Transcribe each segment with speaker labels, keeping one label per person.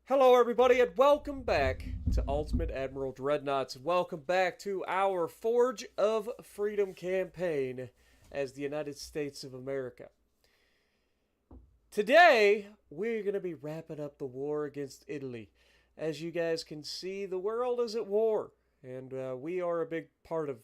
Speaker 1: Hello, everybody, and welcome back to Ultimate Admiral Dreadnoughts. Welcome back to our Forge of Freedom campaign as the United States of America. Today, we're going to be wrapping up the war against Italy. As you guys can see, the world is at war, and we are a big part of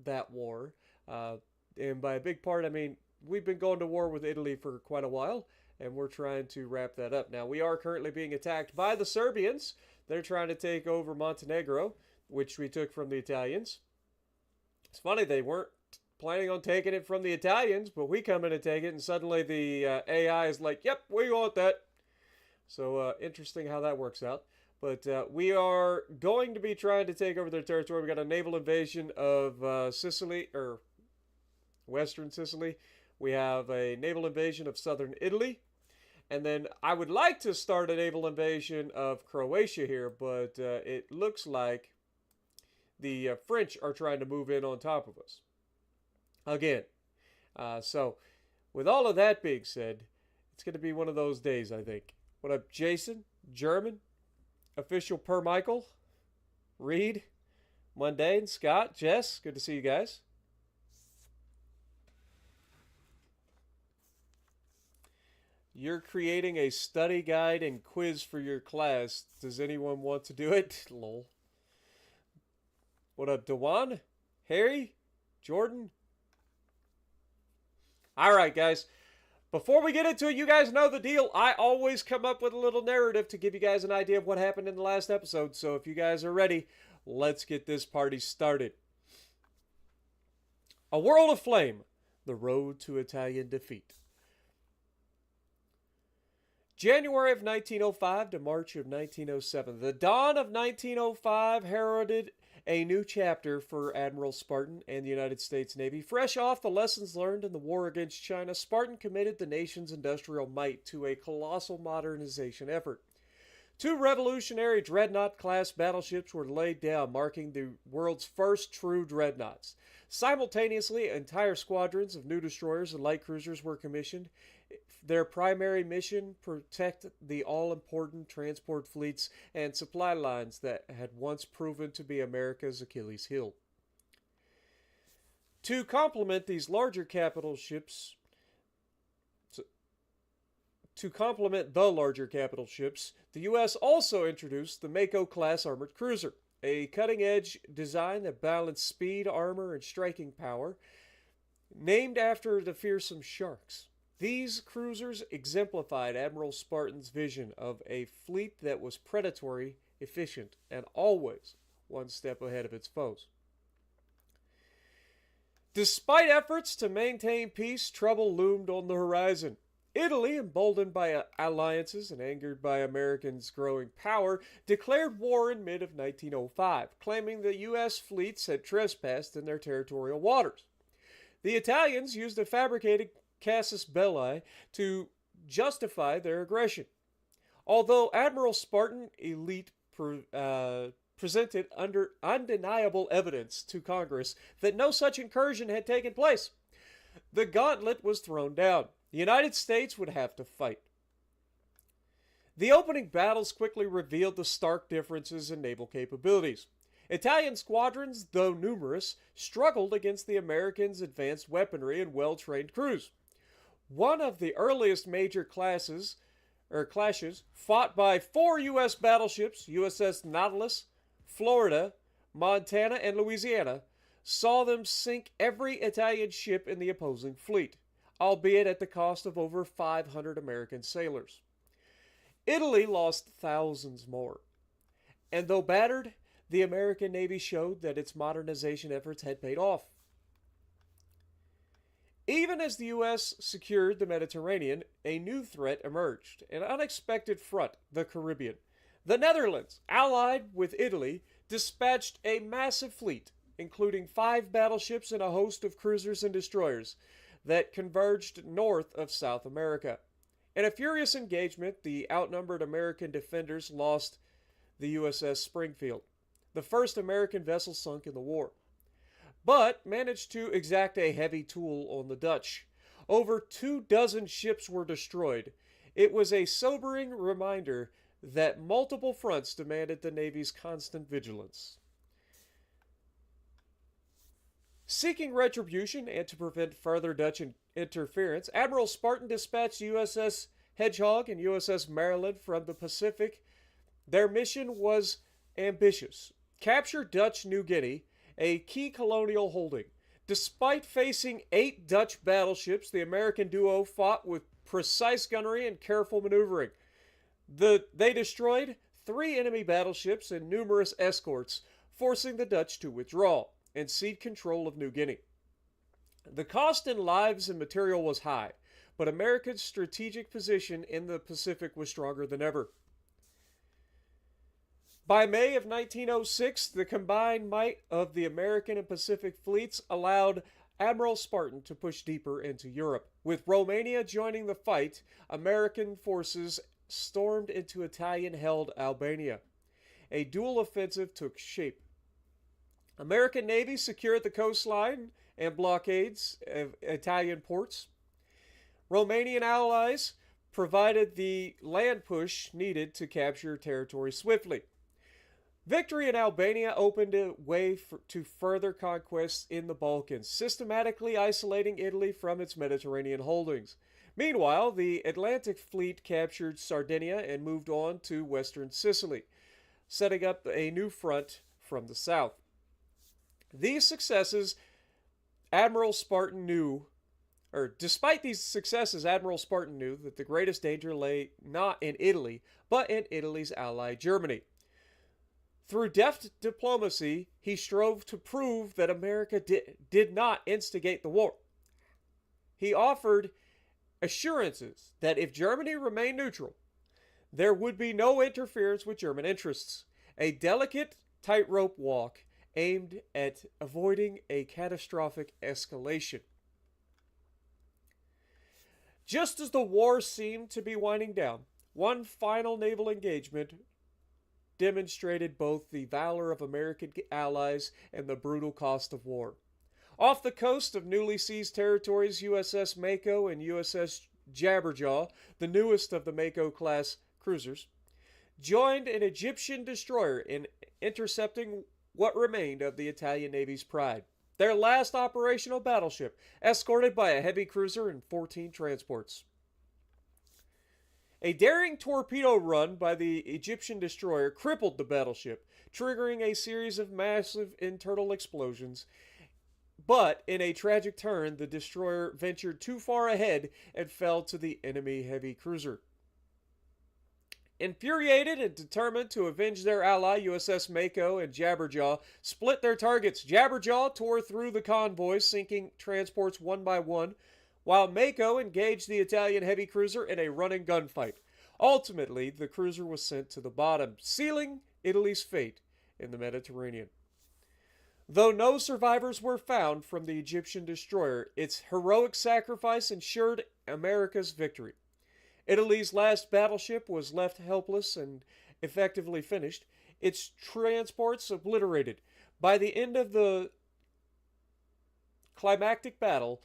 Speaker 1: that war. And by a big part, I mean we've been going to war with Italy for quite a while, and we're trying to wrap that up. Now, we are currently being attacked by the Serbians. They're trying to take over Montenegro, which we took from the Italians. It's funny, they weren't planning on taking it from the Italians, but we come in and take it, and suddenly the AI is like, yep, we want that. So, interesting how that works out. But we are going to be trying to take over their territory. We got a naval invasion of Sicily, or Western Sicily. We have a naval invasion of southern Italy. And then I would like to start a naval invasion of Croatia here, but it looks like the French are trying to move in on top of us. Again. So, with all of that being said, it's going to be one of those days, I think. What up, Jason? German? Official Per Michael? Reed? Mundane? Scott? Jess? Good to see you guys. You're creating a study guide and quiz for your class. Does anyone want to do it? Lol. What up, Dewan? Harry? Jordan? Alright, guys. Before we get into it, you guys know the deal. I always come up with a little narrative to give you guys an idea of what happened in the last episode. So if you guys are ready, let's get this party started. A World of Flame. The road to Italian defeat. January of 1905 to March of 1907. The dawn of 1905 heralded a new chapter for Admiral Spartan and the United States Navy. Fresh off the lessons learned in the war against China, Spartan committed the nation's industrial might to a colossal modernization effort. Two revolutionary dreadnought-class battleships were laid down, marking the world's first true dreadnoughts. Simultaneously, entire squadrons of new destroyers and light cruisers were commissioned. Their primary mission, protect the all-important transport fleets and supply lines that had once proven to be America's Achilles heel. To complement these larger capital ships, the U.S. also introduced the Mako-class armored cruiser, a cutting-edge design that balanced speed, armor, and striking power, named after the fearsome sharks. These cruisers exemplified Admiral Spartan's vision of a fleet that was predatory, efficient, and always one step ahead of its foes. Despite efforts to maintain peace, trouble loomed on the horizon. Italy, emboldened by alliances and angered by Americans' growing power, declared war in mid-1905, claiming the U.S. fleets had trespassed in their territorial waters. The Italians used a fabricated casus belli to justify their aggression. Although Admiral Spartan elite presented undeniable evidence to Congress that no such incursion had taken place, the gauntlet was thrown down. The United States would have to fight. The opening battles quickly revealed the stark differences in naval capabilities. Italian squadrons, though numerous, struggled against the Americans' advanced weaponry and well-trained crews. One of the earliest major clashes fought by 4 U.S. battleships, USS Nautilus, Florida, Montana, and Louisiana, saw them sink every Italian ship in the opposing fleet, albeit at the cost of over 500 American sailors. Italy lost thousands more. And though battered, the American Navy showed that its modernization efforts had paid off. Even as the U.S. secured the Mediterranean, a new threat emerged, an unexpected front, the Caribbean. The Netherlands, allied with Italy, dispatched a massive fleet, including 5 battleships and a host of cruisers and destroyers, that converged north of South America. In a furious engagement, the outnumbered American defenders lost the USS Springfield, the first American vessel sunk in the war, but managed to exact a heavy toll on the Dutch. Over 24 ships were destroyed. It was a sobering reminder that multiple fronts demanded the Navy's constant vigilance. Seeking retribution and to prevent further Dutch interference, Admiral Spartan dispatched USS Hedgehog and USS Maryland from the Pacific. Their mission was ambitious: capture Dutch New Guinea, a key colonial holding. Despite facing 8 Dutch battleships, the American duo fought with precise gunnery and careful maneuvering. They destroyed 3 enemy battleships and numerous escorts, forcing the Dutch to withdraw and cede control of New Guinea. The cost in lives and material was high, but America's strategic position in the Pacific was stronger than ever. By May of 1906, the combined might of the American and Pacific fleets allowed Admiral Spartan to push deeper into Europe. With Romania joining the fight, American forces stormed into Italian-held Albania. A dual offensive took shape. American Navy secured the coastline and blockades of Italian ports. Romanian allies provided the land push needed to capture territory swiftly. Victory in Albania opened a way to further conquests in the Balkans, systematically isolating Italy from its Mediterranean holdings. Meanwhile, the Atlantic Fleet captured Sardinia and moved on to western Sicily, setting up a new front from the south. These successes, Admiral Spartan knew, despite these successes, Admiral Spartan knew that the greatest danger lay not in Italy, but in Italy's ally Germany. Through deft diplomacy, he strove to prove that America did not instigate the war. He offered assurances that if Germany remained neutral, there would be no interference with German interests. A delicate tightrope walk aimed at avoiding a catastrophic escalation. Just as the war seemed to be winding down, one final naval engagement demonstrated both the valor of American allies and the brutal cost of war. Off the coast of newly seized territories, USS Mako and USS Jabberjaw, the newest of the Mako-class cruisers, joined an Egyptian destroyer in intercepting what remained of the Italian Navy's pride. Their last operational battleship, escorted by a heavy cruiser and 14 transports. A daring torpedo run by the Egyptian destroyer crippled the battleship, triggering a series of massive internal explosions. But in a tragic turn, the destroyer ventured too far ahead and fell to the enemy heavy cruiser. Infuriated and determined to avenge their ally, USS Mako and Jabberjaw split their targets. Jabberjaw tore through the convoys, sinking transports one by one, while Mako engaged the Italian heavy cruiser in a running gunfight. Ultimately, the cruiser was sent to the bottom, sealing Italy's fate in the Mediterranean. Though no survivors were found from the Egyptian destroyer, its heroic sacrifice ensured America's victory. Italy's last battleship was left helpless and effectively finished, its transports obliterated. By the end of the climactic battle,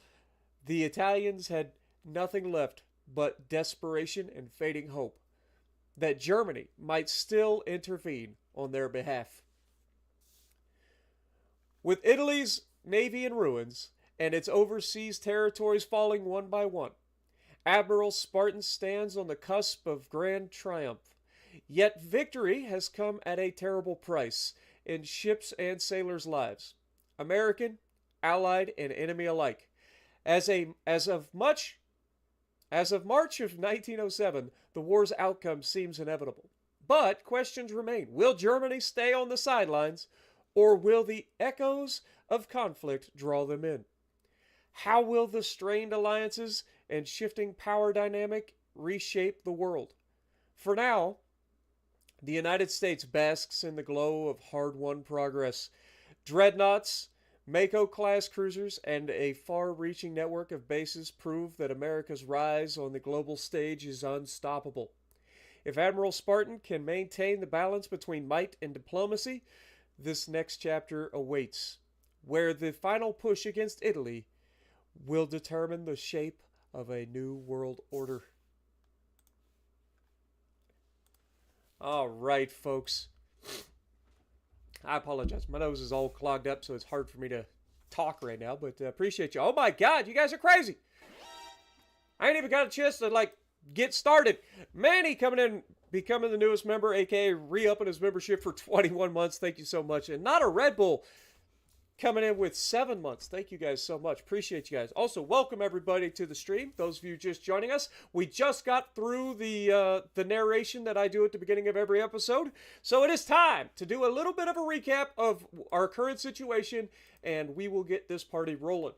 Speaker 1: the Italians had nothing left but desperation and fading hope that Germany might still intervene on their behalf. With Italy's navy in ruins and its overseas territories falling one by one, Admiral Spartan stands on the cusp of grand triumph. Yet victory has come at a terrible price in ships' and sailors' lives, American, Allied, and enemy alike. As of March of 1907, the war's outcome seems inevitable. But questions remain. Will Germany stay on the sidelines, or will the echoes of conflict draw them in? How will the strained alliances and shifting power dynamic reshape the world? For now, the United States basks in the glow of hard-won progress. Dreadnoughts, Mako-class cruisers, and a far-reaching network of bases prove that America's rise on the global stage is unstoppable. If Admiral Spartan can maintain the balance between might and diplomacy, this next chapter awaits, where the final push against Italy will determine the shape of a new world order. All right, folks. I apologize. My nose is all clogged up, so it's hard for me to talk right now, but appreciate you. Oh my God, you guys are crazy. I ain't even got a chance to, get started. Manny coming in, becoming the newest member, aka re-upping his membership for 21 months. Thank you so much. And Not a Red Bull coming in with 7 months. Thank you guys so much. Appreciate you guys. Also, welcome everybody to the stream. Those of you just joining us, we just got through the narration that I do at the beginning of every episode. So it is time to do a little bit of a recap of our current situation, and we will get this party rolling.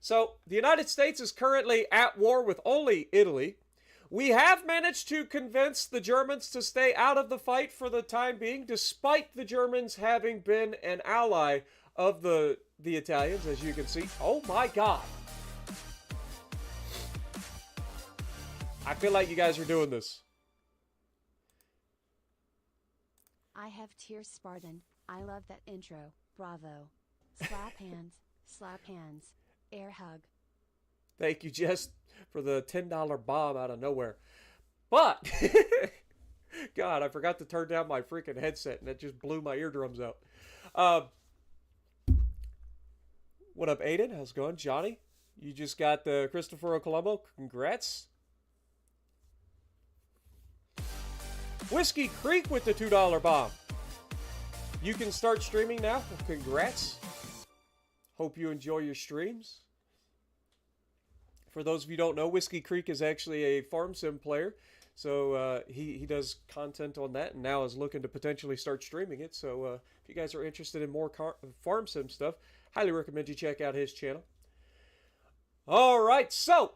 Speaker 1: So the United States is currently at war with only Italy. We have managed to convince the Germans to stay out of the fight for the time being, despite the Germans having been an ally of the Italians, as you can see. Oh my God. I feel like you guys are doing this.
Speaker 2: I have tears, Spartan. I love that intro. Bravo. Slap hands. Slap hands. Air hug.
Speaker 1: Thank you, Jess, for the $10 bomb out of nowhere. But, God, I forgot to turn down my freaking headset, and it just blew my eardrums out. What up, Aiden? How's it going? Johnny? You just got the Cristoforo Colombo. Congrats. Whiskey Creek with the $2 bomb. You can start streaming now. Congrats. Hope you enjoy your streams. For those of you who don't know, Whiskey Creek is actually a farm sim player. So he does content on that and now is looking to potentially start streaming it. So if you guys are interested in more farm sim stuff, highly recommend you check out his channel. All right, so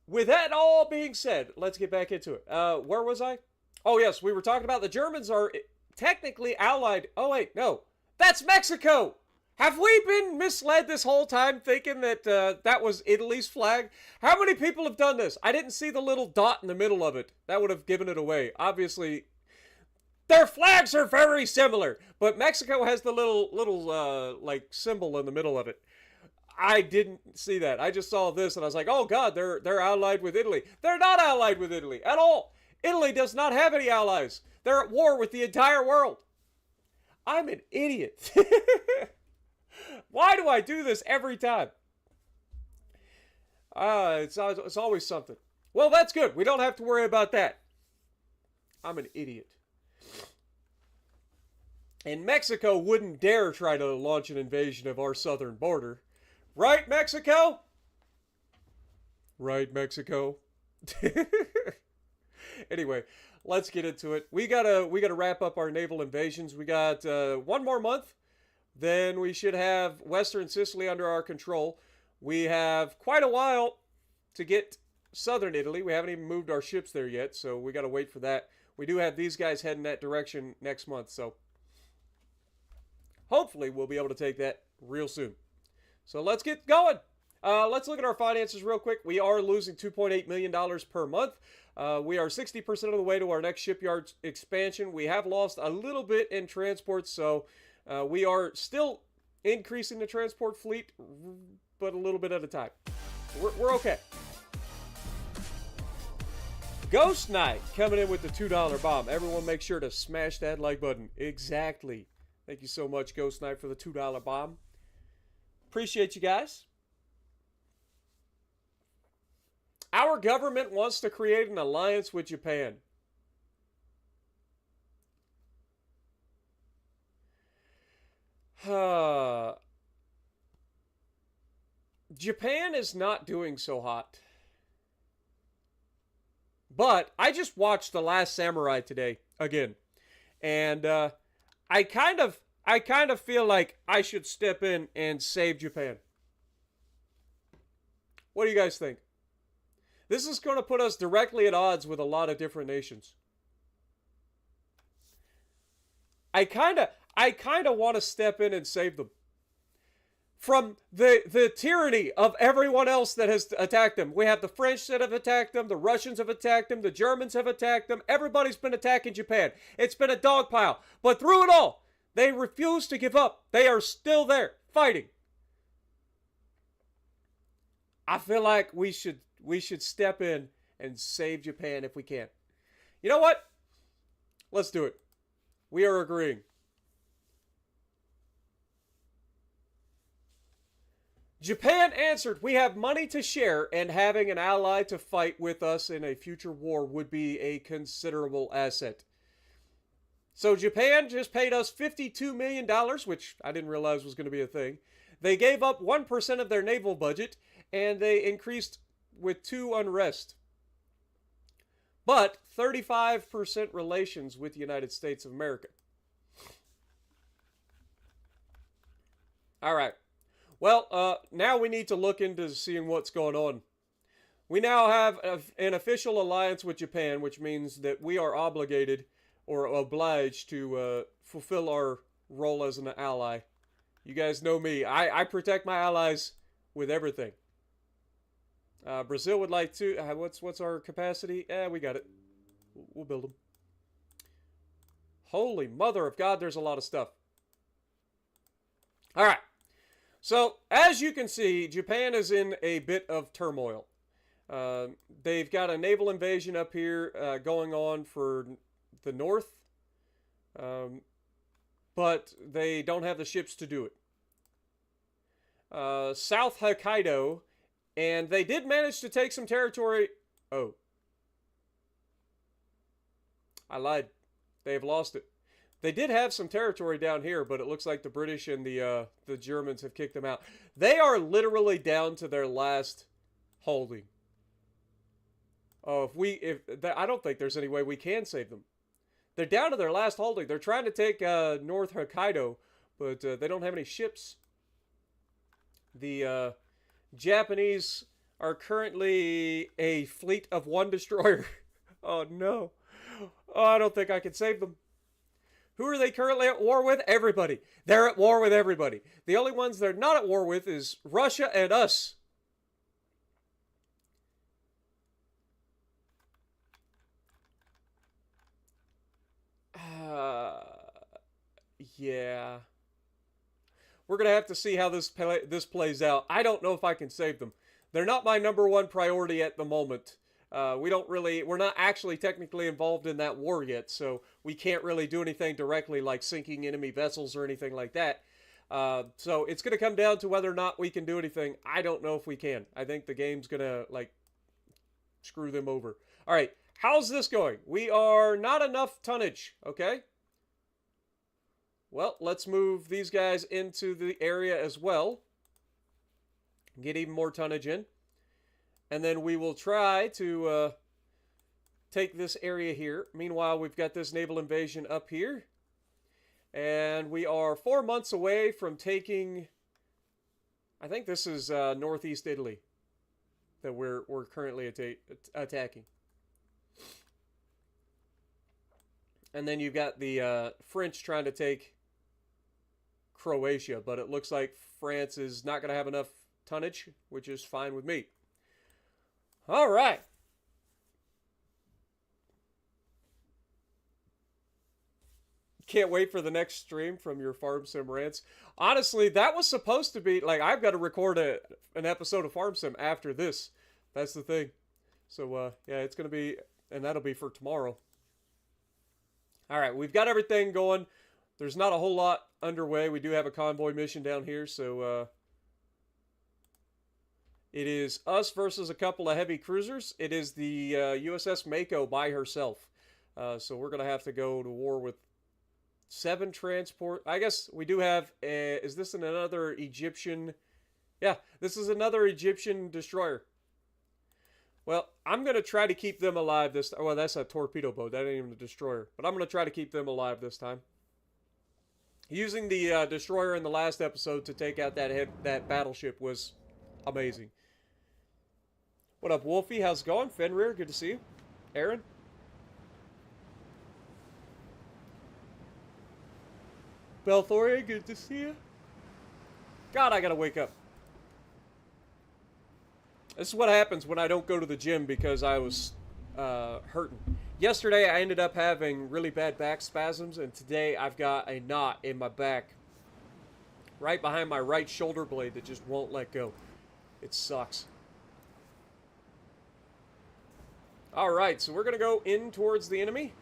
Speaker 1: with that all being said, let's get back into it. Where was I? Oh, yes, we were talking about the Germans are technically allied. Oh, wait, no. That's Mexico! Have we been misled this whole time thinking that that was Italy's flag? How many people have done this? I didn't see the little dot in the middle of it. That would have given it away. Obviously, their flags are very similar, but Mexico has the little symbol in the middle of it. I didn't see that. I just saw this and I was like, oh God, they're allied with Italy. They're not allied with Italy at all. Italy does not have any allies. They're at war with the entire world. I'm an idiot. Why do I do this every time? It's always something. Well, that's good. We don't have to worry about that. I'm an idiot. And Mexico wouldn't dare try to launch an invasion of our southern border. Right, Mexico? Right, Mexico? Anyway, let's get into it. We gotta wrap up our naval invasions. We got 1 more month. Then we should have Western Sicily under our control. We have quite a while to get southern Italy. We haven't even moved our ships there yet, so we got to wait for that. We do have these guys heading that direction next month, so hopefully we'll be able to take that real soon. So let's get going. Let's look at our finances real quick. We are losing $2.8 million per month. We are 60% of the way to our next shipyard expansion. We have lost a little bit in transport, so we are still increasing the transport fleet, but a little bit at a time. We're okay. Ghost Knight coming in with the $2 bomb. Everyone make sure to smash that like button. Exactly. Thank you so much, Ghost Knight, for the $2 bomb. Appreciate you guys. Our government wants to create an alliance with Japan. Japan is not doing so hot. But I just watched The Last Samurai today again. And I kind of feel like I should step in and save Japan. What do you guys think? This is going to put us directly at odds with a lot of different nations. I kind of want to step in and save them from the tyranny of everyone else that has attacked them. We have the French that have attacked them, the Russians have attacked them, the Germans have attacked them. Everybody's been attacking Japan. It's been a dog pile. But through it all, they refuse to give up. They are still there, fighting. I feel like we should step in and save Japan if we can. You know what? Let's do it. We are agreeing. Japan answered, we have money to share, and having an ally to fight with us in a future war would be a considerable asset. So Japan just paid us $52 million, which I didn't realize was going to be a thing. They gave up 1% of their naval budget, and they increased with 2 unrest. But 35% relations with the United States of America. All right. Well, now we need to look into seeing what's going on. We now have an official alliance with Japan, which means that we are obligated or obliged to fulfill our role as an ally. You guys know me. I protect my allies with everything. Brazil would like to... what's our capacity? We got it. We'll build them. Holy mother of God, there's a lot of stuff. All right. So, as you can see, Japan is in a bit of turmoil. They've got a naval invasion up here going on for the north, but they don't have the ships to do it. South Hokkaido, and they did manage to take some territory. Oh. I lied. They have lost it. They did have some territory down here, but it looks like the British and the Germans have kicked them out. They are literally down to their last holding. Oh, I don't think there's any way we can save them. They're down to their last holding. They're trying to take North Hokkaido, but they don't have any ships. The Japanese are currently a fleet of 1 destroyer. Oh, no. Oh, I don't think I can save them. Who are they currently at war with? Everybody. They're at war with everybody. The only ones they're not at war with is Russia and us. Yeah. We're going to have to see how this plays out. I don't know if I can save them. They're not my #1 priority at the moment. We're not actually technically involved in that war yet, so we can't really do anything directly like sinking enemy vessels or anything like that. So it's going to come down to whether or not we can do anything. I don't know if we can. I think the game's going to, screw them over. All right, how's this going? We are not enough tonnage, okay? Well, let's move these guys into the area as well. Get even more tonnage in. And then we will try to take this area here. Meanwhile, we've got this naval invasion up here. And we are 4 months away from taking... I think this is northeast Italy that we're currently attacking. And then you've got the French trying to take Croatia. But it looks like France is not going to have enough tonnage, which is fine with me. All right. Can't wait for the next stream from your Farm Sim rants. Honestly, that was supposed to be, I've got to record an episode of Farm Sim after this. That's the thing. So, yeah, it's going to be, and that'll be for tomorrow. All right, we've got everything going. There's not a whole lot underway. We do have a convoy mission down here, so, it is us versus a couple of heavy cruisers. It is the USS Mako by herself. So we're going to have to go to war with 7 transport. I guess we do have... is this another Egyptian... Yeah, this is another Egyptian destroyer. Well, I'm going to try to keep them alive this time. Well, that's a torpedo boat. That ain't even a destroyer. But I'm going to try to keep them alive this time. Using the destroyer in the last episode to take out that battleship was amazing. What up, Wolfie? How's it going? Fenrir, good to see you. Aaron? Belthoria, good to see you. God, I gotta wake up. This is what happens when I don't go to the gym because I was hurting. Yesterday, I ended up having really bad back spasms, and today I've got a knot in my back right behind my right shoulder blade that just won't let go. It sucks. Alright, so we're going to go in towards the enemy.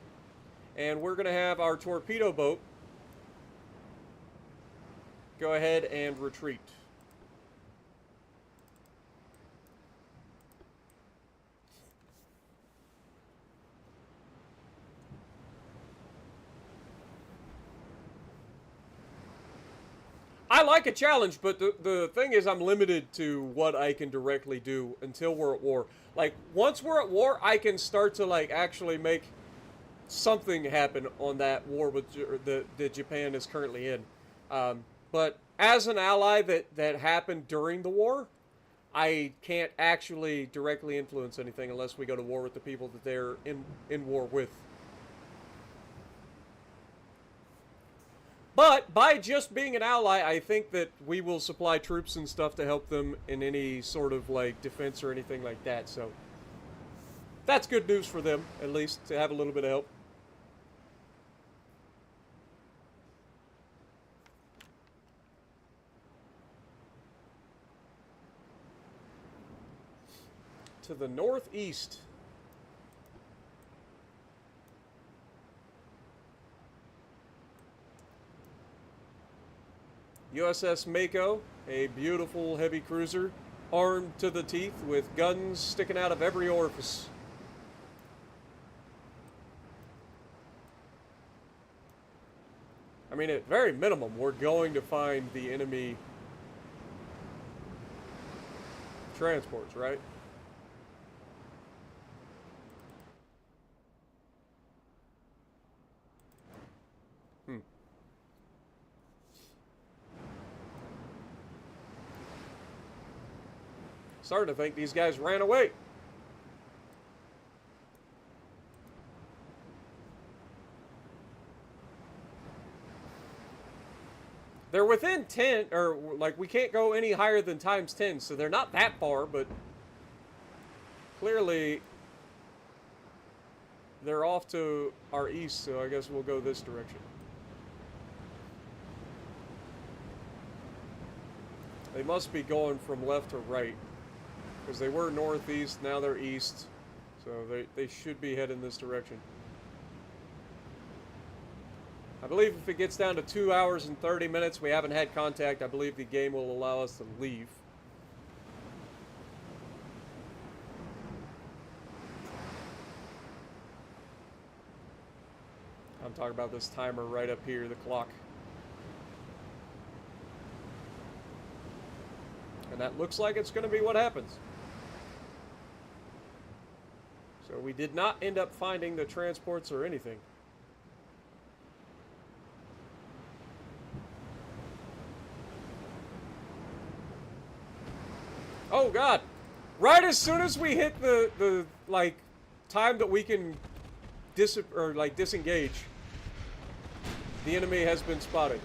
Speaker 1: And we're going to have our torpedo boat go ahead and retreat. I like a challenge, but the thing is I'm limited to what I can directly do until we're at war. Like, once we're at war, I can start to, like, actually make something happen on that war with that Japan is currently in. But as an ally that happened during the war, I can't actually directly influence anything unless we go to war with the people that they're in war with. But by just being an ally, I think that we will supply troops and stuff to help them in any sort of, like, defense or anything like that. So that's good news for them, at least, to have a little bit of help. To the northeast. USS Mako, a beautiful heavy cruiser, armed to the teeth with guns sticking out of every orifice. I mean, at very minimum, we're going to find the enemy transports, right? Starting to think these guys ran away. They're within 10, or like we can't go any higher than times 10, so they're not that far, but clearly they're off to our east, so I guess we'll go this direction. They must be going from left to right, because they were northeast, now they're east, so they should be heading this direction. I believe if it gets down to 2 hours and 30 minutes, we haven't had contact, I believe the game will allow us to leave. I'm talking about this timer right up here, the clock. And that looks like it's going to be what happens. So we did not end up finding the transports or anything. Oh God! Right as soon as we hit the like time that we can disengage, the enemy has been spotted.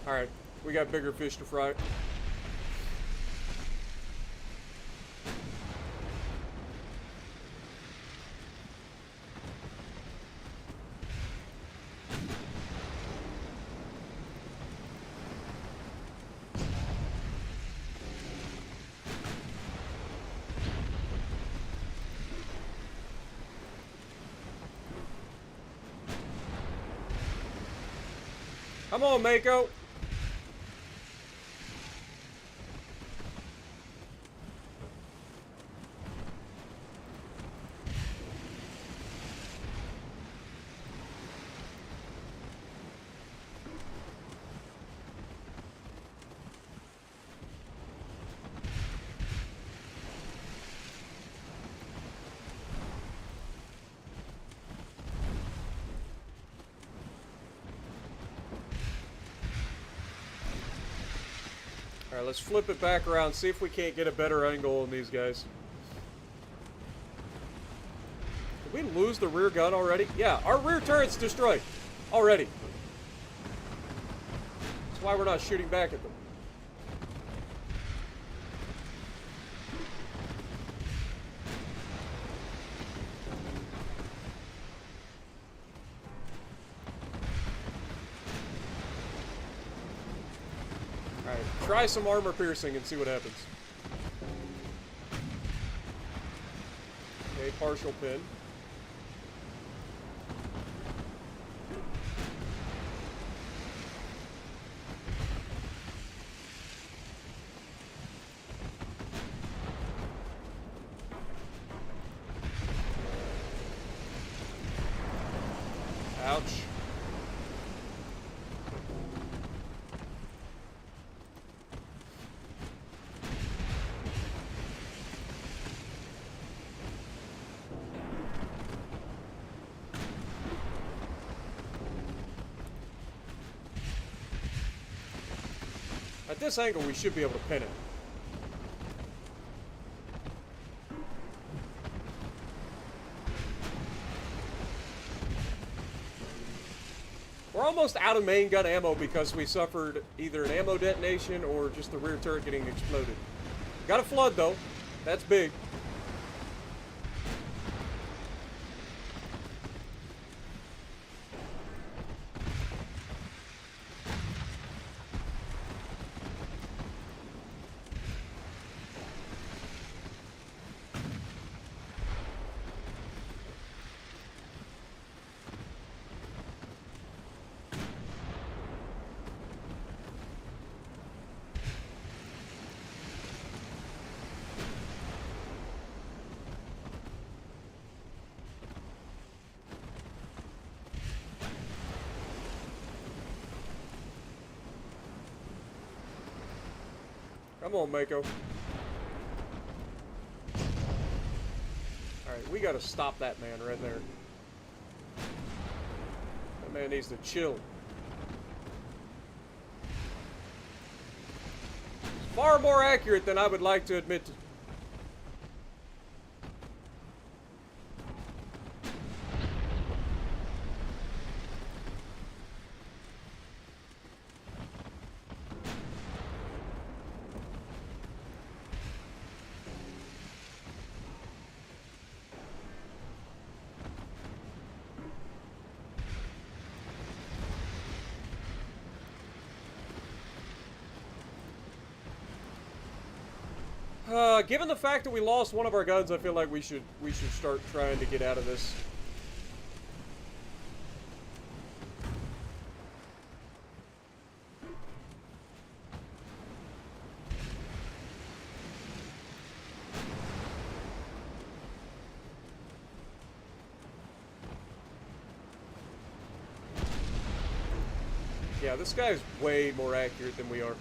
Speaker 1: Alright, we got bigger fish to fry. Come on, Mako. Alright, let's flip it back around, see if we can't get a better angle on these guys. Did we lose the rear gun already? Yeah, our rear turret's destroyed. Already. That's why we're not shooting back at them. Alright, try some armor piercing and see what happens. Okay, partial pin. Ouch. At this angle, we should be able to pin it. We're almost out of main gun ammo because we suffered either an ammo detonation or just the rear turret getting exploded. Got a flood though. That's big. Come on, Mako. Alright, we gotta stop that man right there. That man needs to chill. It's far more accurate than I would like to admit to. Given the fact that we lost one of our guns, I feel like we should start trying to get out of this. Yeah, this guy's way more accurate than we are.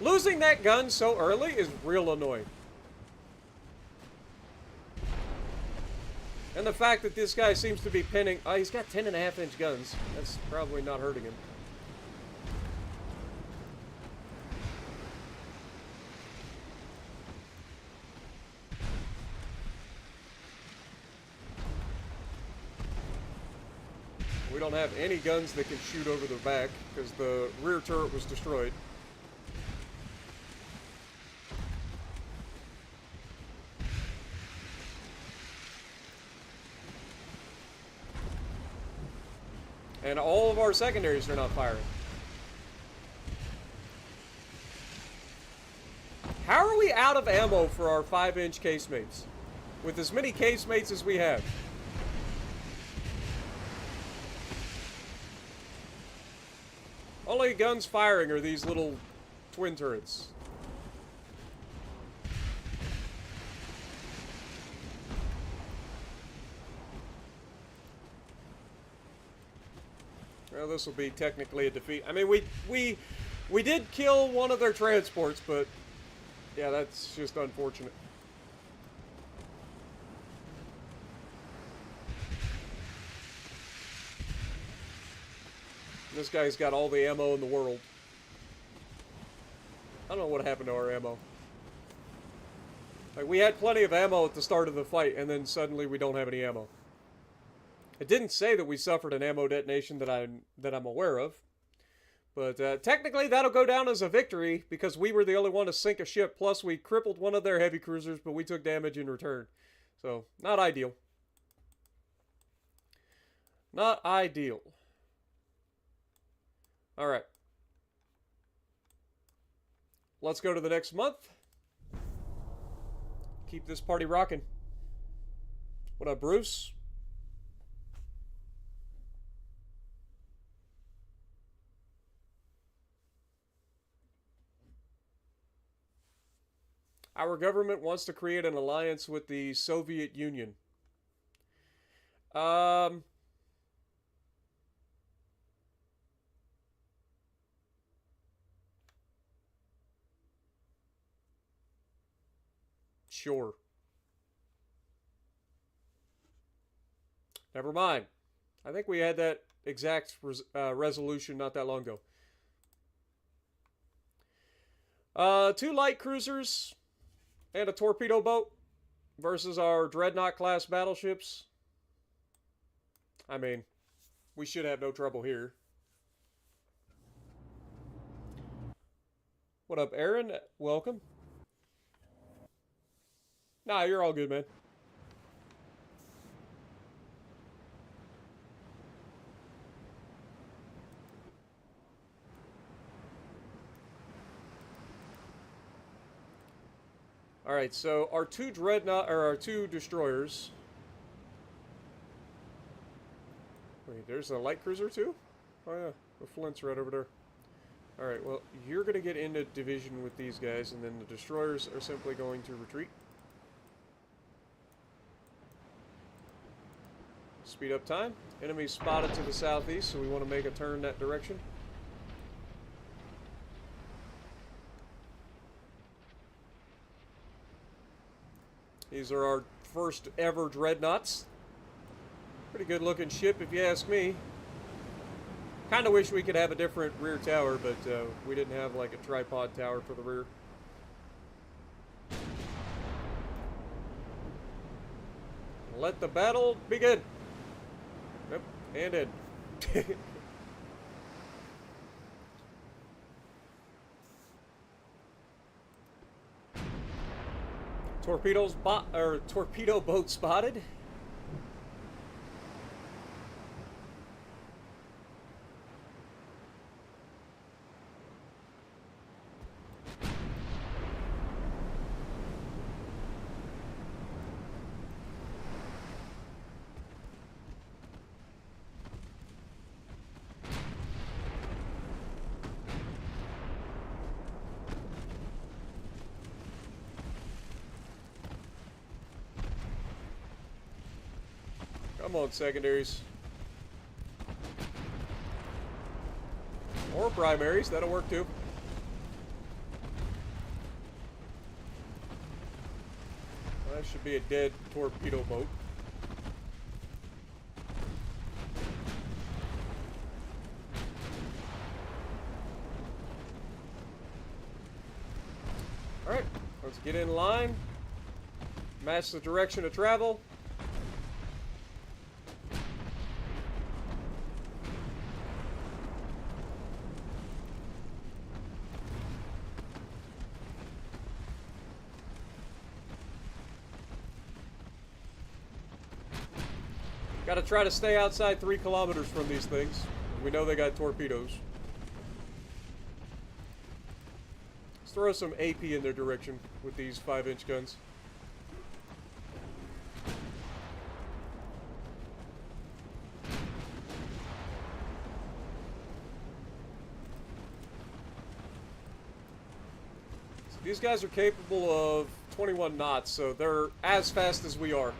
Speaker 1: Losing that gun so early is real annoying. And the fact that this guy seems to be pinning... Oh, he's got 10.5-inch guns. That's probably not hurting him. We don't have any guns that can shoot over the back because the rear turret was destroyed. And all of our secondaries are not firing. How are we out of ammo for our 5-inch casemates? With as many casemates as we have. Only guns firing are these little twin turrets. Well, this will be technically a defeat. I mean, we did kill one of their transports, but yeah, that's just unfortunate. This guy's got all the ammo in the world. I don't know what happened to our ammo. Like, we had plenty of ammo at the start of the fight, and then suddenly we don't have any ammo. It didn't say that we suffered an ammo detonation that I'm aware of. But technically, that'll go down as a victory because we were the only one to sink a ship. Plus, we crippled one of their heavy cruisers, but we took damage in return. So, not ideal. Not ideal. Alright. Let's go to the next month. Keep this party rocking. What up, Bruce? Our government wants to create an alliance with the Soviet Union. Sure. Never mind. I think we had that exact resolution not that long ago. 2 light cruisers and a torpedo boat versus our dreadnought class battleships. I mean, we should have no trouble here. What up, Aaron? Welcome. Nah, you're all good, man. Alright, so our 2 dreadnought, or our 2 destroyers. Wait, there's a light cruiser too? Oh yeah, the Flint's right over there. Alright, well, you're going to get into division with these guys, and then the destroyers are simply going to retreat. Speed up time. Enemy spotted to the southeast, so we want to make a turn that direction. These are our first ever dreadnoughts. Pretty good looking ship if you ask me. Kind of wish we could have a different rear tower, but we didn't have like a tripod tower for the rear. Let the battle begin. Yep, and in. Torpedo boat spotted. Come on, secondaries. Or primaries, that'll work too. That should be a dead torpedo boat. Alright, let's get in line. Match the direction of travel. Gotta try to stay outside 3 kilometers from these things. We know they got torpedoes. Let's throw some AP in their direction with these 5-inch guns. So these guys are capable of 21 knots, so they're as fast as we are.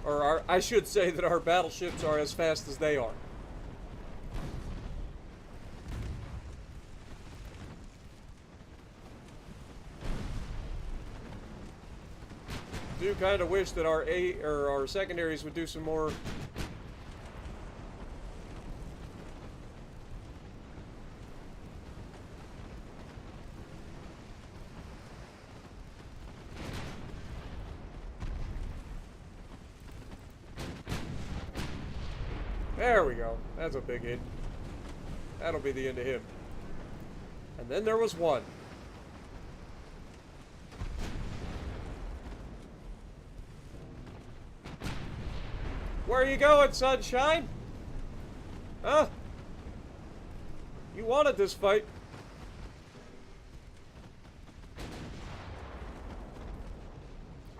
Speaker 1: Or I should say that our battleships are as fast as they are. Do kind of wish that our secondaries would do some more. There we go. That's a big hit. That'll be the end of him. And then there was one. Where are you going, sunshine? Huh? You wanted this fight.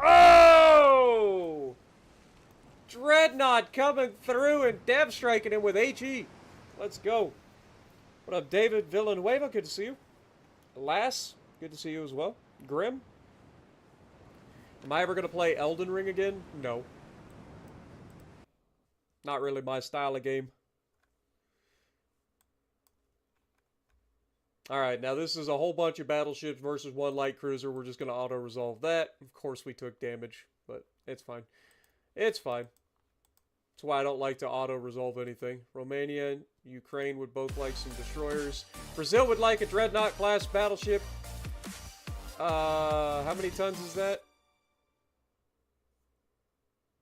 Speaker 1: Oh! Dreadnought coming through and dab striking him with HE. Let's go. What up, David Villanueva? Good to see you. Lass, good to see you as well. Grim. Am I ever going to play Elden Ring again? No. Not really my style of game. Alright, now this is a whole bunch of battleships versus one light cruiser. We're just going to auto-resolve that. Of course we took damage, but it's fine. It's fine. That's why I don't like to auto-resolve anything. Romania and Ukraine would both like some destroyers. Brazil would like a Dreadnought-class battleship. How many tons is that?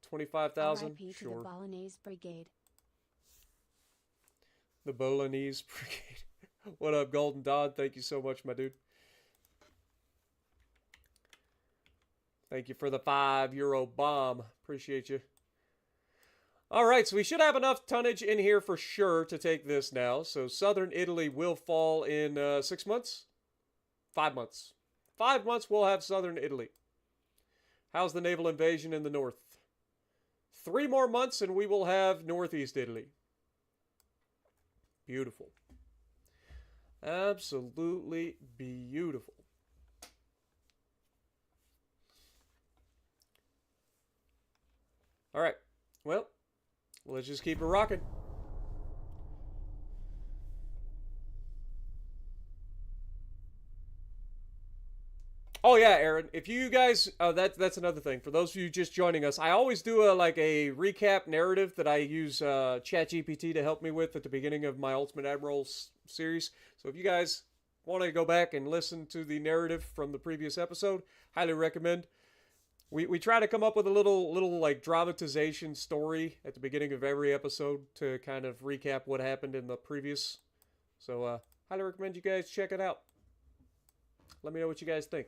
Speaker 1: 25,000?
Speaker 2: Sure. The Bolognese Brigade.
Speaker 1: The Bolognese Brigade. What up, Golden Dodd? Thank you so much, my dude. Thank you for the €5 bomb. Appreciate you. Alright, so we should have enough tonnage in here for sure to take this now. So southern Italy will fall in 6 months? 5 months. 5 months we'll have southern Italy. How's the naval invasion in the north? 3 more months and we will have northeast Italy. Beautiful. Absolutely beautiful. Alright, well, let's just keep it rocking. Oh yeah, Aaron. If you guys, that's another thing. For those of you just joining us, I always do a recap narrative that I use ChatGPT to help me with at the beginning of my Ultimate Admiral series. So if you guys want to go back and listen to the narrative from the previous episode, highly recommend. We try to come up with a little like dramatization story at the beginning of every episode to kind of recap what happened in the previous. So highly recommend you guys check it out. Let me know what you guys think.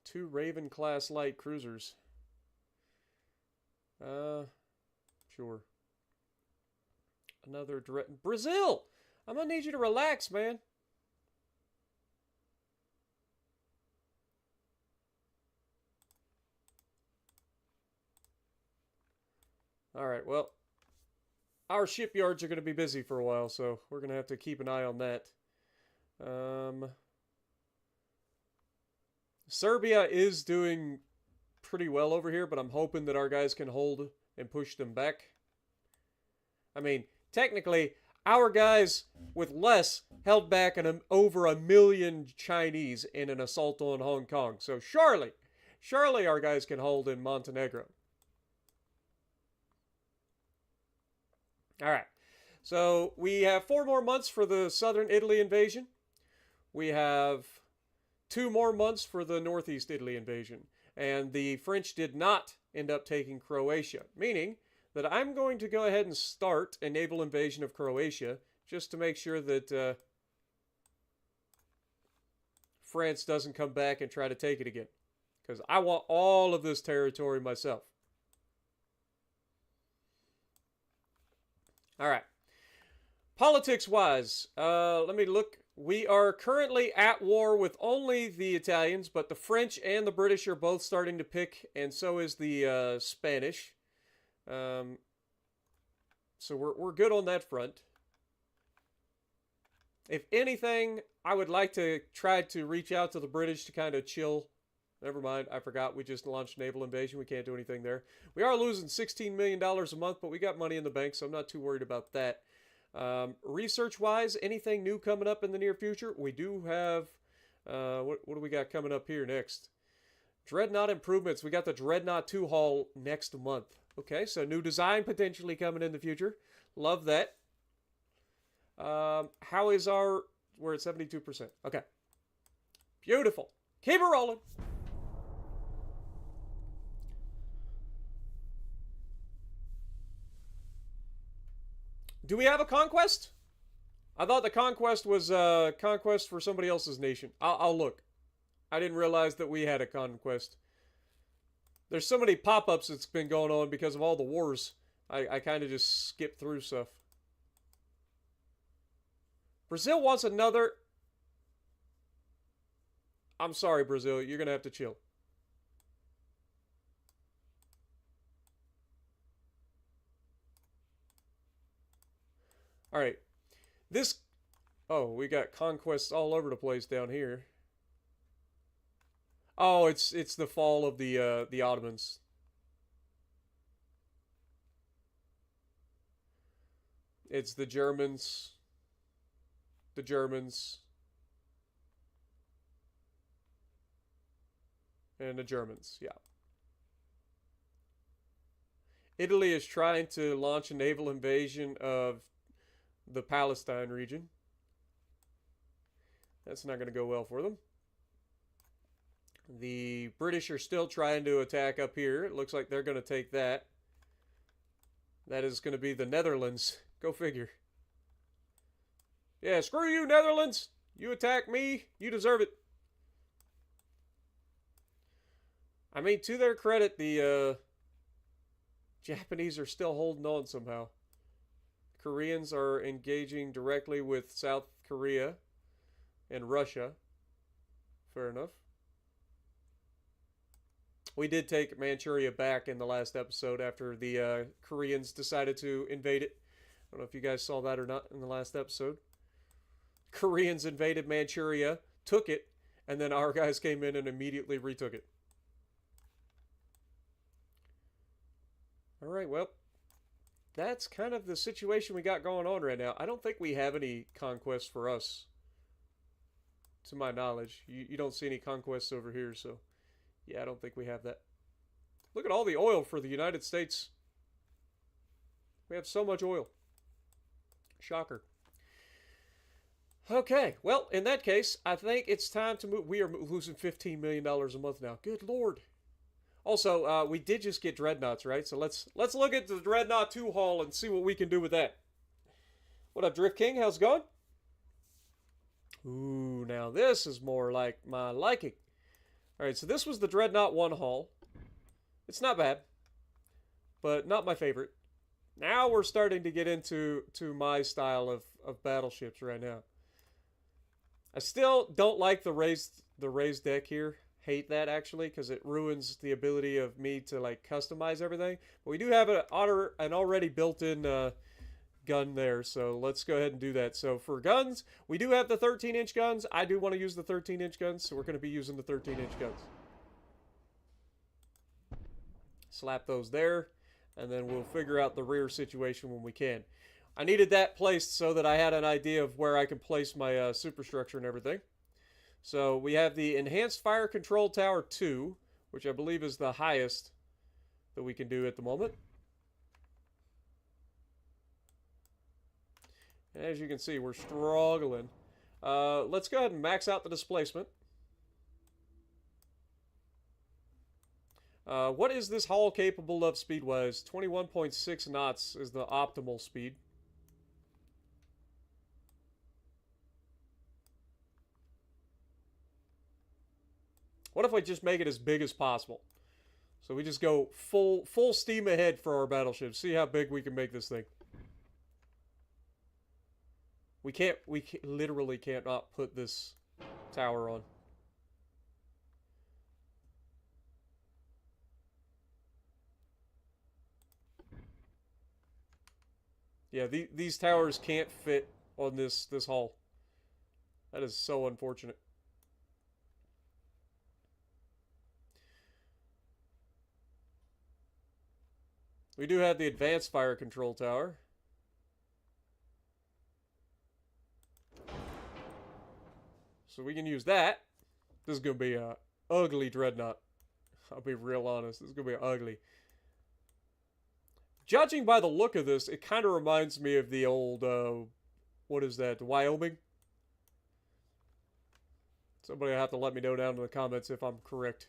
Speaker 1: Two Raven-class light cruisers. Sure. Another Brazil! I'm gonna need you to relax, man. Alright, well. Our shipyards are gonna be busy for a while, so we're gonna have to keep an eye on that. Serbia is doing pretty well over here, but I'm hoping that our guys can hold and push them back. I mean, technically, our guys with less held back over 1 million Chinese in an assault on Hong Kong. So surely our guys can hold in Montenegro. All right. So we have 4 more months for the southern Italy invasion. We have 2 more months for the northeast Italy invasion. And the French did not end up taking Croatia, meaning that I'm going to go ahead and start a naval invasion of Croatia just to make sure that France doesn't come back and try to take it again. Because I want all of this territory myself. All right. Politics-wise, let me look. We are currently at war with only the Italians, but the French and the British are both starting to pick, and so is the Spanish. So we're good on that front. If anything, I would like to try to reach out to the British to kind of chill. Never mind, I forgot we just launched naval invasion. We can't do anything there. We are losing $16 million a month, but we got money in the bank, so I'm not too worried about that. Research-wise, anything new coming up in the near future? We do have, what do we got coming up here next? Dreadnought improvements. We got the Dreadnought 2 haul next month. Okay, so new design potentially coming in the future. Love that. How is our... We're at 72%. Okay. Beautiful. Keep it rolling. Do we have a conquest? I thought the conquest was conquest for somebody else's nation. I'll look. I didn't realize that we had a conquest. There's so many pop-ups that's been going on because of all the wars. I kind of just skip through stuff. Brazil wants another... I'm sorry, Brazil. You're going to have to chill. Alright. This... Oh, we got conquests all over the place down here. Oh, it's the fall of the Ottomans. It's the Germans. The Germans. And the Germans, yeah. Italy is trying to launch a naval invasion of the Palestine region. That's not going to go well for them. The British are still trying to attack up here. It looks like they're going to take that. That is going to be the Netherlands. Go figure. Yeah, screw you, Netherlands. You attack me, you deserve it. I mean, to their credit, the Japanese are still holding on somehow. Koreans are engaging directly with South Korea and Russia. Fair enough. We did take Manchuria back in the last episode after the Koreans decided to invade it. I don't know if you guys saw that or not in the last episode. Koreans invaded Manchuria, took it, and then our guys came in and immediately retook it. Alright, well, that's kind of the situation we got going on right now. I don't think we have any conquests for us, to my knowledge. You don't see any conquests over here, so yeah, I don't think we have that. Look at all the oil for the United States. We have so much oil. Shocker. Okay, well, in that case, I think it's time to move. We are losing $15 million a month now. Good Lord. Also, we did just get dreadnoughts, right? So let's look at the Dreadnought 2 haul and see what we can do with that. What up, Drift King? How's it going? Ooh, now this is more like my liking. Alright, so this was the Dreadnought 1 haul. It's not bad, but not my favorite. Now we're starting to get into my style of battleships right now. I still don't like the raised deck here. Hate that, actually, because it ruins the ability of me to like customize everything. But we do have an already built-in gun there, so let's go ahead and do that. So for guns, we do have the 13-inch guns. I do want to use the 13-inch guns, so we're going to be using the 13-inch guns. Slap those there, and then we'll figure out the rear situation when we can. I needed that placed so that I had an idea of where I can place my superstructure and everything. So we have the Enhanced Fire Control Tower 2, which I believe is the highest that we can do at the moment. And as you can see, we're struggling. Let's go ahead and max out the displacement. What is this hull capable of speed-wise? 21.6 knots is the optimal speed. What if I just make it as big as possible? So we just go full steam ahead for our battleships. See how big we can make this thing. We literally cannot put this tower on. Yeah, these towers can't fit on this hull. That is so unfortunate. We do have the Advanced Fire Control Tower. So we can use that. This is going to be a ugly dreadnought. I'll be real honest. This is going to be ugly. Judging by the look of this, it kind of reminds me of the old, what is that, Wyoming? Somebody will have to let me know down in the comments if I'm correct.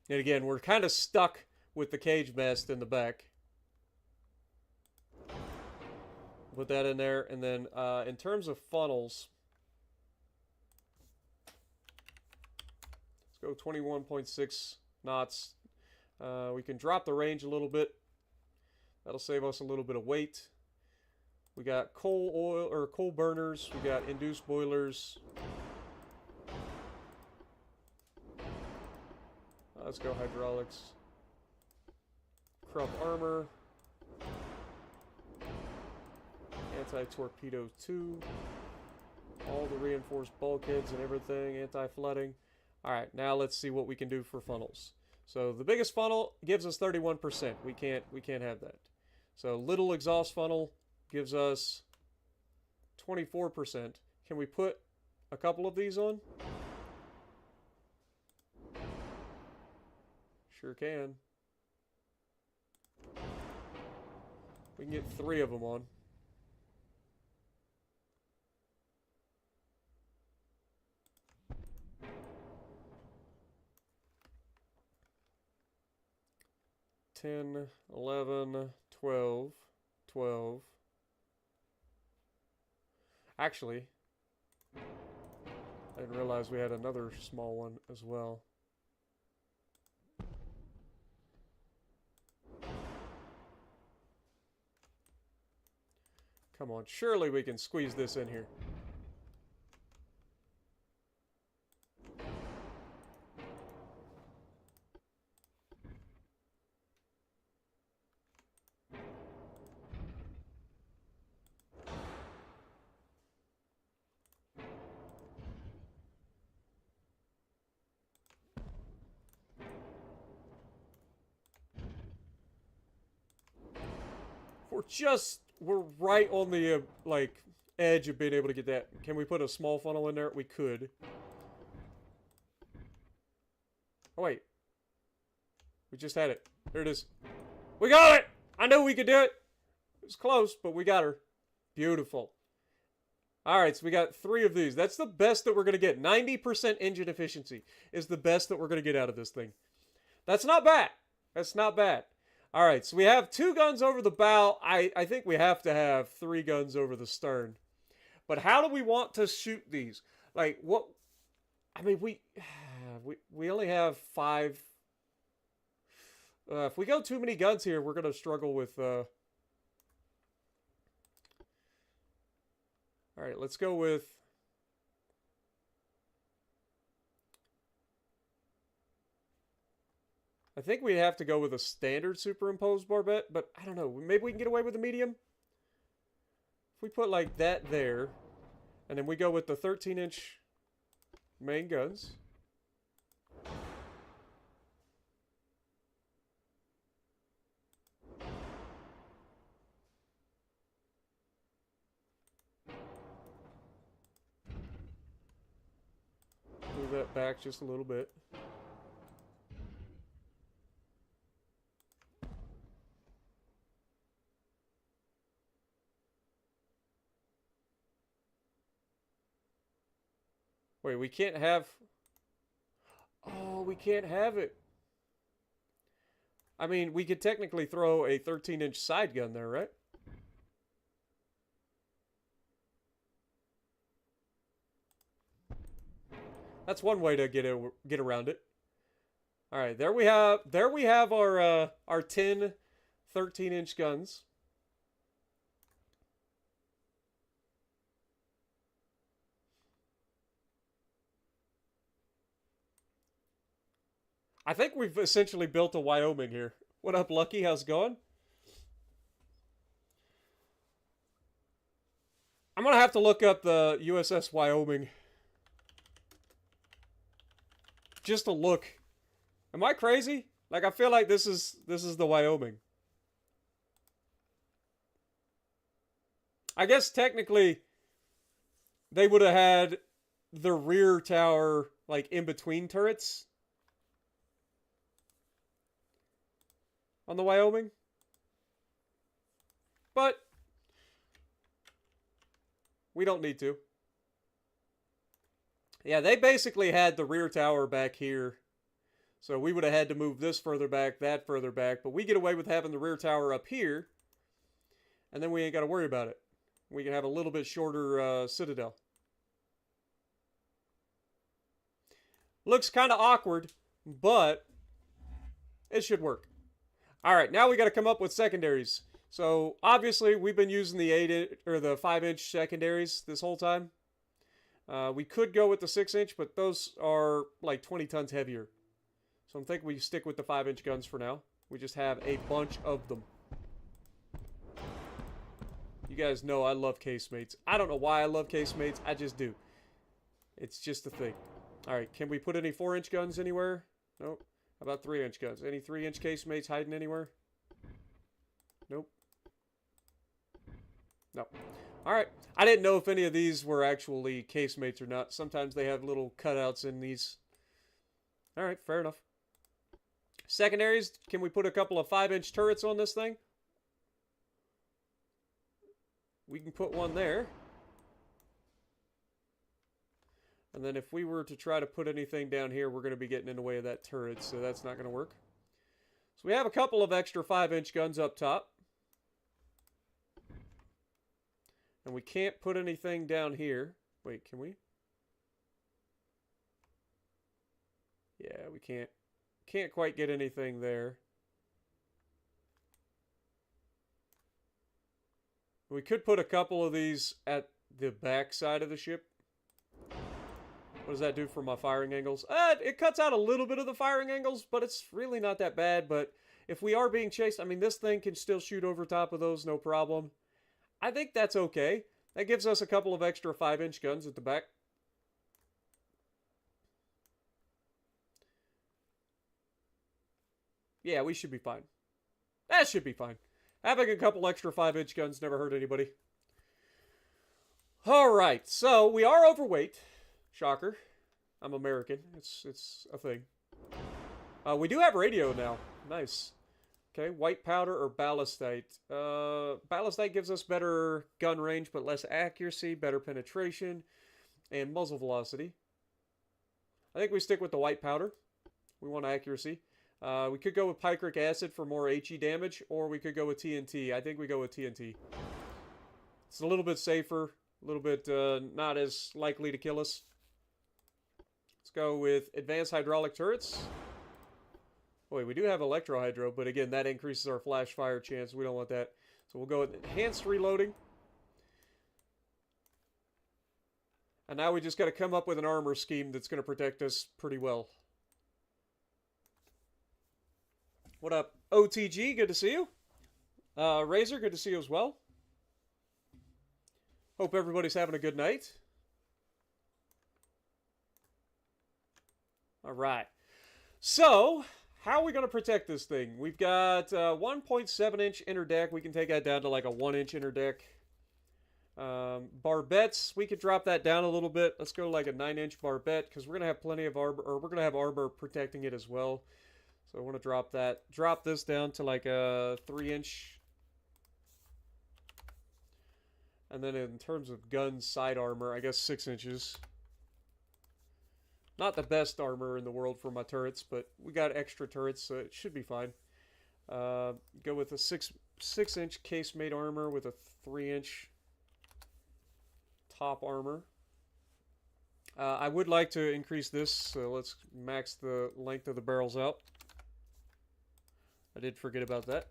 Speaker 1: And again, we're kind of stuck with the cage mast in the back. Put that in there, and then in terms of funnels, let's go 21.6 knots. We can drop the range a little bit. That'll save us a little bit of weight. We got coal burners. We got induced boilers. Let's go hydraulics. Crump armor. Anti-torpedo 2. All the reinforced bulkheads and everything. Anti-flooding. Alright, now let's see what we can do for funnels. So the biggest funnel gives us 31%. We can't have that. So little exhaust funnel gives us 24%. Can we put a couple of these on? Sure can. We can get 3 of them on. $10, $11, $12, $12. Actually, I didn't realize we had another small one as well. Come on, surely we can squeeze this in here. We're right on the, like, edge of being able to get that. Can we put a small funnel in there? We could. Oh, wait. We just had it. There it is. We got it! I knew we could do it! It was close, but we got her. Beautiful. Alright, so we got 3 of these. That's the best that we're going to get. 90% engine efficiency is the best that we're going to get out of this thing. That's not bad. That's not bad. Alright, so we have 2 guns over the bow. I think we have to have 3 guns over the stern. But how do we want to shoot these? Like, what... I mean, we only have 5... if we go too many guns here, we're going to struggle with... Alright, let's go with... I think we have to go with a standard superimposed barbette, but I don't know. Maybe we can get away with a medium? If we put like that there, and then we go with the 13-inch main guns. Move that back just a little bit. Wait, we can't have... Oh, we can't have it. I mean, we could technically throw a 13-inch side gun there, right? That's one way to get around it. All right, there we have our 10 13-inch guns. I think we've essentially built a Wyoming here. What up, Lucky? How's it going? I'm gonna have to look up the USS Wyoming. Just to look. Am I crazy? Like, I feel like this is the Wyoming. I guess technically they would have had the rear tower like in between turrets. on the Wyoming. But we don't need to. Yeah, they basically had the rear tower back here. So we would have had to move this further back, that further back. But we get away with having the rear tower up here. And then we ain't got to worry about it. We can have a little bit shorter citadel. Looks kind of awkward, but it should work. All right, now we got to come up with secondaries. So obviously we've been using the 5-inch secondaries this whole time. We could go with the 6-inch, but those are like 20 tons heavier. So I'm thinking we stick with the 5-inch guns for now. We just have a bunch of them. You guys know I love casemates. I don't know why I love casemates. I just do. It's just a thing. All right, can we put any 4-inch guns anywhere? Nope. How about 3-inch guns? Any 3-inch casemates hiding anywhere? Nope. No. All right. I didn't know if any of these were actually casemates or not. Sometimes they have little cutouts in these. All right, fair enough. Secondaries, can we put a couple of 5-inch turrets on this thing? We can put one there. And then if we were to try to put anything down here, we're going to be getting in the way of that turret, so that's not going to work. So we have a couple of extra 5-inch guns up top. And we can't put anything down here. Wait, can we? Yeah, we can't. Can't quite get anything there. We could put a couple of these at the back side of the ship. What does that do for my firing angles? It cuts out a little bit of the firing angles, but it's really not that bad. But if we are being chased, I mean, this thing can still shoot over top of those, no problem. I think that's okay. That gives us a couple of extra 5-inch guns at the back. Yeah, we should be fine. That should be fine. Having a couple extra 5-inch guns never hurt anybody. Alright, so we are overweight. Shocker. I'm American. It's a thing. We do have radio now. Nice. Okay, white powder or ballistite. Ballistite gives us better gun range, but less accuracy, better penetration, and muzzle velocity. I think we stick with the white powder. We want accuracy. We could go with picric acid for more HE damage, or we could go with TNT. I think we go with TNT. It's a little bit safer, a little bit not as likely to kill us. Let's go with advanced hydraulic turrets. Wait, we do have electro-hydro, but again, that increases our flash fire chance. We don't want that. So we'll go with enhanced reloading. And now we just got to come up with an armor scheme that's going to protect us pretty well. What up, OTG? Good to see you. Razor, good to see you as well. Hope everybody's having a good night. All right. So, how are we going to protect this thing? We've got 1.7-inch inner deck. We can take that down to like a 1-inch inner deck. Barbettes, we could drop that down a little bit. Let's go like a 9-inch barbette because we're going to have plenty of armor, or we're going to have armor protecting it as well. So I want to drop that. Drop this down to like a 3-inch. And then in terms of gun side armor, I guess 6 inches. Not the best armor in the world for my turrets, but we got extra turrets, so it should be fine. Go with a 6-inch casemate armor with a 3-inch top armor. I would like to increase this, so let's max the length of the barrels out. I did forget about that.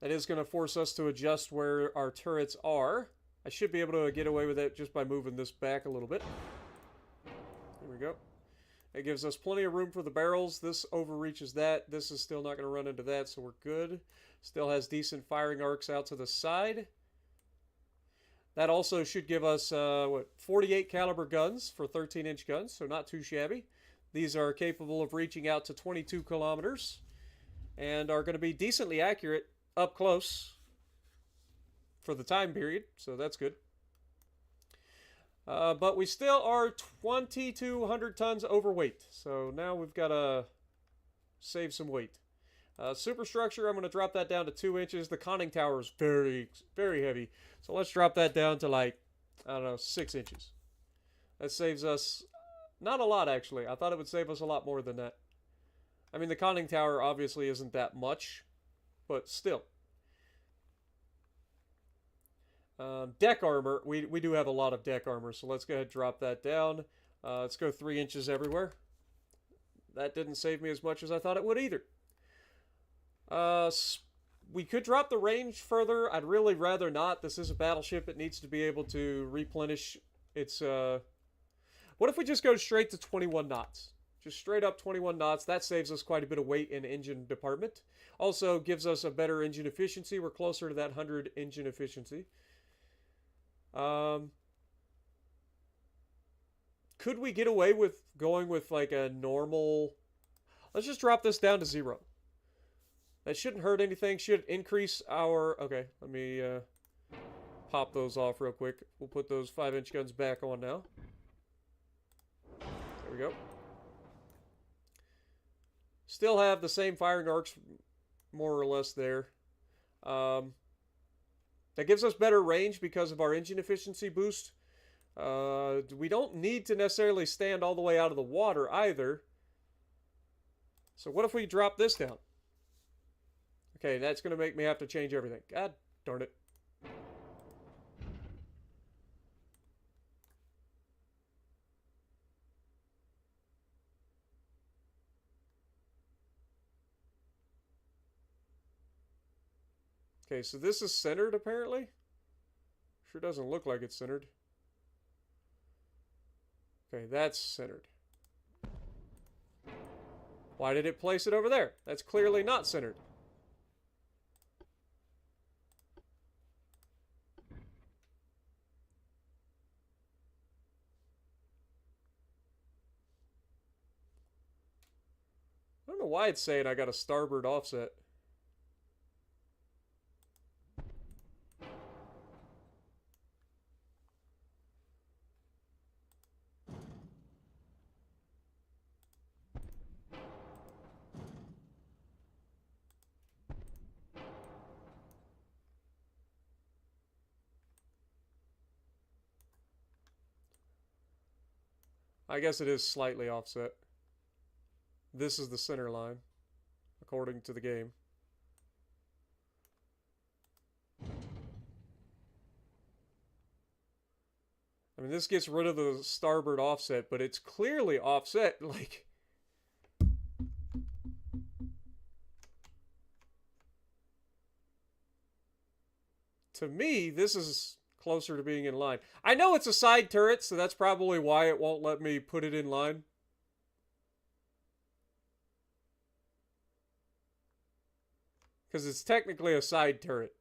Speaker 1: That is going to force us to adjust where our turrets are. I should be able to get away with it just by moving this back a little bit. There we go. It gives us plenty of room for the barrels. This overreaches that. This is still not going to run into that, so we're good. Still has decent firing arcs out to the side. That also should give us, 48 caliber guns for 13-inch guns, so not too shabby. These are capable of reaching out to 22 kilometers and are going to be decently accurate up close for the time period, so that's good. But we still are 2,200 tons overweight, so now we've got to save some weight. Superstructure, I'm going to drop that down to 2 inches. The conning tower is very, very heavy. So let's drop that down to like, I don't know, 6 inches. That saves us not a lot, actually. I thought it would save us a lot more than that. I mean, the conning tower obviously isn't that much, but still. Deck armor, we do have a lot of deck armor, so let's go ahead and drop that down. Let's go 3 inches everywhere. That didn't save me as much as I thought it would either. We could drop the range further. I'd really rather not. This is a battleship. It needs to be able to replenish its... What if we just go straight to 21 knots? Just straight up 21 knots. That saves us quite a bit of weight in engine department. Also gives us a better engine efficiency. We're closer to that 100 engine efficiency. Could we get away with going with like a normal... Let's just drop this down to 0. That shouldn't hurt anything. Should increase our... Okay, let me pop those off real quick. We'll put those 5-inch guns back on now. There we go. Still have the same firing arcs more or less there. That gives us better range because of our engine efficiency boost. We don't need to necessarily stand all the way out of the water either. So what if we drop this down? Okay, that's going to make me have to change everything. God darn it. Okay, so this is centered apparently. Sure doesn't look like it's centered. Okay, that's centered. Why did it place it over there? That's clearly not centered. I don't know why it's saying I got a starboard offset. I guess it is slightly offset. This is the center line, according to the game. I mean, this gets rid of the starboard offset, but it's clearly offset, like... To me, this is closer to being in line. I know it's a side turret, so that's probably why it won't let me put it in line. Because it's technically a side turret.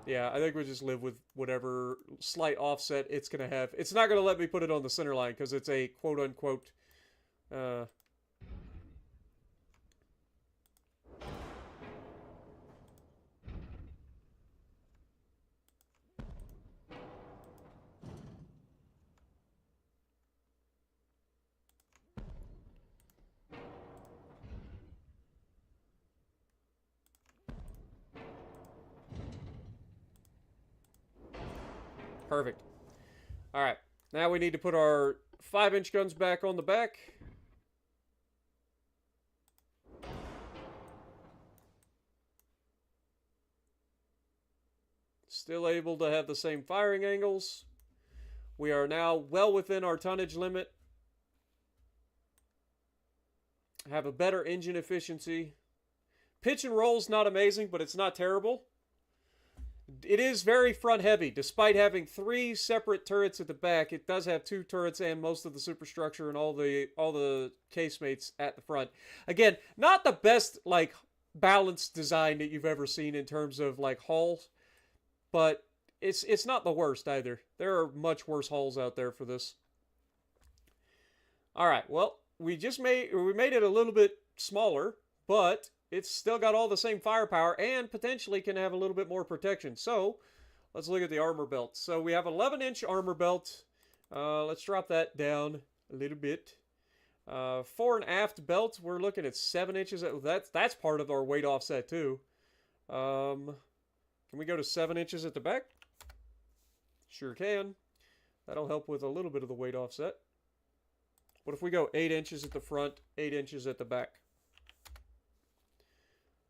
Speaker 1: Yeah, I think we'll just live with whatever slight offset it's going to have. It's not going to let me put it on the center line because it's a quote-unquote... Perfect. Alright. Now we need to put our 5-inch guns back on the back. Still able to have the same firing angles. We are now well within our tonnage limit. Have a better engine efficiency. Pitch and roll's not amazing, but it's not terrible. It is very front heavy. Despite having 3 separate turrets at the back, it does have 2 turrets and most of the superstructure and all the casemates at the front. Again, not the best like balanced design that you've ever seen in terms of like hulls, but it's not the worst either. There are much worse hulls out there for this. All right, well, we made it a little bit smaller, but it's still got all the same firepower and potentially can have a little bit more protection. So, let's look at the armor belt. So, we have 11-inch armor belt. Let's drop that down a little bit. Fore and aft belt, we're looking at 7 inches. That's part of our weight offset too. Can we go to 7 inches at the back? Sure can. That'll help with a little bit of the weight offset. What if we go 8 inches at the front, 8 inches at the back?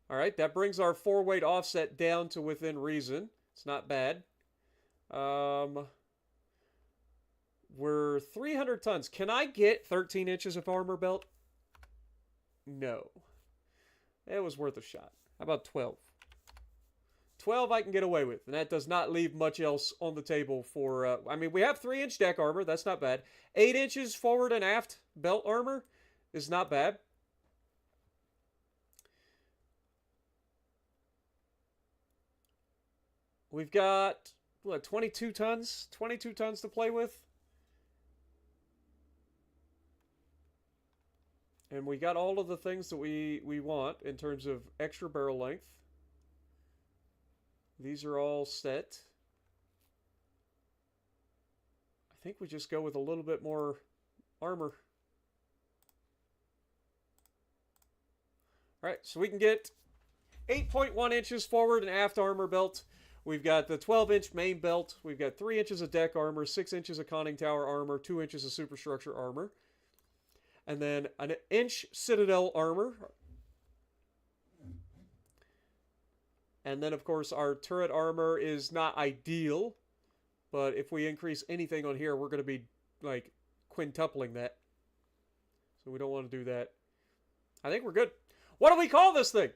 Speaker 1: All right, that brings our 4 weight offset down to within reason. It's not bad. We're 300 tons. Can I get 13 inches of armor belt? No. It was worth a shot. How about 12? 12 I can get away with, and that does not leave much else on the table for... I mean, we have 3-inch deck armor. That's not bad. 8 inches forward and aft belt armor is not bad. We've got, what, 22 tons? 22 tons to play with. And we got all of the things that we want in terms of extra barrel length. These are all set. I think we just go with a little bit more armor. All right, so we can get 8.1 inches forward and aft armor belt. We've got the 12-inch main belt. We've got 3 inches of deck armor, 6 inches of conning tower armor, 2 inches of superstructure armor. And then an inch citadel armor. And then, of course, our turret armor is not ideal. But if we increase anything on here, we're going to be, like, quintupling that. So we don't want to do that. I think we're good. What do we call this thing?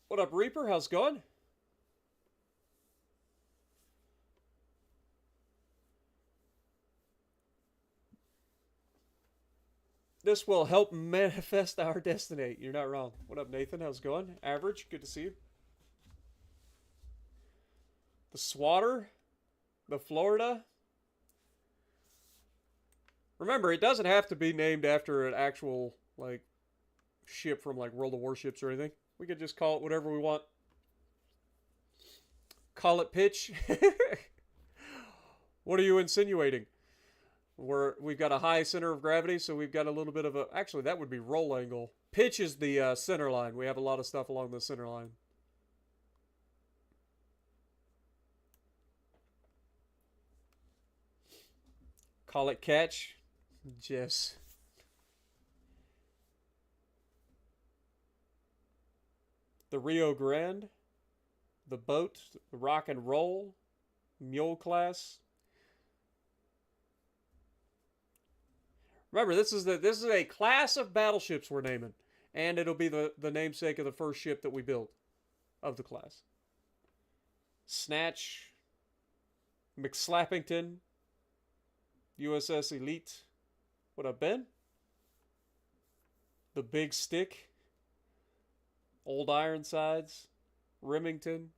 Speaker 1: What up, Reaper? How's it going? This will help manifest our destiny. You're not wrong. What up, Nathan? How's it going? Average, good to see you. The Swatter, the Florida. Remember, it doesn't have to be named after an actual, like, ship from, like, World of Warships or anything. We could just call it whatever we want. Call it pitch. What are you insinuating? We've got a high center of gravity, so we've got a little bit of a... Actually, that would be roll angle. Pitch is the center line. We have a lot of stuff along the center line. Call it catch. Yes. The Rio Grande. The boat. The rock and roll. Mule class. Remember, this is a class of battleships we're naming, and it'll be the namesake of the first ship that we build of the class. Snatch, McSlappington, USS Elite. What up, Ben? The Big Stick, Old Ironsides, Remington.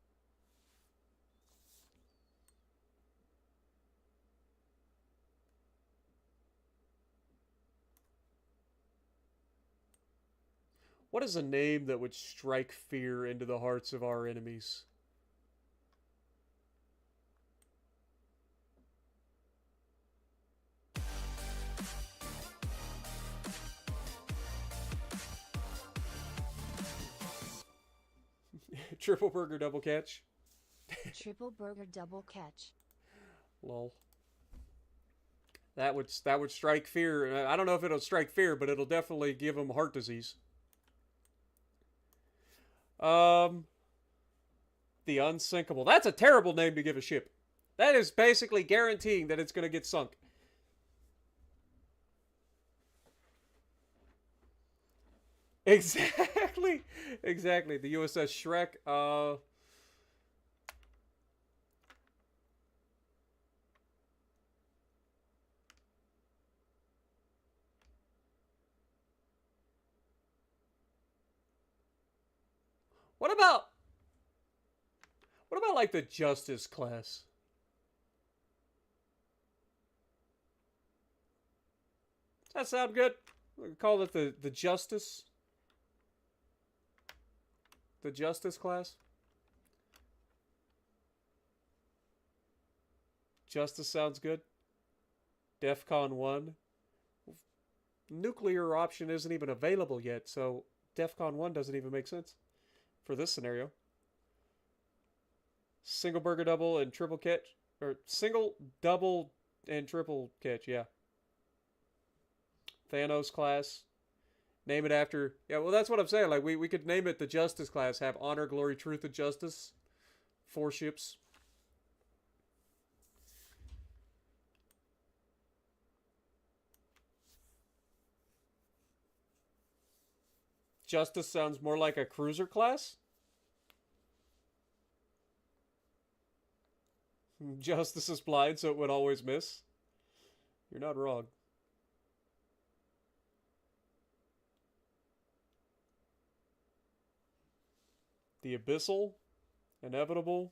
Speaker 1: What is a name that would strike fear into the hearts of our enemies? Triple burger double catch.
Speaker 2: Triple burger double catch.
Speaker 1: Lol. That would strike fear. I don't know if it'll strike fear, but it'll definitely give them heart disease. The Unsinkable. That's a terrible name to give a ship. That is basically guaranteeing that it's going to get sunk. Exactly. Exactly. The USS Shrek. What about like the Justice class? Does that sound good? We call it the Justice. The Justice class. Justice sounds good. DEFCON 1. Nuclear option isn't even available yet, so DEFCON 1 doesn't even make sense for this scenario. Single burger double and triple catch. Or single, double, and triple catch, yeah. Thanos class. Name it after... Yeah, well, that's what I'm saying. Like, we could name it the Justice class. Have honor, glory, truth, and justice. 4 ships. Justice sounds more like a cruiser class. Justice is blind, so it would always miss. You're not wrong. The Abyssal. Inevitable.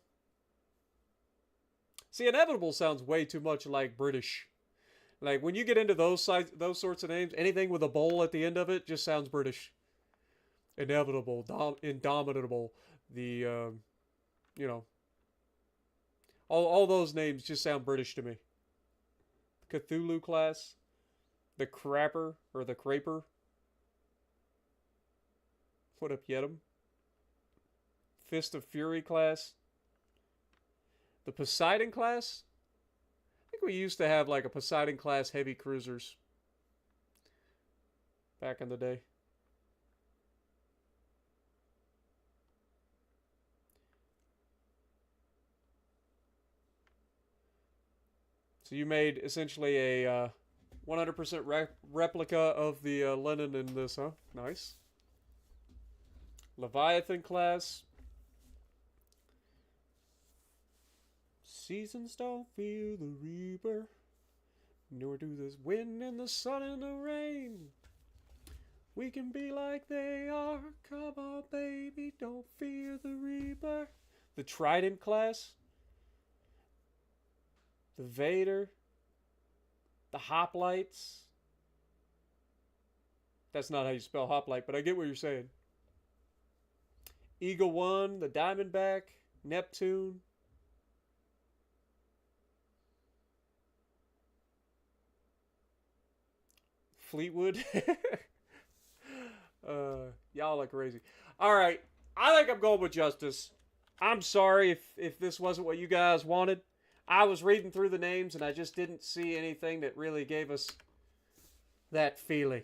Speaker 1: See, Inevitable sounds way too much like British. Like, when you get into those sorts of names, anything with a bowl at the end of it just sounds British. Inevitable, indomitable, the, you know, all those names just sound British to me. Cthulhu class, the Crapper, or the Craper. What up, Yedem? Fist of Fury class. The Poseidon class? I think we used to have like a Poseidon class heavy cruisers back in the day. So you made essentially a 100% replica of the Lenin in this, huh? Nice. Leviathan class. Seasons don't feel the reaper, nor do the wind and the sun and the rain. We can be like they are. Come on, baby, don't fear the reaper. The Trident class. The Vader. The Hoplites. That's not how you spell hoplite, but I get what you're saying. Eagle 1, the Diamondback, Neptune. Fleetwood. Y'all are crazy. Alright, I think I'm going with Justice. I'm sorry if this wasn't what you guys wanted. I was reading through the names and I just didn't see anything that really gave us that feeling.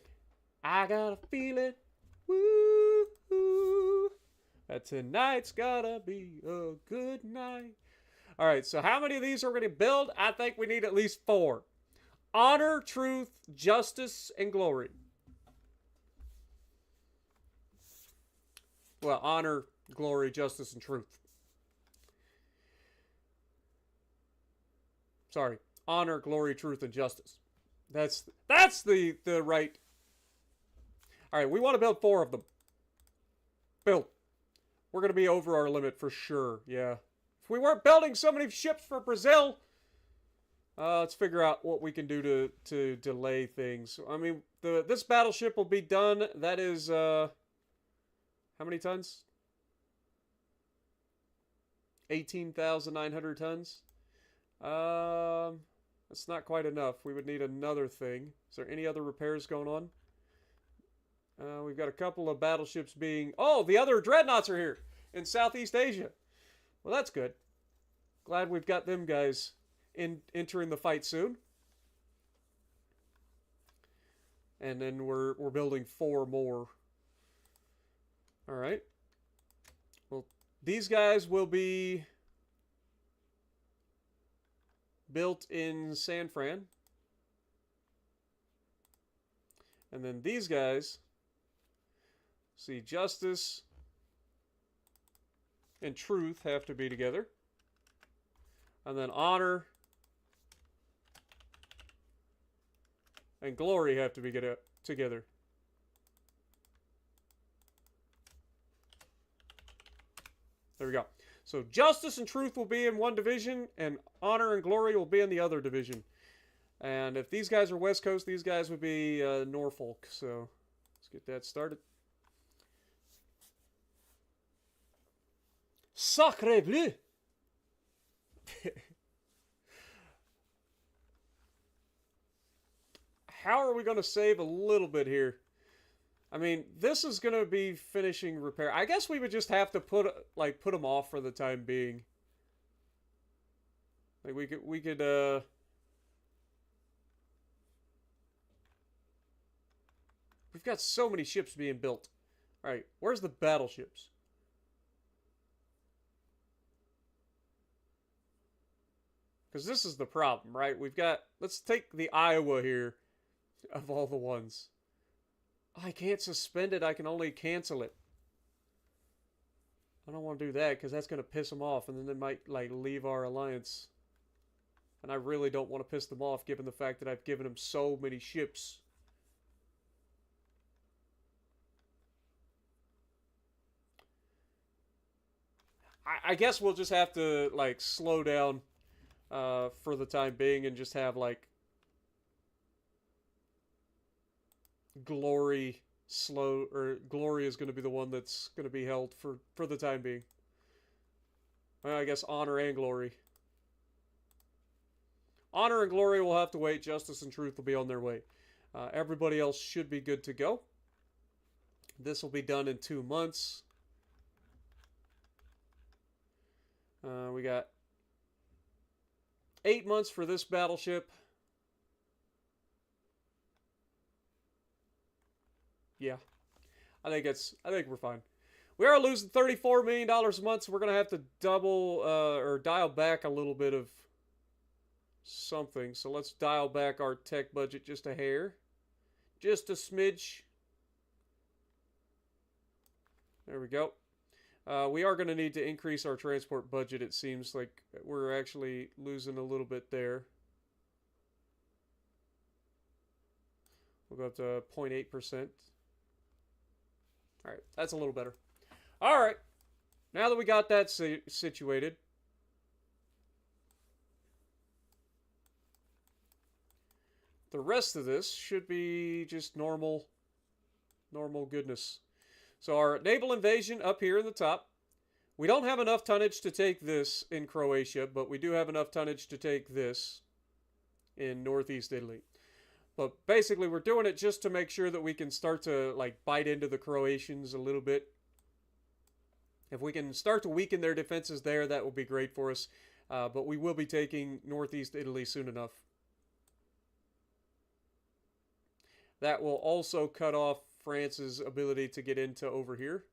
Speaker 1: I got a feeling, woo, that tonight's gotta be a good night. Alright, so how many of these are we going to build? I think we need at least 4. Honor, truth, justice, and glory. Well, honor, glory, justice, and truth. Sorry. Honor, glory, truth, and justice. That's the right. Alright, we want to build 4 of them. Build. We're going to be over our limit for sure, yeah. If we weren't building so many ships for Brazil... let's figure out what we can do to delay things. I mean, this battleship will be done. That is, how many tons? 18,900 tons. That's not quite enough. We would need another thing. Is there any other repairs going on? We've got a couple of battleships being... Oh, the other dreadnoughts are here in Southeast Asia. Well, that's good. Glad we've got them guys entering the fight soon. And then we're building 4 more. Alright. Well, these guys will be built in San Fran. And then these guys, see, justice and truth have to be together. And then honor and glory have to be together. There we go. So justice and truth will be in one division, and honor and glory will be in the other division. And if these guys are West Coast, these guys would be Norfolk. So let's get that started. Sacre bleu! how are we going to save a little bit here? I mean, this is going to be finishing repair. I guess we would just have to put them off for the time being. Like we could we've got so many ships being built. All right, where's the battleships? Because this is the problem, right? We've got, let's take the Iowa here of all the ones. I can't suspend it. I can only cancel it. I don't want to do that because that's going to piss them off, and then they might like leave our alliance. And I really don't want to piss them off given the fact that I've given them so many ships. I guess we'll just have to like slow down for the time being and just have like glory slow, or glory is going to be the one that's going to be held for the time being. Well, I guess honor and glory. Honor and glory will have to wait. Justice and truth will be on their way. Everybody else should be good to go. This will be done in 2 months. We got 8 months for this battleship. Yeah, I think we're fine. We are losing $34 million a month, so we're gonna have to double or dial back a little bit of something. So let's dial back our tech budget just a hair, just a smidge. There we go. We are going to need to increase our transport budget. It seems like we're actually losing a little bit there. We'll go up to 0.8%. All right, that's a little better. All right, now that we got that situated, the rest of this should be just normal goodness. So our naval invasion up here in the top. We don't have enough tonnage to take this in Croatia, but we do have enough tonnage to take this in northeast Italy. But basically, we're doing it just to make sure that we can start to like bite into the Croatians a little bit. If we can start to weaken their defenses there, that will be great for us. But we will be taking northeast Italy soon enough. That will also cut off France's ability to get into over here.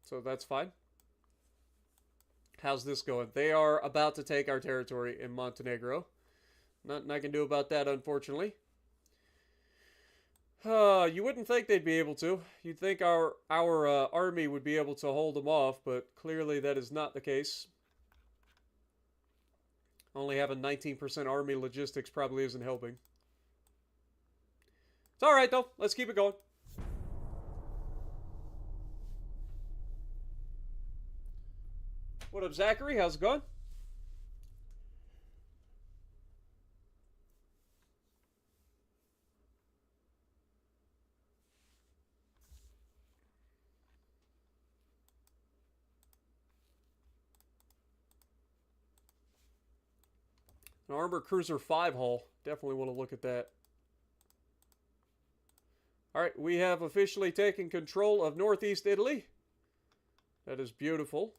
Speaker 1: So that's fine. How's this going? They are about to take our territory in Montenegro. Nothing I can do about that, unfortunately. You wouldn't think they'd be able to. You'd think our army would be able to hold them off, but clearly that is not the case. Only having 19% army logistics probably isn't helping. It's alright, though. Let's keep it going. What up, Zachary? How's it going? An Armor Cruiser 5 hull. Definitely want to look at that. Alright, we have officially taken control of northeast Italy. That is beautiful.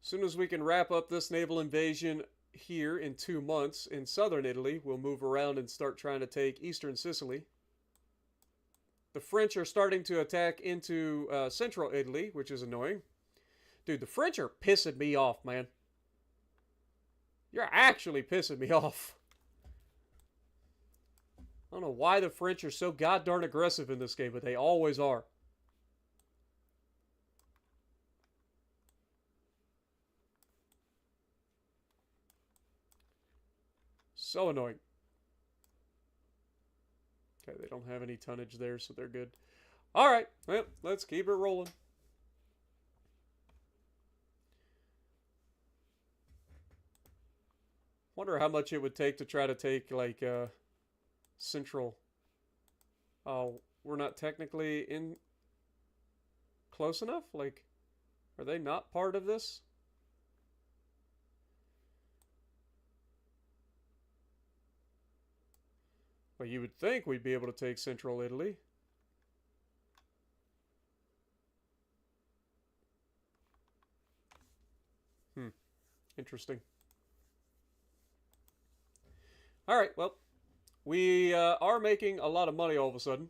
Speaker 1: As soon as we can wrap up this naval invasion here in 2 months in southern Italy, we'll move around and start trying to take eastern Sicily. The French are starting to attack into central Italy, which is annoying. Dude, the French are pissing me off, man. You're actually pissing me off. I don't know why the French are so goddamn aggressive in this game, but they always are. So annoying. Okay, they don't have any tonnage there, so they're good. All right, well, let's keep it rolling. Wonder how much it would take to try to take, like, central Oh, we're not technically in close enough? Like, are they not part of this? Well, you would think we'd be able to take central Italy. Interesting. All right, well, we are making a lot of money all of a sudden.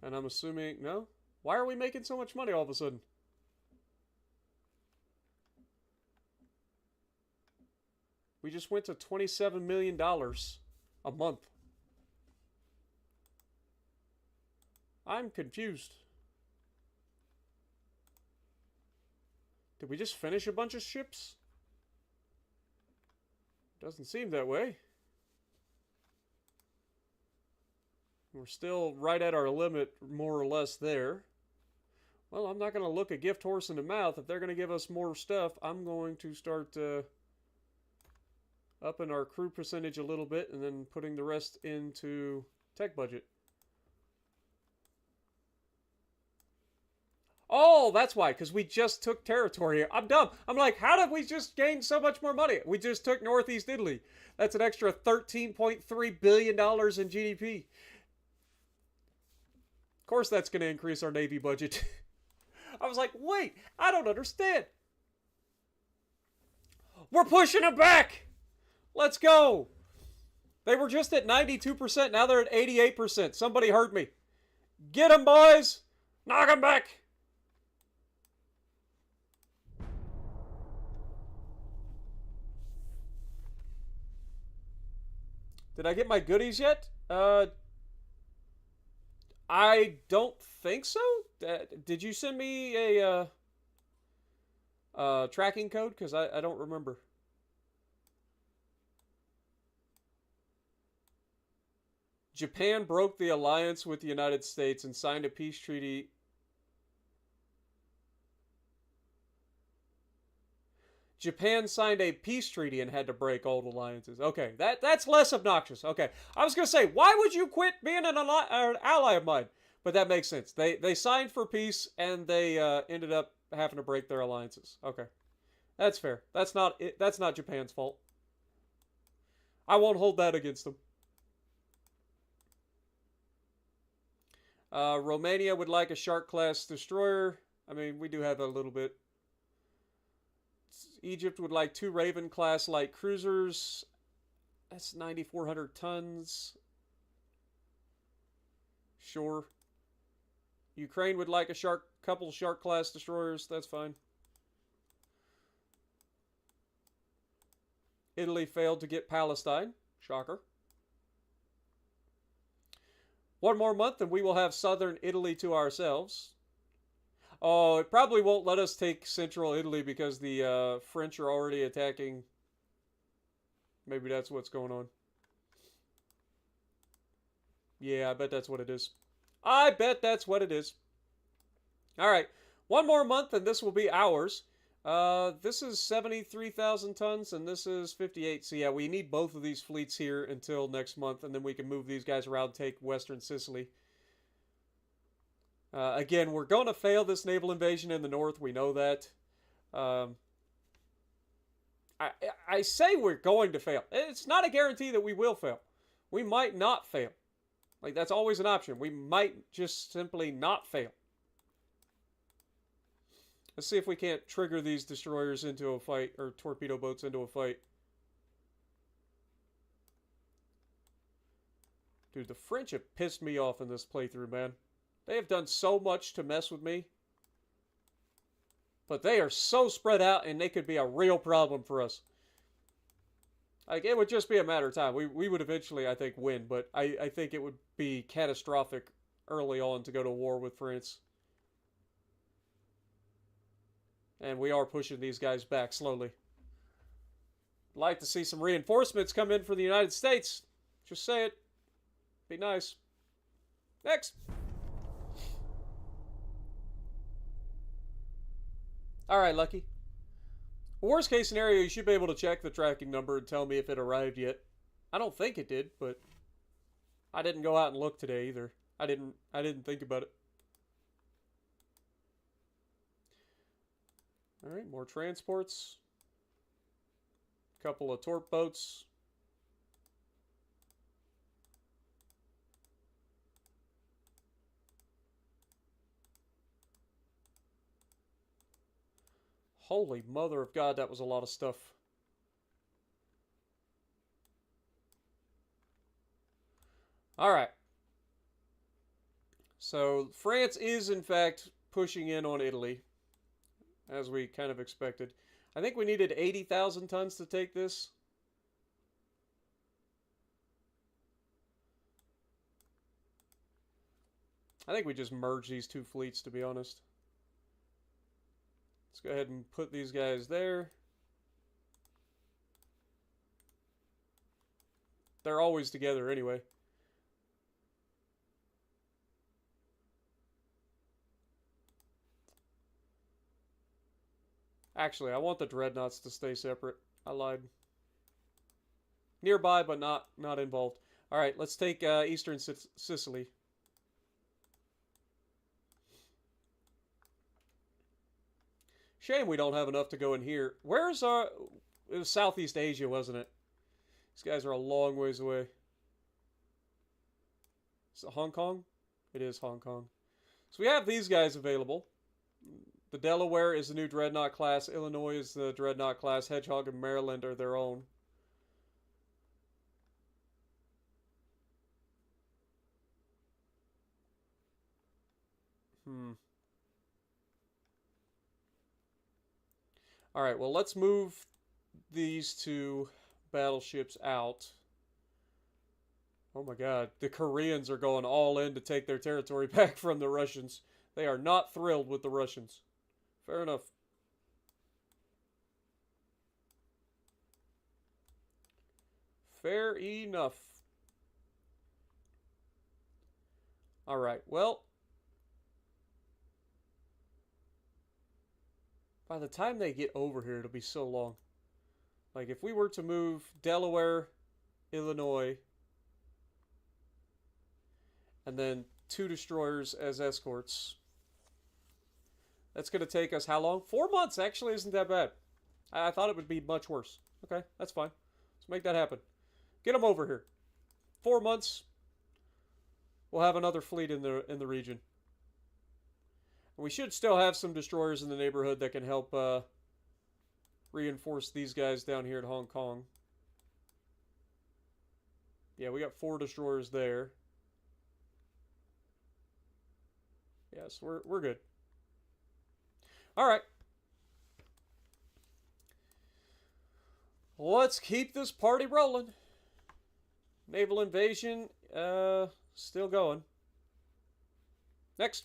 Speaker 1: And I'm assuming, no? Why are we making so much money all of a sudden? We just went to $27 million a month. I'm confused. Did we just finish a bunch of ships? Doesn't seem that way. We're still right at our limit, more or less, there. Well, I'm not going to look a gift horse in the mouth. If they're going to give us more stuff, I'm going to start upping our crew percentage a little bit and then putting the rest into tech budget. Oh, that's why, because we just took territory. I'm dumb. I'm like, how did we just gain so much more money? We just took Northeast Italy. That's an extra $13.3 billion in GDP. Of course, that's going to increase our Navy budget. I was like, wait, I don't understand. We're pushing them back. Let's go. They were just at 92%. Now they're at 88%. Somebody heard me. Get them, boys. Knock them back. Did I get my goodies yet? I don't think so. Did you send me a tracking code? Because I don't remember. Japan broke the alliance with the United States and signed a peace treaty. Japan signed a peace treaty and had to break old alliances. Okay, that's less obnoxious. Okay, I was going to say, why would you quit being an ally of mine? But that makes sense. They signed for peace and they ended up having to break their alliances. Okay, that's fair. That's not Japan's fault. I won't hold that against them. Romania would like a Shark-class destroyer. I mean, we do have a little bit. Egypt would like 2 Raven-class light cruisers. That's 9,400 tons. Sure. Ukraine would like a couple Shark-class destroyers. That's fine. Italy failed to get Palestine. Shocker. 1 more month and we will have southern Italy to ourselves. Oh, it probably won't let us take central Italy because the French are already attacking. Maybe that's what's going on. Yeah, I bet that's what it is. I bet that's what it is. All right. 1 more month and this will be ours. This is 73,000 tons and this is 58. So yeah, we need both of these fleets here until next month and then we can move these guys around and take Western Sicily. Again, we're going to fail this naval invasion in the north. We know that. I say we're going to fail. It's not a guarantee that we will fail. We might not fail. Like, that's always an option. We might just simply not fail. Let's see if we can't trigger these destroyers into a fight, or torpedo boats into a fight. Dude, the French have pissed me off in this playthrough, man. They have done so much to mess with me. But they are so spread out and they could be a real problem for us. Like, it would just be a matter of time. We would eventually, I think, win. But I think it would be catastrophic early on to go to war with France. And we are pushing these guys back slowly. I'd like to see some reinforcements come in for the United States. Just say it. Be nice. Next. Alright, Lucky. Worst case scenario, you should be able to check the tracking number and tell me if it arrived yet. I don't think it did, but I didn't go out and look today either. I didn't think about it. All right, more transports. Couple of torp boats. Holy mother of God, that was a lot of stuff. All right. So France is, in fact, pushing in on Italy, as we kind of expected. I think we needed 80,000 tons to take this. I think we just merge these two fleets, to be honest. Let's go ahead and put these guys there. They're always together anyway. Actually, I want the dreadnoughts to stay separate. I lied. Nearby, but not involved. All right, let's take Eastern Sicily. Shame we don't have enough to go in here. Where's our... It was Southeast Asia, wasn't it? These guys are a long ways away. Is it Hong Kong? It is Hong Kong. So we have these guys available. The Delaware is the new Dreadnought class. Illinois is the Dreadnought class. Hedgehog and Maryland are their own. Alright, well, let's move these two battleships out. Oh my god, the Koreans are going all in to take their territory back from the Russians. They are not thrilled with the Russians. Fair enough. Fair enough. Alright, well... By the time they get over here, it'll be so long. Like, if we were to move Delaware, Illinois, and then 2 destroyers as escorts, that's going to take us how long? 4 months, actually, isn't that bad. I thought it would be much worse. Okay, that's fine. Let's make that happen. Get them over here. 4 months, we'll have another fleet in the region. We should still have some destroyers in the neighborhood that can help reinforce these guys down here at Hong Kong. Yeah, we got 4 destroyers there. Yes, we're good. All right. Let's keep this party rolling. Naval invasion, still going. Next.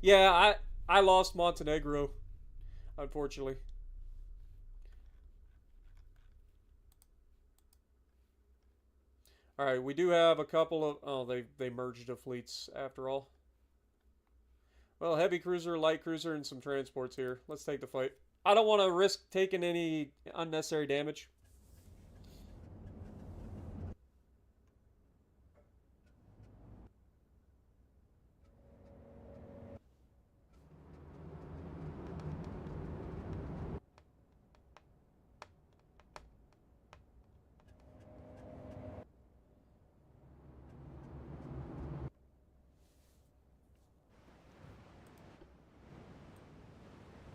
Speaker 1: Yeah, I lost Montenegro, unfortunately. All right, we do have a couple of... Oh, they merged the fleets after all. Well, heavy cruiser, light cruiser, and some transports here. Let's take the fight. I don't want to risk taking any unnecessary damage.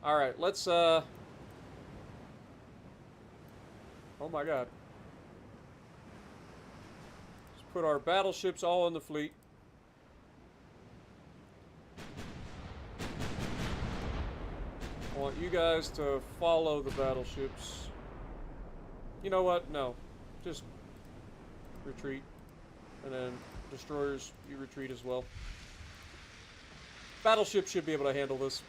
Speaker 1: Alright, let's, oh my god. Let's put our battleships all in the fleet. I want you guys to follow the battleships. You know what? No. Just retreat. And then destroyers, you retreat as well. Battleships should be able to handle this.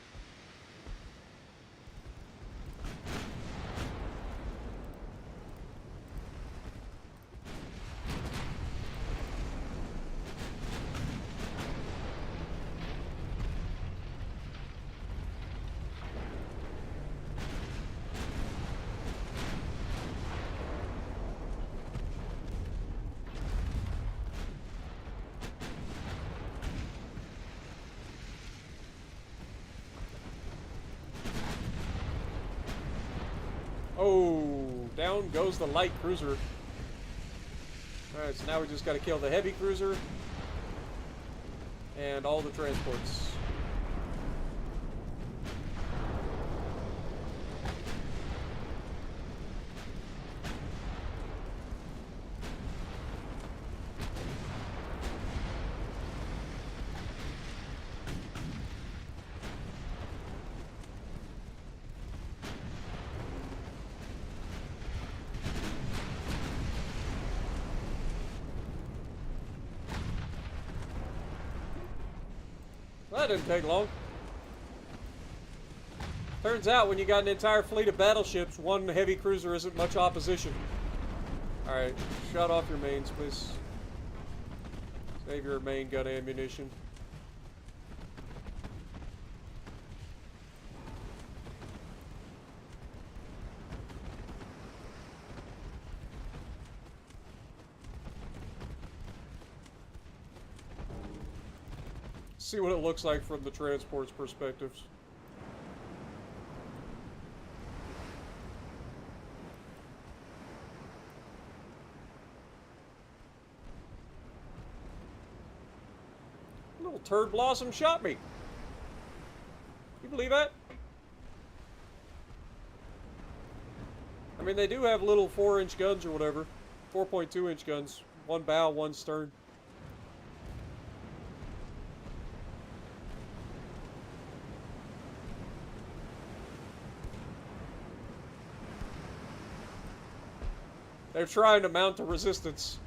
Speaker 1: Oh, down goes the light cruiser. Alright, so now we just gotta kill the heavy cruiser. And all the transports. Well, that didn't take long. Turns out when you got an entire fleet of battleships, one heavy cruiser isn't much opposition. Alright, shut off your mains, please. Save your main gun ammunition. See what it looks like from the transport's perspectives. Little turd blossom shot me. You believe that? I mean, they do have little 4-inch guns or whatever. 4.2-inch guns. One bow, one stern. They're trying to mount a resistance.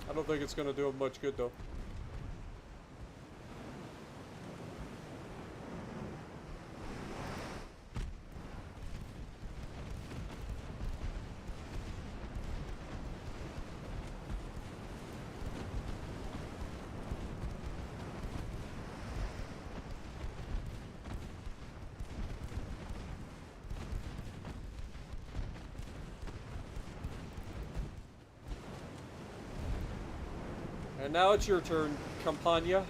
Speaker 1: I don't think it's going to do them much good, though. And now it's your turn, Campania.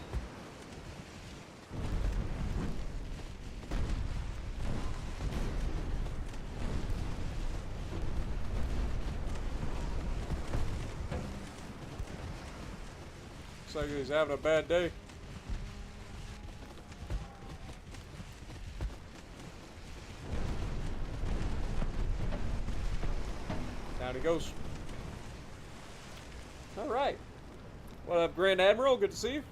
Speaker 1: Looks like he's having a bad day. Down he goes. All right. What up, Grand Admiral? Good to see you.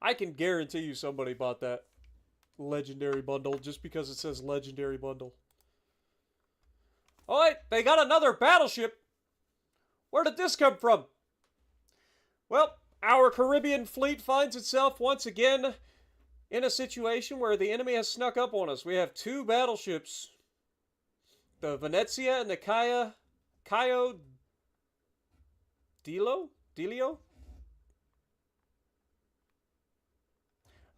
Speaker 1: I can guarantee you somebody bought that legendary bundle just because it says legendary bundle. Oh wait, they got another battleship. Where did this come from? Well, our Caribbean fleet finds itself once again in a situation where the enemy has snuck up on us. We have two battleships. The Venezia and the Caio Delio?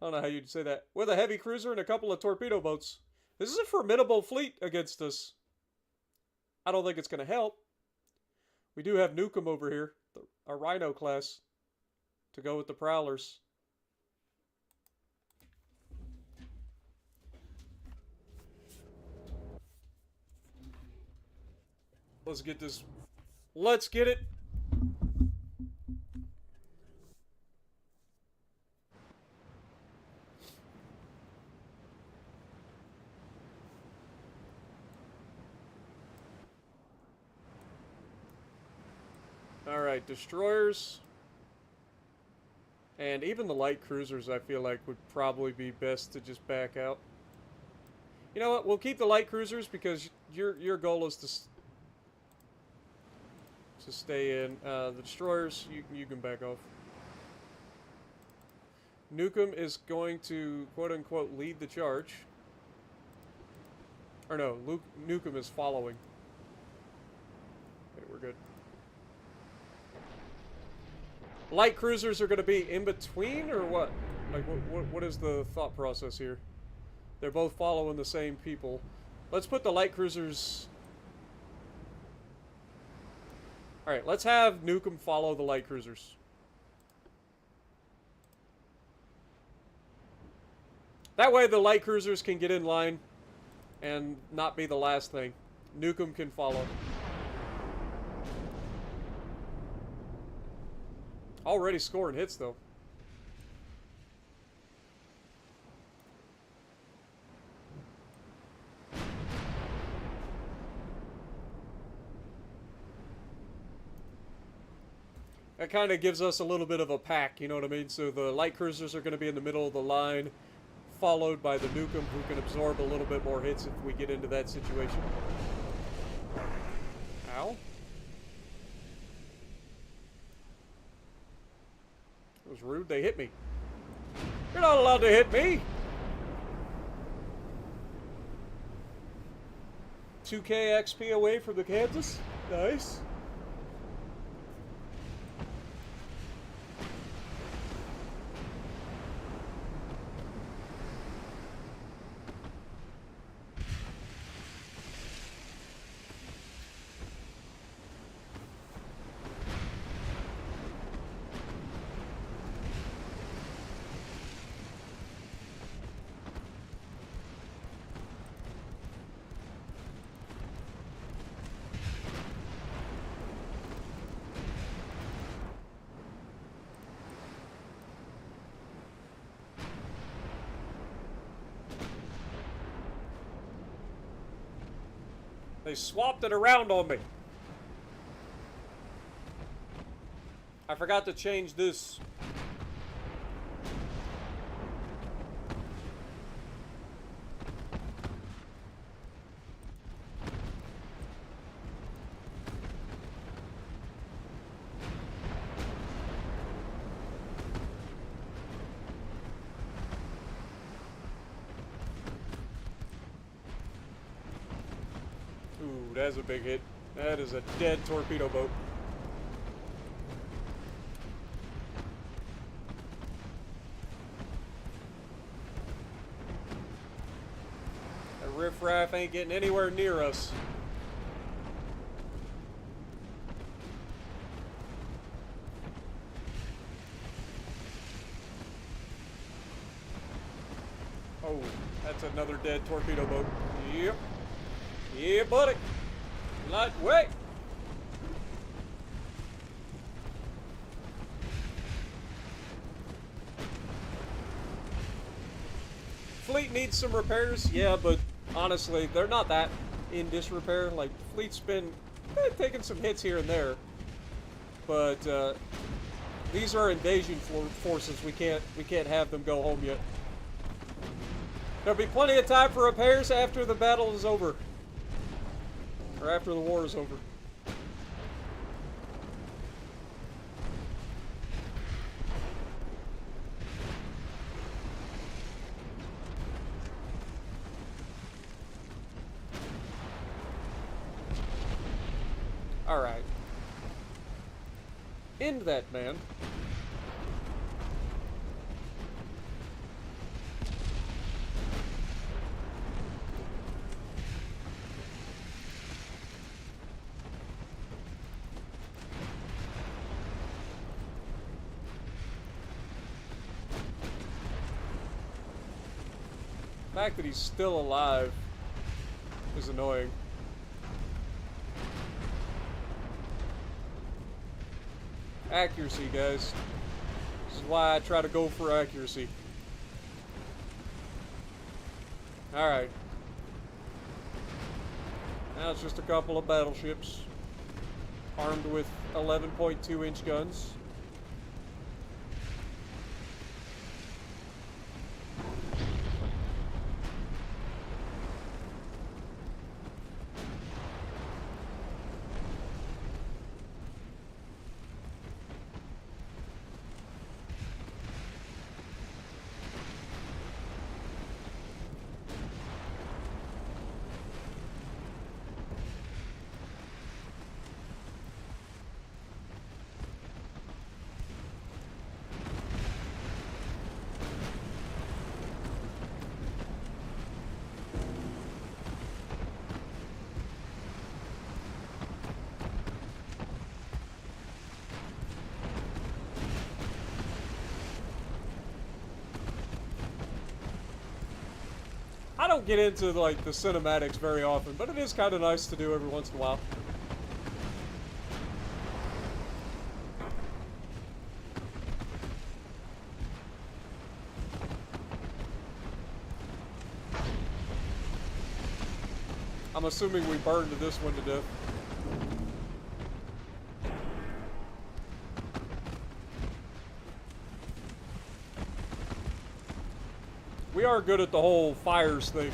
Speaker 1: I don't know how you'd say that. With a heavy cruiser and a couple of torpedo boats. This is a formidable fleet against us. I don't think it's going to help. We do have Nukem over here, a Rhino class, to go with the Prowlers. Let's get this. Let's get it. Alright, destroyers. And even the light cruisers, I feel like, would probably be best to just back out. You know what? We'll keep the light cruisers because your goal is to stay in. The destroyers, you can back off. Nukem is going to, quote-unquote, lead the charge. Or no, Nukem is following. Okay, we're good. light cruisers are going to be in between, or what? Like, what is the thought process here? They're both following the same people. Let's put the light cruisers... Alright, let's have Nukem follow the light cruisers. That way the light cruisers can get in line and not be the last thing. Nukem can follow. Already scoring hits, though. That kind of gives us a little bit of a pack, you know what I mean? So the light cruisers are going to be in the middle of the line, followed by the Nukem, who can absorb a little bit more hits if we get into that situation. Ow. That was rude. They hit me. You're not allowed to hit me! 2k XP away from the Kansas. Nice. They swapped it around on me. I forgot to change this. Ooh, that's a big hit. That is a dead torpedo boat. That riffraff ain't getting anywhere near us. Oh, that's another dead torpedo boat. Yep. Yeah, buddy. Lightweight. Fleet needs some repairs, yeah, but honestly, they're not that in disrepair. Like, fleet's been taking some hits here and there, but these are invasion forces. We can't have them go home yet. There'll be plenty of time for repairs after the battle is over. Or after the war is over. Alright. End that, man. The fact that he's still alive is annoying. Accuracy, guys. This is why I try to go for accuracy. Alright. Now it's just a couple of battleships armed with 11.2-inch guns. don't get into like the cinematics very often, but it is kind of nice to do every once in a while. I'm assuming we burned this one to death. We are good at the whole fires thing.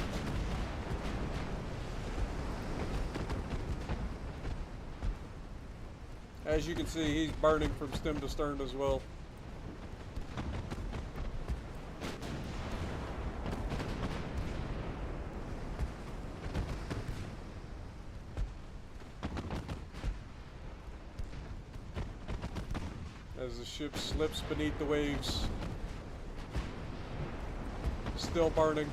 Speaker 1: As you can see, he's burning from stem to stern as well. As the ship slips beneath the waves. Still burning.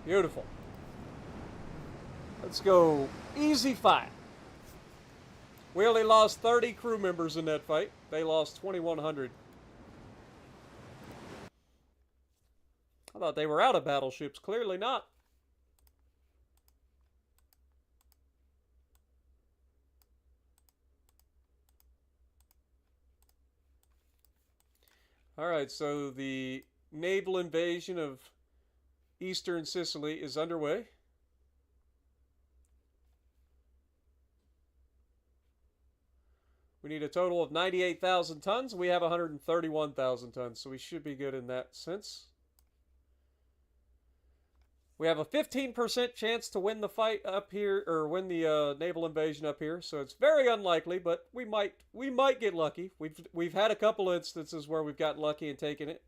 Speaker 1: Beautiful. Let's go easy fight. We only lost 30 crew members in that fight. They lost 2,100. I thought they were out of battleships. Clearly not. Alright, so the naval invasion of Eastern Sicily is underway. We need a total of 98,000 tons. We have 131,000 tons, so we should be good in that sense. We have a 15% chance to win the fight up here, or win the naval invasion up here. So it's very unlikely, but we might get lucky. We've had a couple instances where we've gotten lucky and taken it.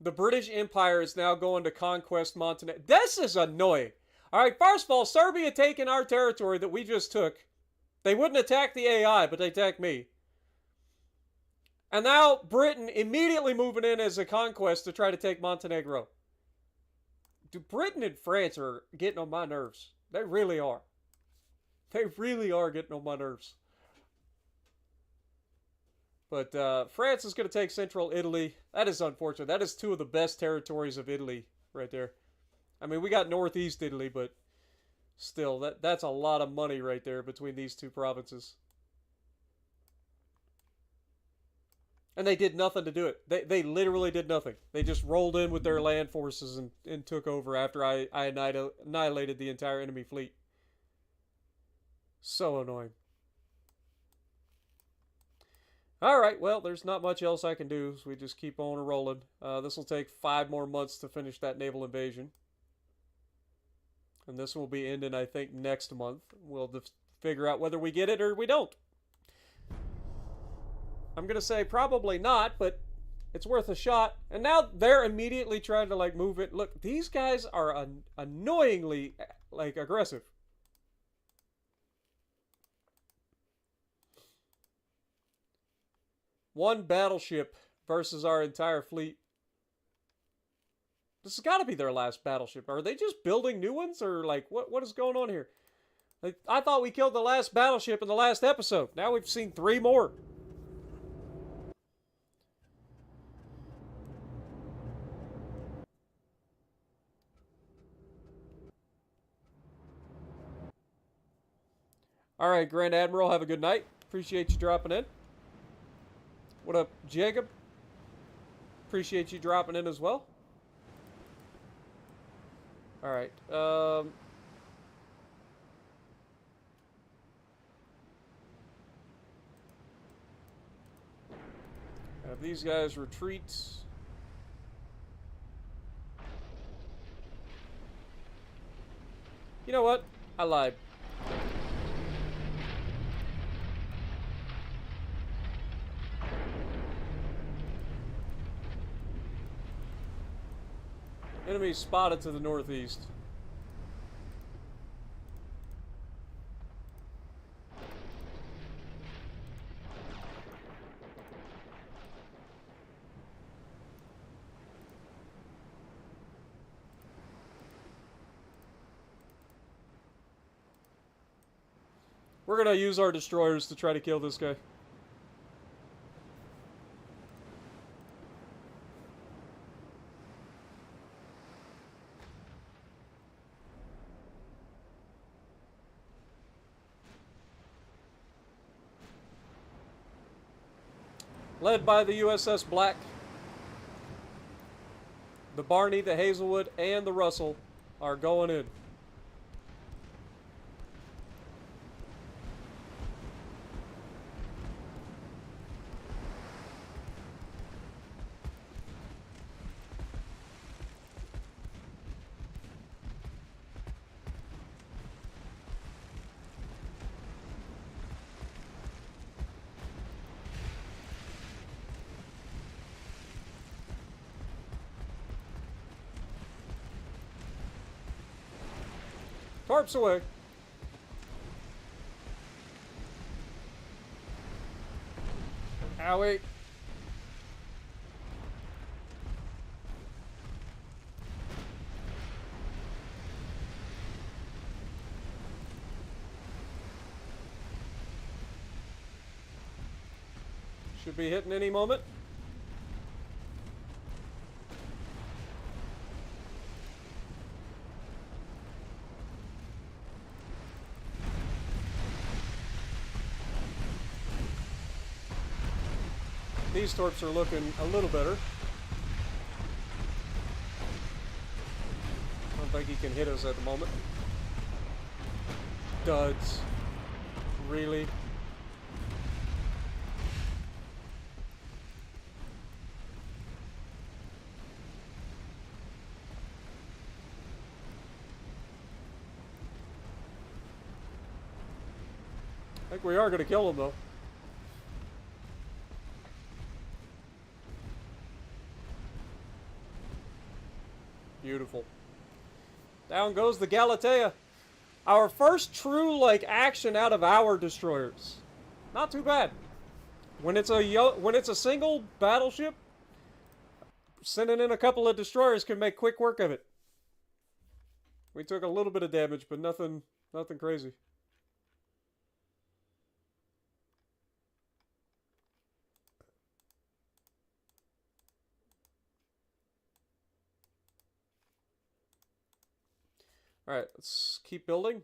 Speaker 1: The British Empire is now going to conquest Montenegro. This is annoying. All right, first of all, Serbia taking our territory that we just took. They wouldn't attack the AI, but they attacked me. And now Britain immediately moving in as a conquest to try to take Montenegro. Britain and France are getting on my nerves. They really are. They really are getting on my nerves. But France is going to take central Italy. That is unfortunate. That is two of the best territories of Italy right there. I mean, we got northeast Italy, but still, that's a lot of money right there between these two provinces. And they did nothing to do it. They literally did nothing. They just rolled in with their land forces and took over after I annihilated the entire enemy fleet. So annoying. Alright, well, there's not much else I can do, so we just keep on rolling. This will take 5 more months to finish that naval invasion. And this will be ending, I think, next month. We'll figure out whether we get it or we don't. I'm going to say probably not, but it's worth a shot. And now they're immediately trying to, like, move it. Look, these guys are annoyingly, like, aggressive. One battleship versus our entire fleet. This has got to be their last battleship. Are they just building new ones? Or, like, what is going on here? Like, I thought we killed the last battleship in the last episode. Now we've seen 3 more. Alright, Grand Admiral, have a good night. Appreciate you dropping in. What up, Jacob? Appreciate you dropping in as well. Alright, Have these guys retreat. You know what? I lied. Enemy spotted to the northeast. We're gonna use our destroyers to try to kill this guy. Led by the USS Black, the Barney, the Hazelwood, and the Russell are going in. Tarps away. Owie. Should be hitting any moment. These torps are looking a little better. I don't think he can hit us at the moment. Duds. Really? I think we are going to kill him though. Beautiful. Down goes the Galatea. Our first true action out of our destroyers. Not too bad. When it's a single battleship, sending in a couple of destroyers can make quick work of it. We took a little bit of damage, but nothing crazy. Alright, let's keep building.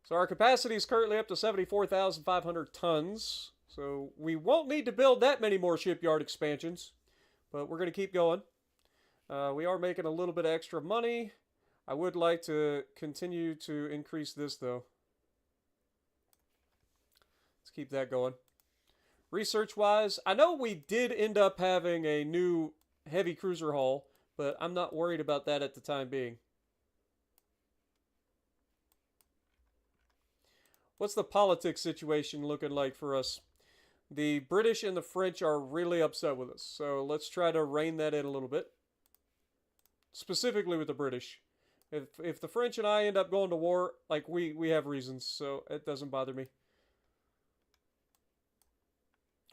Speaker 1: So our capacity is currently up to 74,500 tons. So we won't need to build that many more shipyard expansions. But we're going to keep going. We are making a little bit of extra money. I would like to continue to increase this though. Let's keep that going. Research-wise, I know we did end up having a new heavy cruiser hull, but I'm not worried about that at the time being. What's the politics situation looking like for us? The British and the French are really upset with us, so let's try to rein that in a little bit. Specifically with the British. If the French and I end up going to war, we have reasons, so it doesn't bother me.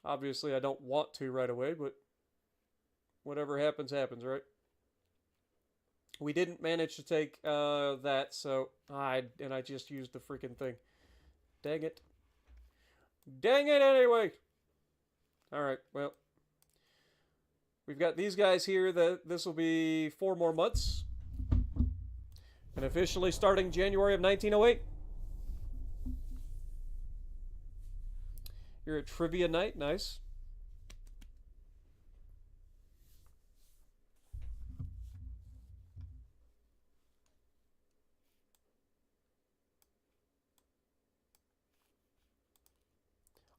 Speaker 1: Obviously, I don't want to right away, but whatever happens, happens, right? We didn't manage to take that, so I just used the freaking thing. Dang it. Dang it anyway! Alright, well. We've got these guys here. This will be 4 more months. And officially starting January of 1908. You're at trivia night. Nice.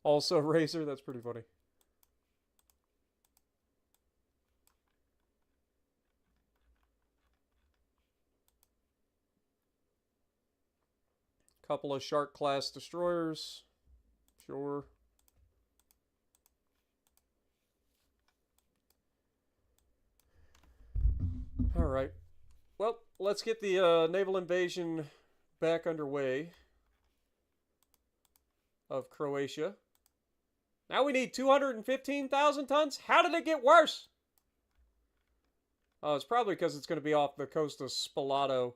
Speaker 1: Also Razor, that's pretty funny. Couple of Shark class destroyers. Sure. Alright. Well, let's get the naval invasion back underway of Croatia. Now we need 215,000 tons? How did it get worse? Oh, it's probably because it's going to be off the coast of Spalato.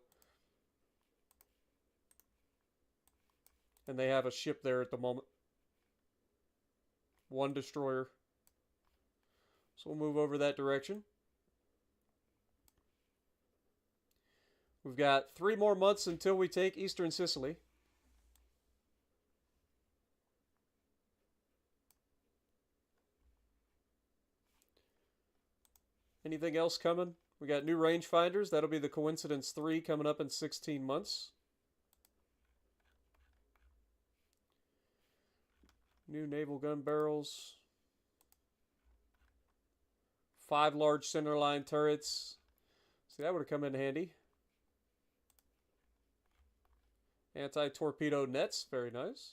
Speaker 1: And they have a ship there at the moment. One destroyer. So we'll move over that direction. We've got 3 more months until we take Eastern Sicily. Anything else coming? We got new rangefinders. That'll be the Coincidence 3 coming up in 16 months. New naval gun barrels. 5 large centerline turrets. See, that would have come in handy. Anti-torpedo nets. Very nice.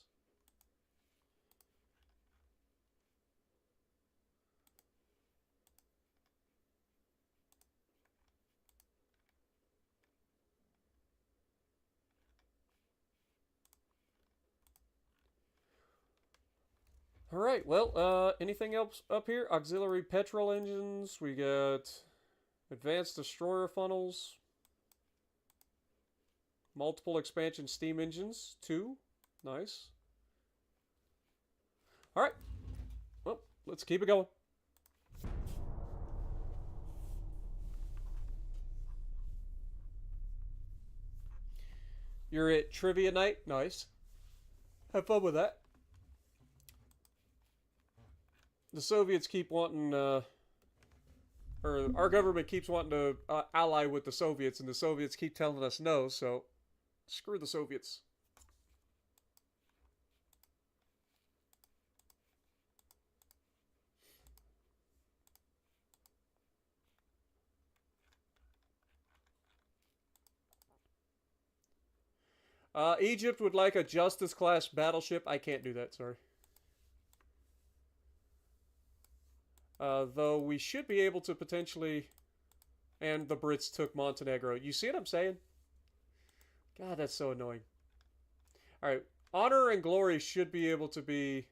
Speaker 1: All right, well, anything else up here? Auxiliary petrol engines. We got advanced destroyer funnels. Multiple expansion steam engines. 2. Nice. All right. Well, let's keep it going. You're at trivia night. Nice. Have fun with that. The Soviets keep wanting, or our government keeps wanting to ally with the Soviets, and the Soviets keep telling us no, so screw the Soviets. Egypt would like a Justice class battleship. I can't do that, sorry. Though we should be able to potentially... And the Brits took Montenegro. You see what I'm saying? God, that's so annoying. Alright, Honor and Glory should be able to be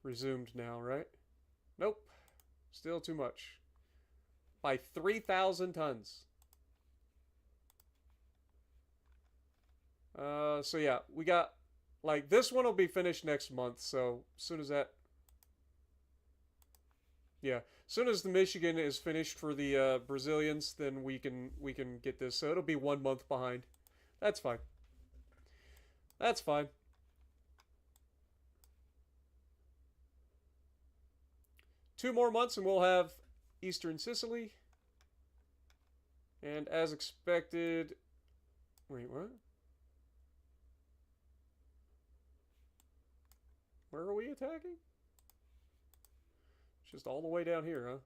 Speaker 1: resumed now, right? Nope. Still too much. By 3,000 tons. So yeah, we got... Like, this one will be finished next month, so as soon as that... Yeah, as soon as the Michigan is finished for the Brazilians, then we can get this. So it'll be 1 month behind. That's fine. That's fine. Two more months and we'll have Eastern Sicily. And as expected... Wait, what? Where are we attacking? Just all the way down here, huh?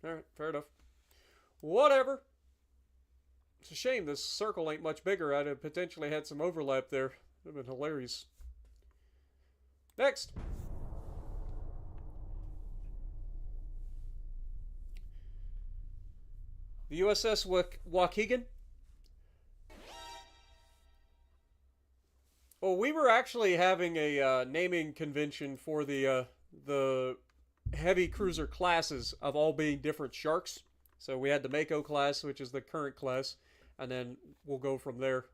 Speaker 1: Alright, fair enough. Whatever. It's a shame this circle ain't much bigger. I'd have potentially had some overlap there. Would have been hilarious. Next! The USS Waukegan. Well, we were actually having a naming convention for the heavy cruiser classes of all being different sharks. So we had the Mako class, which is the current class, and then we'll go from there.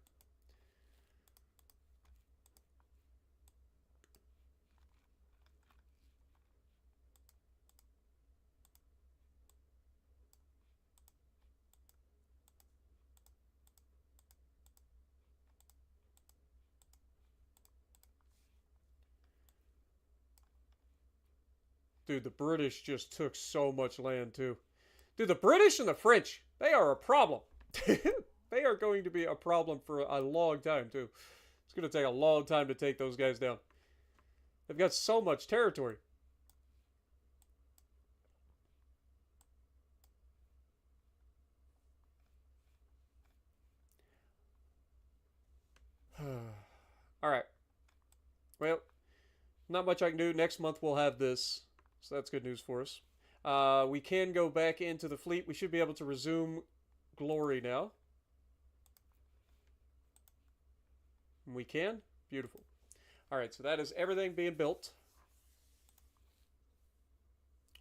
Speaker 1: Dude, the British just took so much land, too. Dude, the British and the French, they are a problem. They are going to be a problem for a long time, too. It's going to take a long time to take those guys down. They've got so much territory. All right. Well, not much I can do. Next month we'll have this. So that's good news for us. We can go back into the fleet. We should be able to resume glory now. We can? Beautiful. All right, so that is everything being built.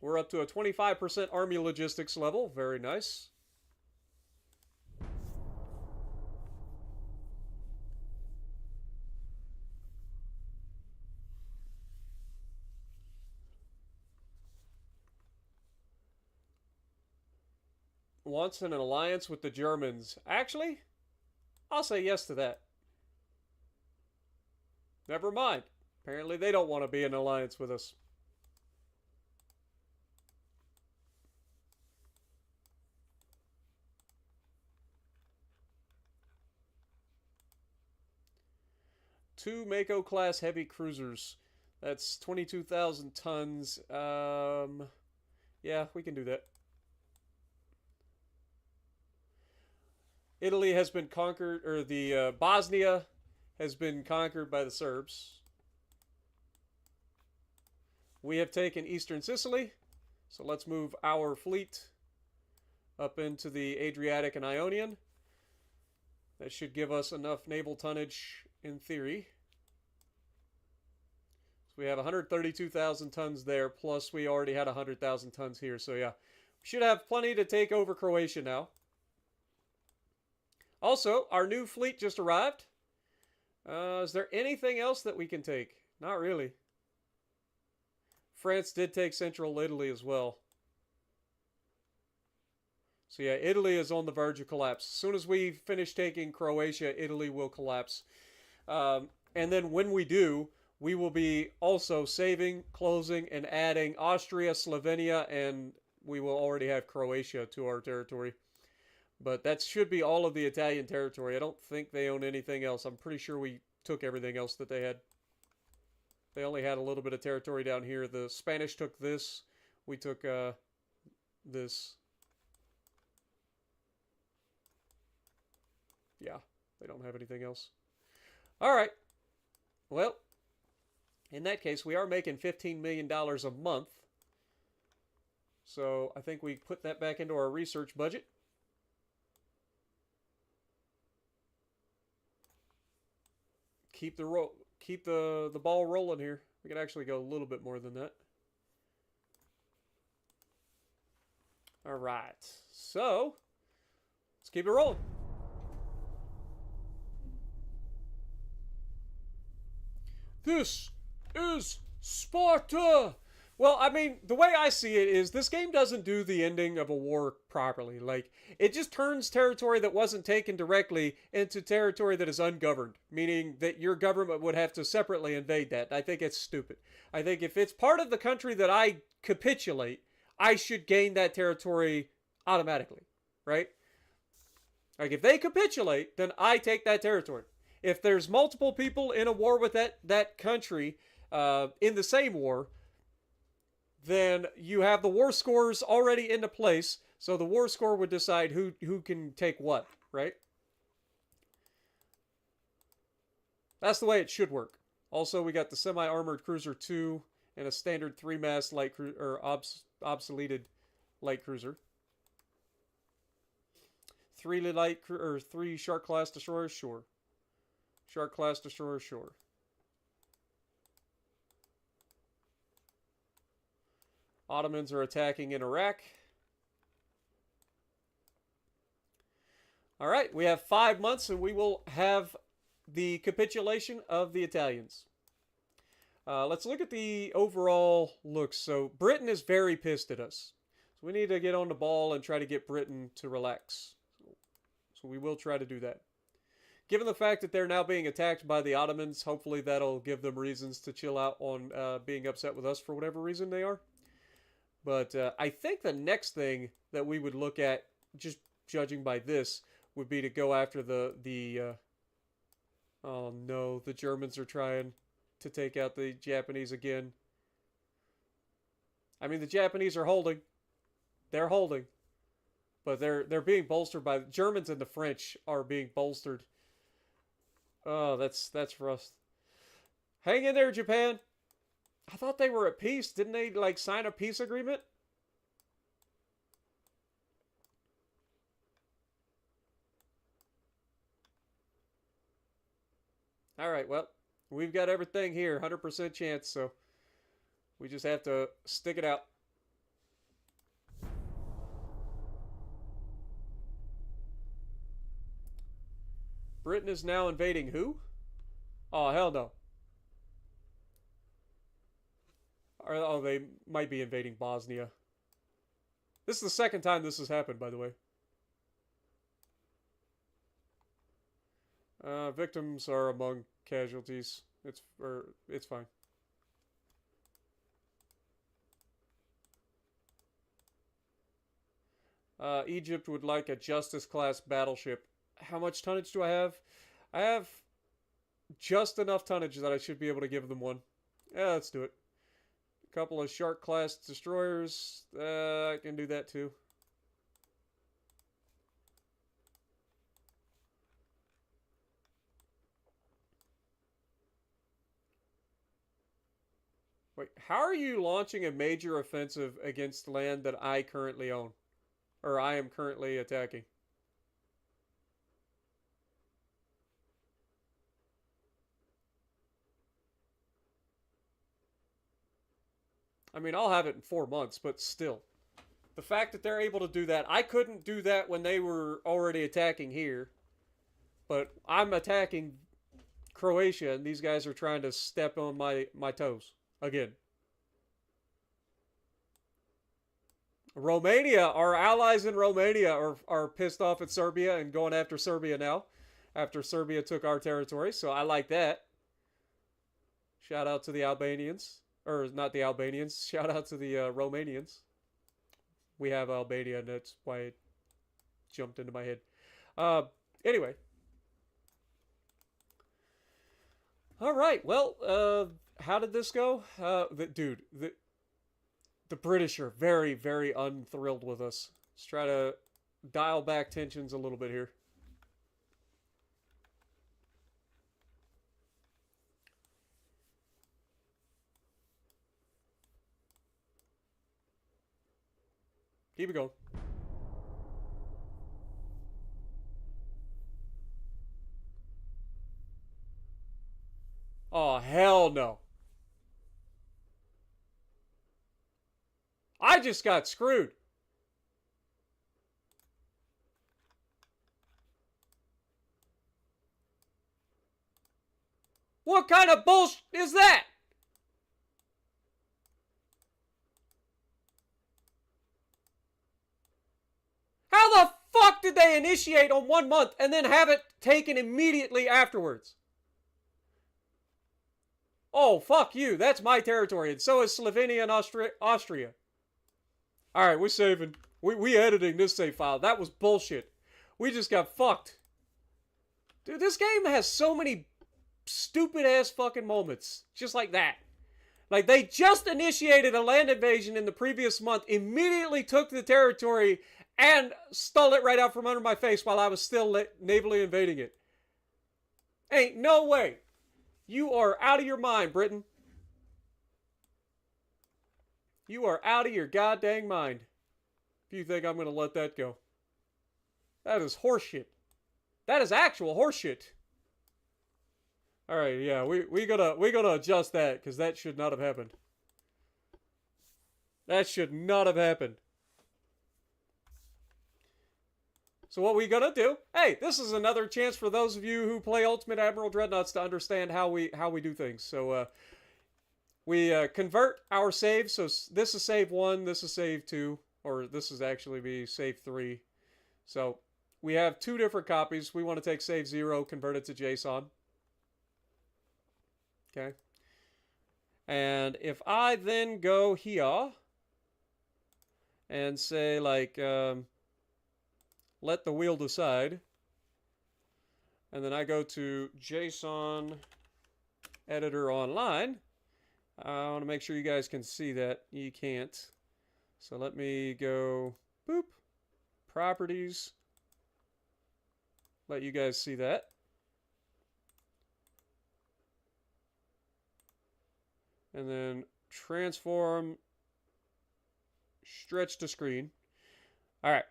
Speaker 1: We're up to a 25% army logistics level. Very nice. Wants an alliance with the Germans. Actually, I'll say yes to that. Never mind. Apparently they don't want to be in alliance with us. Two Mako class heavy cruisers. That's 22,000 tons. Yeah, we can do that. Italy has been conquered, or the Bosnia has been conquered by the Serbs. We have taken eastern Sicily, so let's move our fleet up into the Adriatic and Ionian. That should give us enough naval tonnage in theory. So we have 132,000 tons there, plus we already had 100,000 tons here, so yeah. We should have plenty to take over Croatia now. Also, our new fleet just arrived. Is there anything else that we can take? Not really. France did take central Italy as well. So yeah, Italy is on the verge of collapse. As soon as we finish taking Croatia, Italy will collapse. And then when we do, we will be also saving, closing, and adding Austria, Slovenia, and we will already have Croatia to our territory. But that should be all of the Italian territory. I don't think they own anything else. I'm pretty sure we took everything else that they had. They only had a little bit of territory down here. The Spanish took this. We took this. Yeah, they don't have anything else. All right. Well, in that case, we are making $15 million a month. So I think we put that back into our research budget. Keep the ball rolling here. We can actually go a little bit more than that. All right. So, let's keep it rolling. This is Sparta! Well, I mean, the way I see it is this game doesn't do the ending of a war properly. Like, it just turns territory that wasn't taken directly into territory that is ungoverned, meaning that your government would have to separately invade that. I think it's stupid. I think if it's part of the country that I capitulate, I should gain that territory automatically, right? Like, if they capitulate, then I take that territory. If there's multiple people in a war with that country in the same war, then you have the war scores already into place, so the war score would decide who can take what, right? That's the way it should work. Also, we got the semi-armored cruiser 2 and a standard 3-mast light or obsoleted light cruiser. 3 Shark class destroyers, sure. Shark class destroyers, sure. Ottomans are attacking in Iraq. All right, we have 5 months and we will have the capitulation of the Italians. Let's look at the overall looks. So Britain is very pissed at us. So we need to get on the ball and try to get Britain to relax. So we will try to do that. Given the fact that they're now being attacked by the Ottomans, hopefully that'll give them reasons to chill out on being upset with us for whatever reason they are. But I think the next thing that we would look at, just judging by this, would be to go after the oh no, the Germans are trying to take out the Japanese again. I mean, the Japanese are holding. They're holding. But they're being bolstered by the Germans, and the French are being bolstered. Oh, that's for us. Hang in there, Japan. I thought they were at peace. Didn't they like sign a peace agreement? All right, well, we've got everything here, 100% chance, so we just have to stick it out. Britain is now invading who? Oh, hell no. Oh, they might be invading Bosnia. This is the second time this has happened, by the way. Victims are among casualties. It's fine. Egypt would like a Justice-class battleship. How much tonnage do I have? I have just enough tonnage that I should be able to give them one. Yeah, let's do it. A couple of Shark-class destroyers. I can do that too. Wait, how are you launching a major offensive against land that I currently own? Or I am currently attacking? I mean, I'll have it in 4 months, but still. The fact that they're able to do that, I couldn't do that when they were already attacking here. But I'm attacking Croatia, and these guys are trying to step on my toes. Again. Romania, our allies in Romania are pissed off at Serbia and going after Serbia now. After Serbia took our territory, so I like that. Shout out to the Albanians. Or not the Albanians. Shout out to the Romanians. We have Albania, and that's why it jumped into my head. Anyway. All right. Well, how did this go? The British are very, very unthrilled with us. Let's try to dial back tensions a little bit here. Keep it going. Oh, hell no. I just got screwed. What kind of bullshit is that? How the fuck did they initiate on 1 month and then have it taken immediately afterwards? Oh, fuck you. That's my territory, and so is Slovenia and Austria. Alright, we're saving. We editing this save file. That was bullshit. We just got fucked. Dude, this game has so many stupid ass fucking moments. Just like that. Like, they just initiated a land invasion in the previous month, immediately took the territory, and stole it right out from under my face while I was still navally invading it. Ain't no way. You are out of your mind, Britain. You are out of your goddamn mind. If you think I'm going to let that go. That is horseshit. That is actual horseshit. Alright, yeah, we gotta adjust that, because that should not have happened. That should not have happened. So what we gonna do? Hey, this is another chance for those of you who play Ultimate Admiral Dreadnoughts to understand how we do things. So we convert our saves. So this is save 1, this is save 2, or this is actually be save 3. So we have 2 different copies. We want to take save 0, convert it to JSON. Okay. And if I then go here and say like let the wheel decide, and then I go to JSON editor online. I want to make sure you guys can see that. You can't. So let me go boop properties. Let you guys see that. And then transform stretch to screen. All right.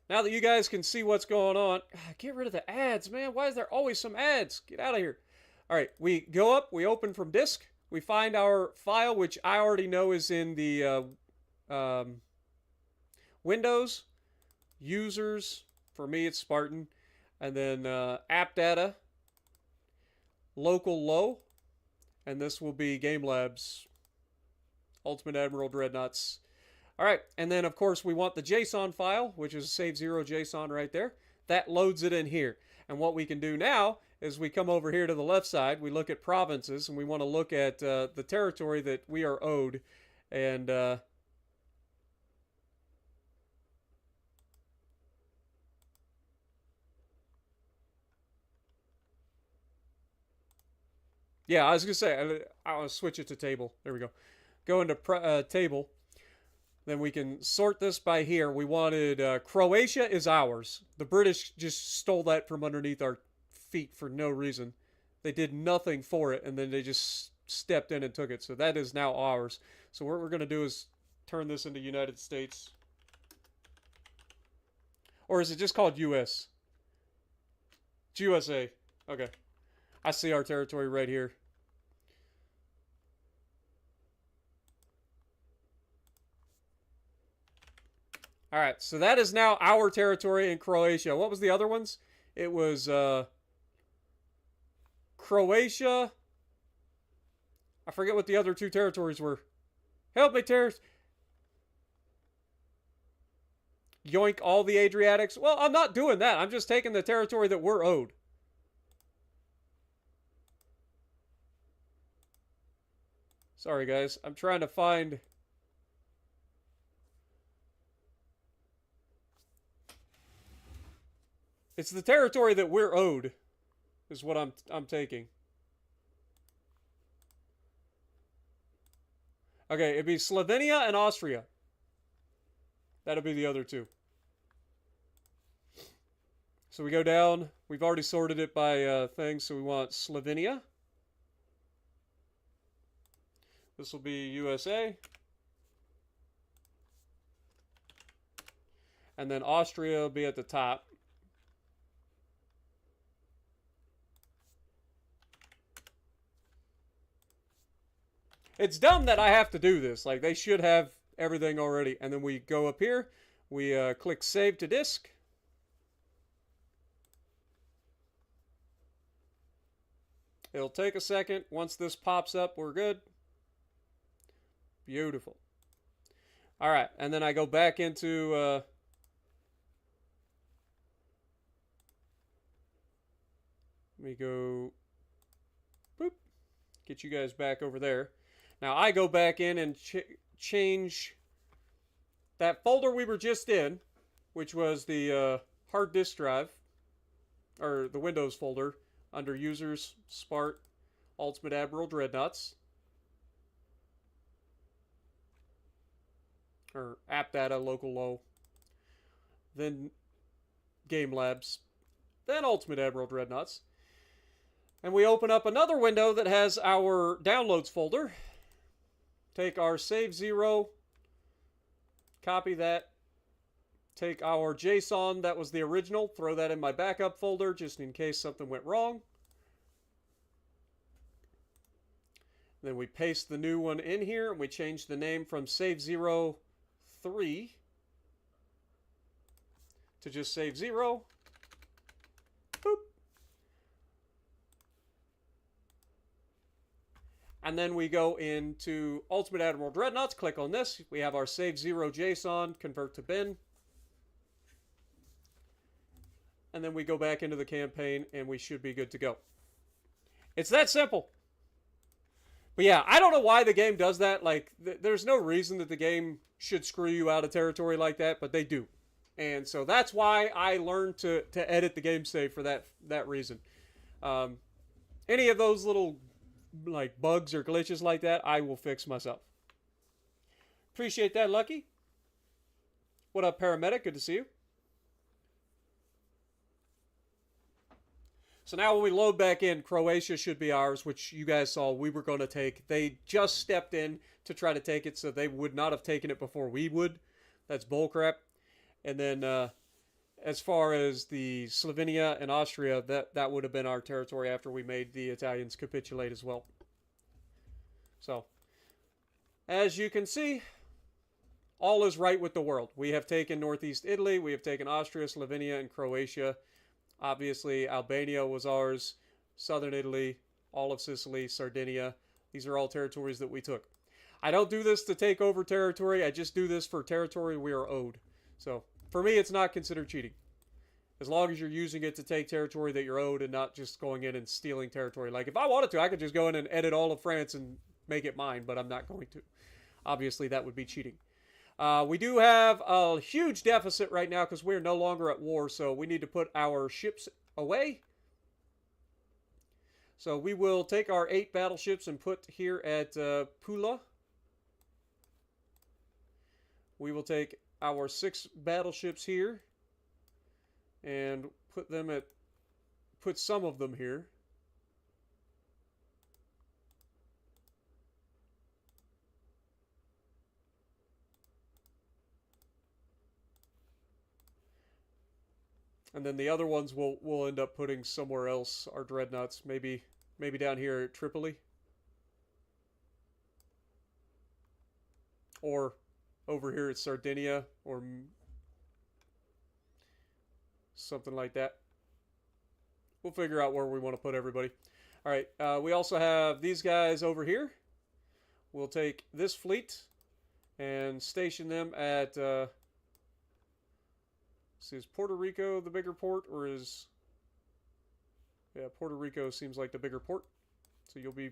Speaker 1: Now that you guys can see what's going on, get rid of the ads, man. Why is there always some ads? Get out of here. All right, we go up, we open from disk, we find our file, which I already know is in the Windows, users, for me it's Spartan, and then app data, local low, and this will be Game Labs, Ultimate Admiral Dreadnoughts. All right, and then of course we want the JSON file, which is save 0 JSON right there. That loads it in here. And what we can do now is we come over here to the left side, we look at provinces, and we want to look at the territory that we are owed. And yeah, I was going to say, I'll switch it to table. There we go. Go into table. Then we can sort this by here. We wanted Croatia is ours. The British just stole that from underneath our feet for no reason. They did nothing for it, and then they just stepped in and took it. So that is now ours. So what we're going to do is turn this into United States. Or is it just called US? It's USA. Okay. I see our territory right here. All right, so that is now our territory in Croatia. What was the other ones? It was Croatia. I forget what the other two territories were. Help me, terrorists. Yoink all the Adriatics. Well, I'm not doing that. I'm just taking the territory that we're owed. Sorry, guys. I'm trying to find... It's the territory that we're owed, is what I'm taking. Okay, it'd be Slovenia and Austria. That'll be the other two. So we go down. We've already sorted it by things, so we want Slovenia. This will be USA. And then Austria will be at the top. It's dumb that I have to do this. Like, they should have everything already. And then we go up here. We click Save to Disk. It'll take a second. Once this pops up, we're good. Beautiful. All right. And then I go back into... let me go... boop. Get you guys back over there. Now, I go back in and change that folder we were just in, which was the hard disk drive, or the Windows folder, under Users, Spart, Ultimate Admiral Dreadnoughts, or App Data, Local Low, then Game Labs, then Ultimate Admiral Dreadnoughts. And we open up another window that has our downloads folder. Take our save 0, copy that, take our JSON that was the original, throw that in my backup folder just in case something went wrong. Then we paste the new one in here, and we change the name from save 0 3 to just save 0. Boop. And then we go into Ultimate Admiral Dreadnoughts, click on this. We have our save 0 JSON, convert to bin. And then we go back into the campaign and we should be good to go. It's that simple. But yeah, I don't know why the game does that. Like, there's no reason that the game should screw you out of territory like that, but they do. And so that's why I learned to edit the game save for that reason. Um, any of those little like bugs or glitches like that, I will fix myself. Appreciate that, Lucky. What up, Paramedic? Good to see you. So now when we load back in, Croatia should be ours, which you guys saw we were going to take. They just stepped in to try to take it, so they would not have taken it before we would. That's bullcrap. And then as far as the Slovenia and Austria, that would have been our territory after we made the Italians capitulate as well. So, as you can see, all is right with the world. We have taken Northeast Italy, we have taken Austria, Slovenia, and Croatia. Obviously, Albania was ours, Southern Italy, all of Sicily, Sardinia. These are all territories that we took. I don't do this to take over territory. I just do this for territory we are owed. So, for me, it's not considered cheating. As long as you're using it to take territory that you're owed and not just going in and stealing territory. Like, if I wanted to, I could just go in and edit all of France and make it mine, but I'm not going to. Obviously, that would be cheating. We do have a huge deficit right now because we're no longer at war, so we need to put our ships away. So we will take our 8 battleships and put here at Pula. We will take our 6 battleships here and put some of them here. And then the other ones we'll end up putting somewhere else. Our dreadnoughts, maybe down here at Tripoli, or over here at Sardinia, or something like that. We'll figure out where we want to put everybody. All right. We also have these guys over here. We'll take this fleet and station them at. See, is Puerto Rico the bigger port, or is... Yeah, Puerto Rico seems like the bigger port. So you'll be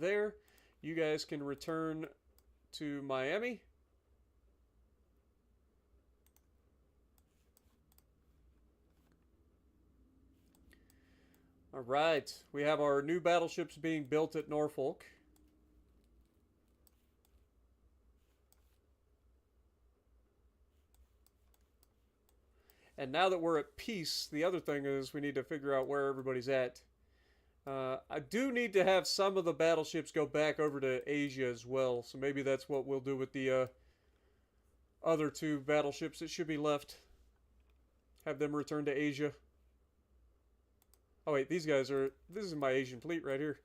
Speaker 1: there. You guys can return to Miami. All right. We have our new battleships being built at Norfolk. And now that we're at peace, the other thing is we need to figure out where everybody's at. I do need to have some of the battleships go back over to Asia as well. So maybe that's what we'll do with the other 2 battleships that should be left. Have them return to Asia. Oh wait, these guys are... This is my Asian fleet right here.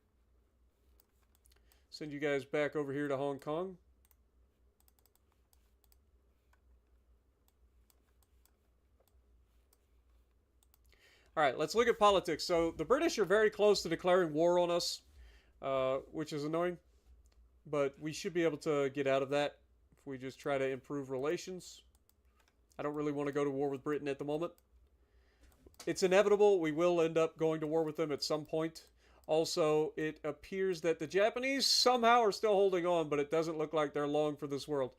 Speaker 1: Send you guys back over here to Hong Kong. All right, let's look at politics. So the British are very close to declaring war on us, which is annoying. But we should be able to get out of that if we just try to improve relations. I don't really want to go to war with Britain at the moment. It's inevitable. We will end up going to war with them at some point. Also, it appears that the Japanese somehow are still holding on, but it doesn't look like they're long for this world.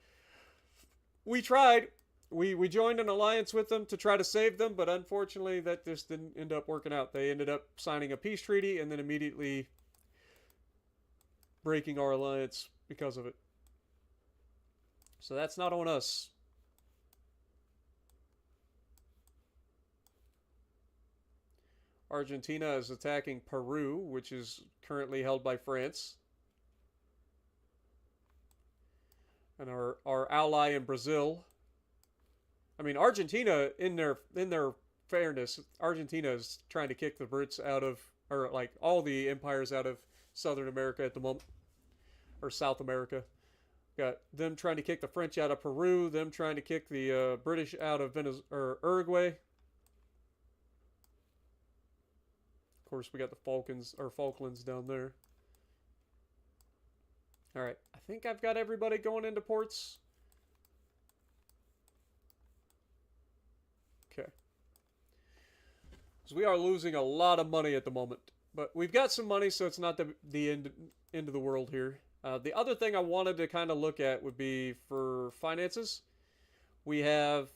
Speaker 1: We tried. We joined an alliance with them to try to save them, but unfortunately that just didn't end up working out. They ended up signing a peace treaty and then immediately breaking our alliance because of it. So that's not on us. Argentina is attacking Peru, which is currently held by France. And our ally in Brazil... I mean, Argentina, in their fairness, Argentina is trying to kick the Brits out of, or like all the empires out of Southern America at the moment, or South America. Got them trying to kick the French out of Peru, them trying to kick the British out of Uruguay. Of course, we got the Falklands down there. All right, I think I've got everybody going into ports. Okay. So we are losing a lot of money at the moment. But we've got some money, so it's not the end of the world here. The other thing I wanted to kind of look at would be for finances. We have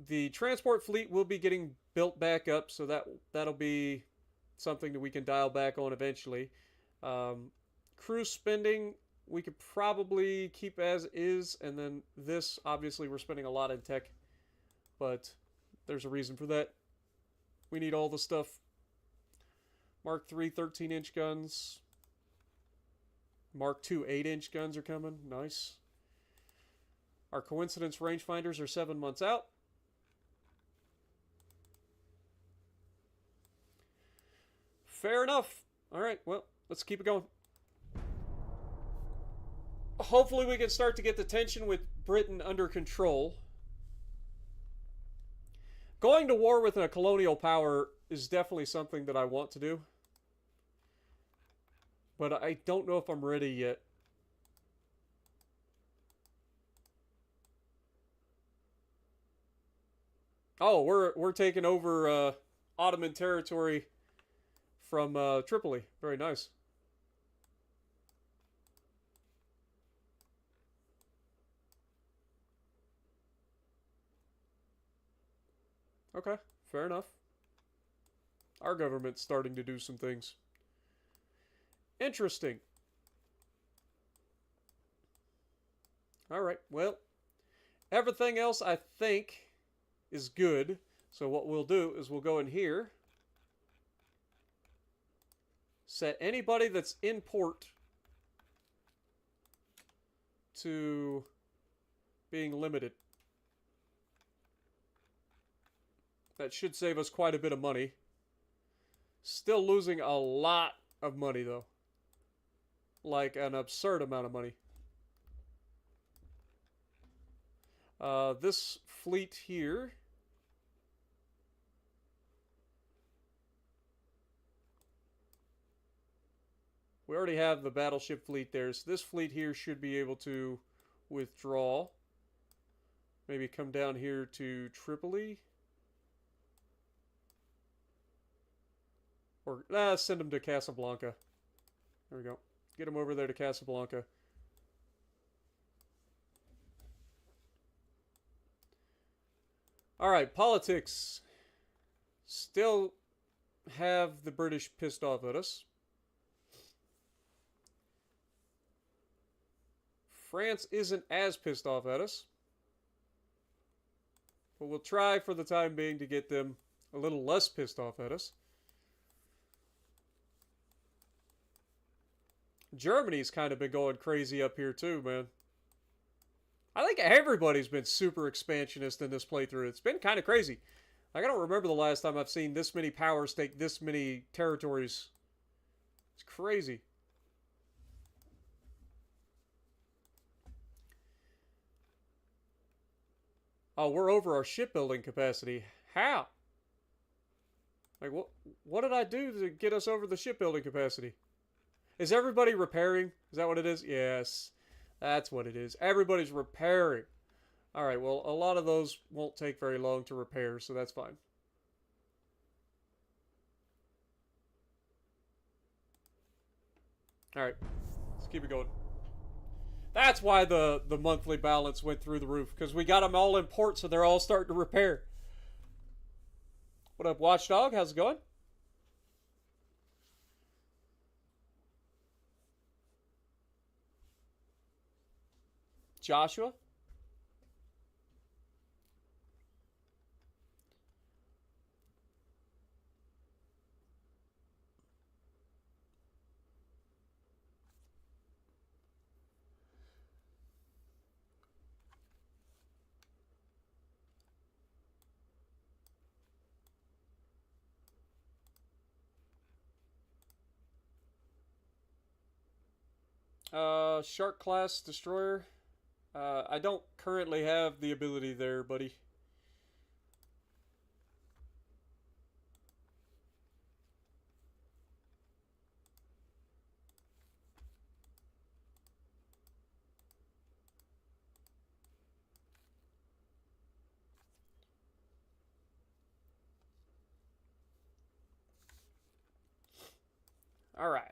Speaker 1: the transport fleet will be getting built back up, so that'll be something that we can dial back on eventually. Crew spending we could probably keep as is, and then this obviously we're spending a lot in tech, but there's a reason for that. We need all the stuff. Mark III 13-inch guns. Mark II 8-inch guns are coming. Nice. Our coincidence rangefinders are 7 months out. Fair enough. All right, well, let's keep it going. Hopefully we can start to get the tension with Britain under control. Going to war with a colonial power is definitely something that I want to do. But I don't know if I'm ready yet. Oh, we're taking over Ottoman territory from Tripoli. Very nice. Okay, fair enough. Our government's starting to do some things. Interesting. Alright, well, everything else I think is good. So what we'll do is we'll go in here. Set anybody that's in port to being limited. That should save us quite a bit of money. Still losing a lot of money, though. Like an absurd amount of money. This fleet here. We already have the battleship fleet there, so this fleet here should be able to withdraw. Maybe come down here to Tripoli. Or send them to Casablanca. There we go. Get them over there to Casablanca. Alright, politics. Still have the British pissed off at us. France isn't as pissed off at us. But we'll try for the time being to get them a little less pissed off at us. Germany's kind of been going crazy up here too, man. I think everybody's been super expansionist in this playthrough. It's been kind of crazy. Like, I don't remember the last time I've seen this many powers take this many territories. It's crazy. Oh, we're over our shipbuilding capacity. How? Like, what did I do to get us over the shipbuilding capacity? Is everybody repairing? Is that what it is? Yes. That's what it is. Everybody's repairing. Alright, well, a lot of those won't take very long to repair, so that's fine. Alright, let's keep it going. That's why the monthly balance went through the roof, because we got them all in port, so they're all starting to repair. What up, Watchdog? How's it going? Joshua? Shark class destroyer. I don't currently have the ability there, buddy. All right.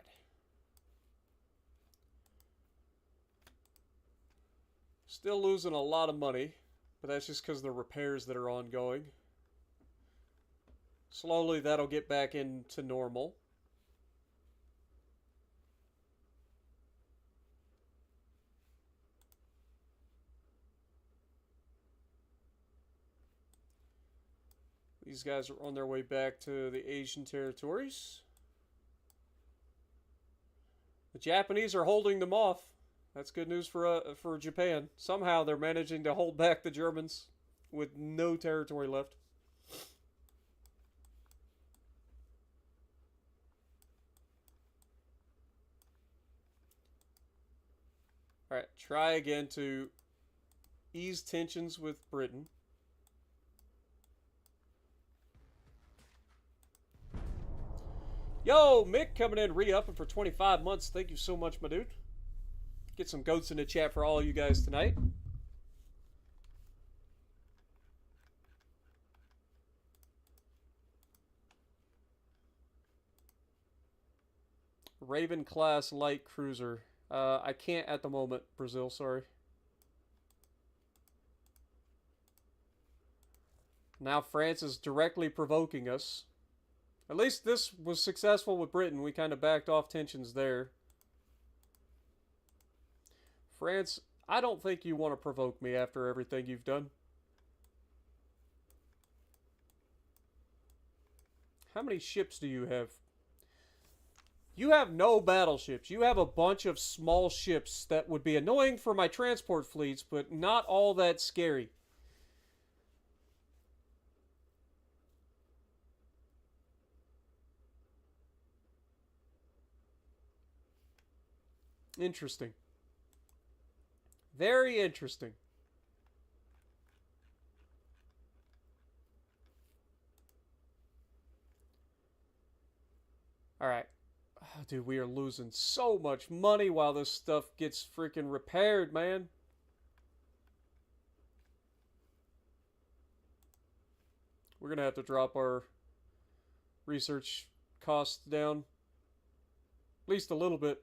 Speaker 1: Still losing a lot of money, but that's just because of the repairs that are ongoing. Slowly, that'll get back into normal. These guys are on their way back to the Asian territories. The Japanese are holding them off. That's good news for Japan. Somehow they're managing to hold back the Germans with no territory left. All right, try again to ease tensions with Britain. Yo, Mick coming in re-upping for 25 months. Thank you so much, my dude. Get some goats in the chat for all you guys tonight. Raven class light cruiser. I can't at the moment, Brazil, sorry. Now France is directly provoking us. At least this was successful with Britain. We kind of backed off tensions there. France, I don't think you want to provoke me after everything you've done. How many ships do you have? You have no battleships. You have a bunch of small ships that would be annoying for my transport fleets, but not all that scary. Interesting. Very interesting. Alright. Oh, dude, we are losing so much money while this stuff gets freaking repaired, man. We're going to have to drop our research costs down. At least a little bit.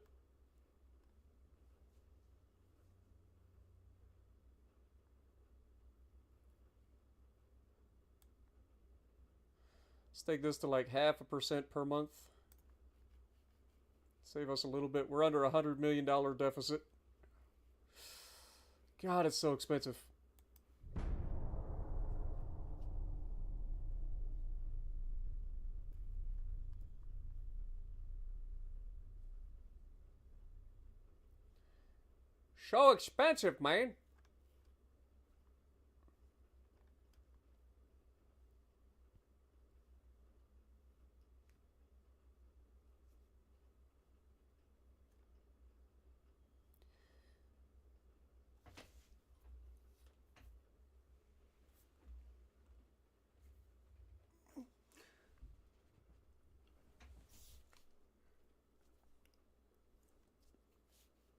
Speaker 1: Let's take this to like 0.5% per month. Save us a little bit. We're under $100 million deficit. God, it's so expensive. So expensive, man.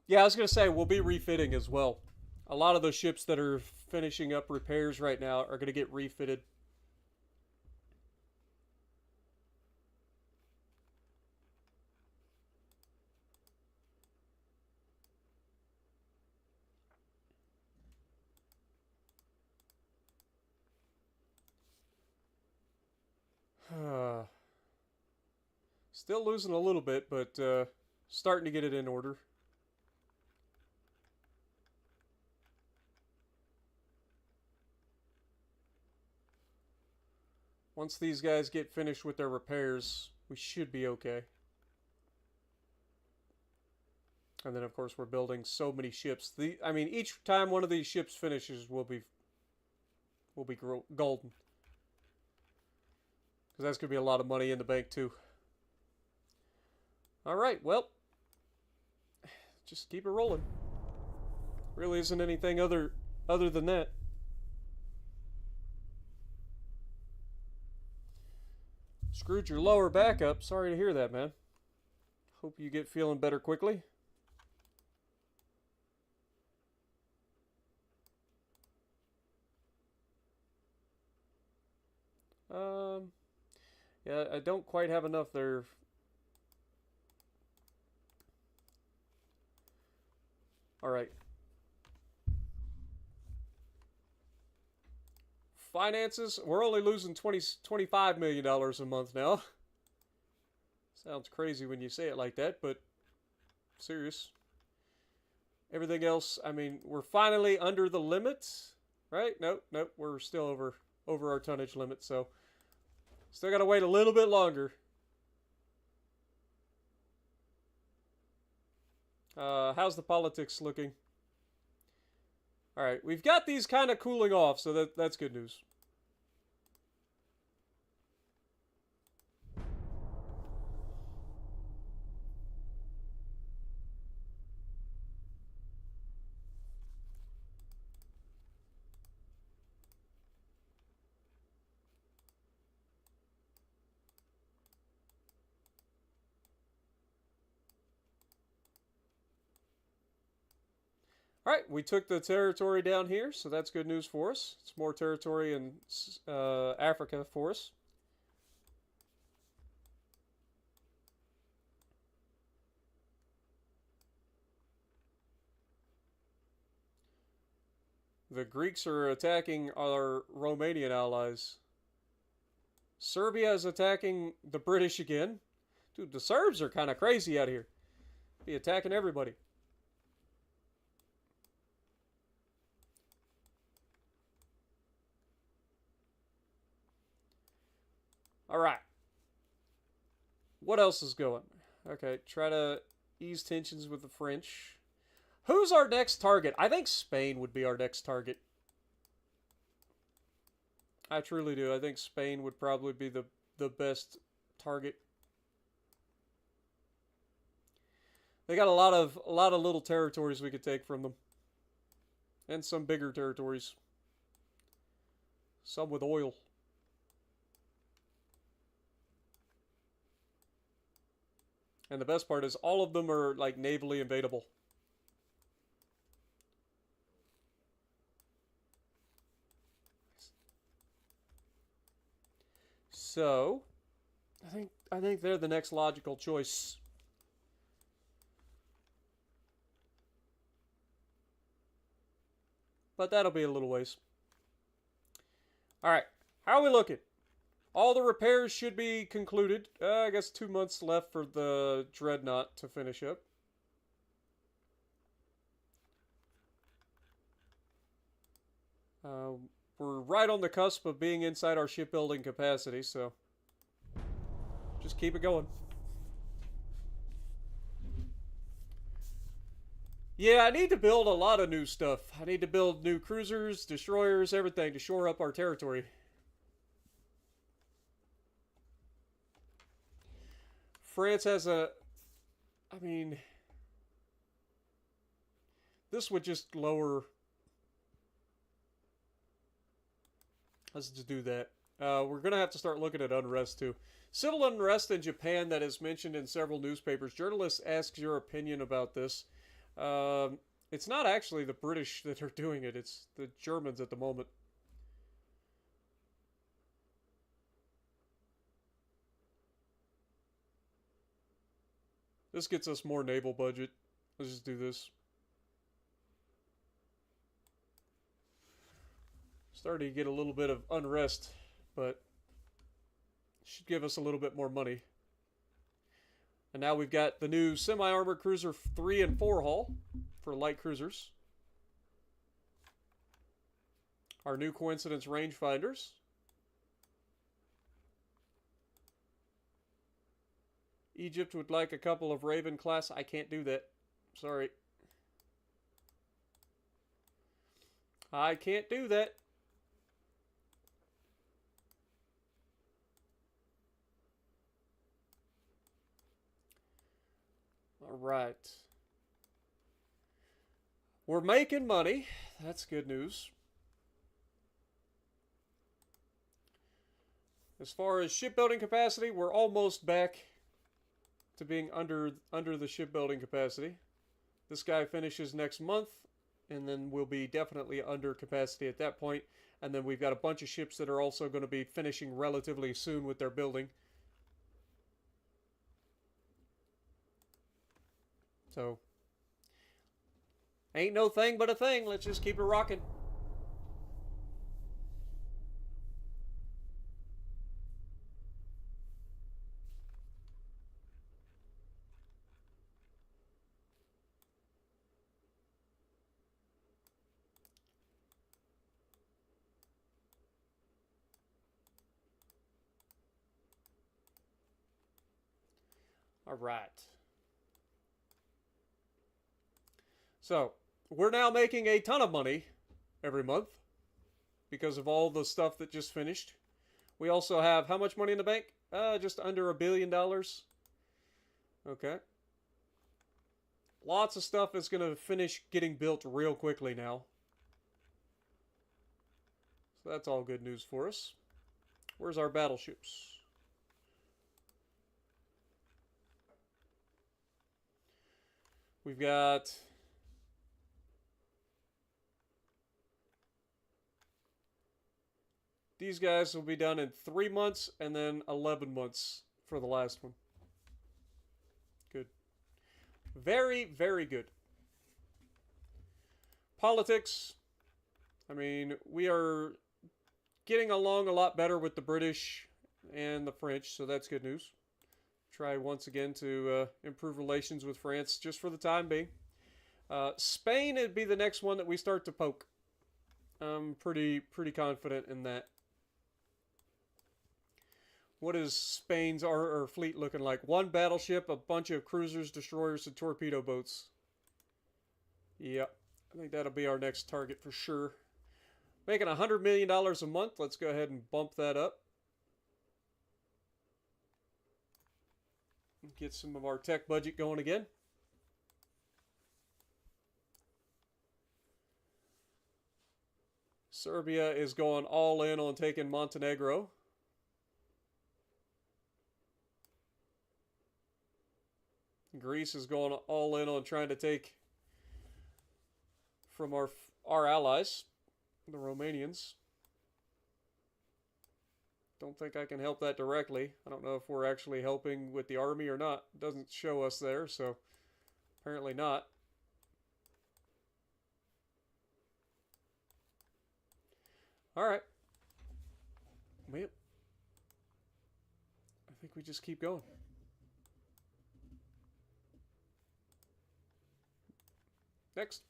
Speaker 1: Yeah, I was going to say, we'll be refitting as well. A lot of the ships that are finishing up repairs right now are going to get refitted. Still losing a little bit, but starting to get it in order. Once these guys get finished with their repairs, we should be okay. And then, of course, we're building so many ships. I mean, each time one of these ships finishes, will be golden. Because that's going to be a lot of money in the bank, too. Alright, well. Just keep it rolling. Really isn't anything other than that. Screwed your lower back up. Sorry to hear that, man. Hope you get feeling better quickly. Yeah, I don't quite have enough there Alright. Finances, we're only losing $25 million a month now. Sounds crazy when you say it like that, but serious. Everything else, I mean, we're finally under the limit, right? Nope, we're still over our tonnage limit, so still gotta wait a little bit longer. How's the politics looking? Alright, we've got these kind of cooling off, so that's good news. Alright, we took the territory down here, so that's good news for us. It's more territory in Africa for us. The Greeks are attacking our Romanian allies. Serbia is attacking the British again. Dude, the Serbs are kind of crazy out here. Be attacking everybody. Alright. What else is going? Okay, try to ease tensions with the French. Who's our next target? I think Spain would be our next target. I truly do. I think Spain would probably be the best target. They got a lot of little territories we could take from them. And some bigger territories. Some with oil. And the best part is all of them are like navally invadable. So, I think they're the next logical choice. But that'll be a little ways. Alright, how are we looking? All the repairs should be concluded. I guess 2 months left for the Dreadnought to finish up. We're right on the cusp of being inside our shipbuilding capacity, so just keep it going. Yeah, I need to build a lot of new stuff. I need to build new cruisers, destroyers, everything to shore up our territory. France has a... I mean... This would just lower... Let's just do that. We're going to have to start looking at unrest, too. Civil unrest in Japan that is mentioned in several newspapers. Journalists ask your opinion about this. It's not actually the British that are doing it. It's the Germans at the moment. This gets us more naval budget. Let's just do this. Starting to get a little bit of unrest, but should give us a little bit more money. And now we've got the new semi-armored cruiser 3 and 4 hull for light cruisers. Our new coincidence rangefinders. Egypt would like a couple of Raven class. I can't do that. Sorry. I can't do that. All right. We're making money. That's good news. As far as shipbuilding capacity, we're almost back to being under the shipbuilding capacity. This guy finishes next month, and then we'll be definitely under capacity at that point. And then we've got a bunch of ships that are also going to be finishing relatively soon with their building. So, Ain't no thing but a thing. Let's just keep it rocking. All right. So, we're now making a ton of money every month because of all the stuff that just finished. We also have how much money in the bank? Just under $1 billion. Okay. Lots of stuff is going to finish getting built real quickly now. So that's all good news for us. Where's our battleships? We've got... These guys will be done in 3 months and then 11 months for the last one. Good. Very, very good. Politics. I mean, we are getting along a lot better with the British and the French, so that's good news. Try once again to improve relations with France just for the time being. Spain would be the next one that we start to poke. I'm pretty confident in that. What is Spain's our fleet looking like? 1 battleship, a bunch of cruisers, destroyers, and torpedo boats. Yep. I think that'll be our next target for sure. Making $100 million a month. Let's go ahead and bump that up. Get some of our tech budget going again. Serbia is going all in on taking Montenegro. Greece is going all in on trying to take from our allies, the Romanians. Don't think I can help that directly. I don't know if we're actually helping with the army or not. It doesn't show us there, so apparently not. All right. Man, I think we just keep going. Next.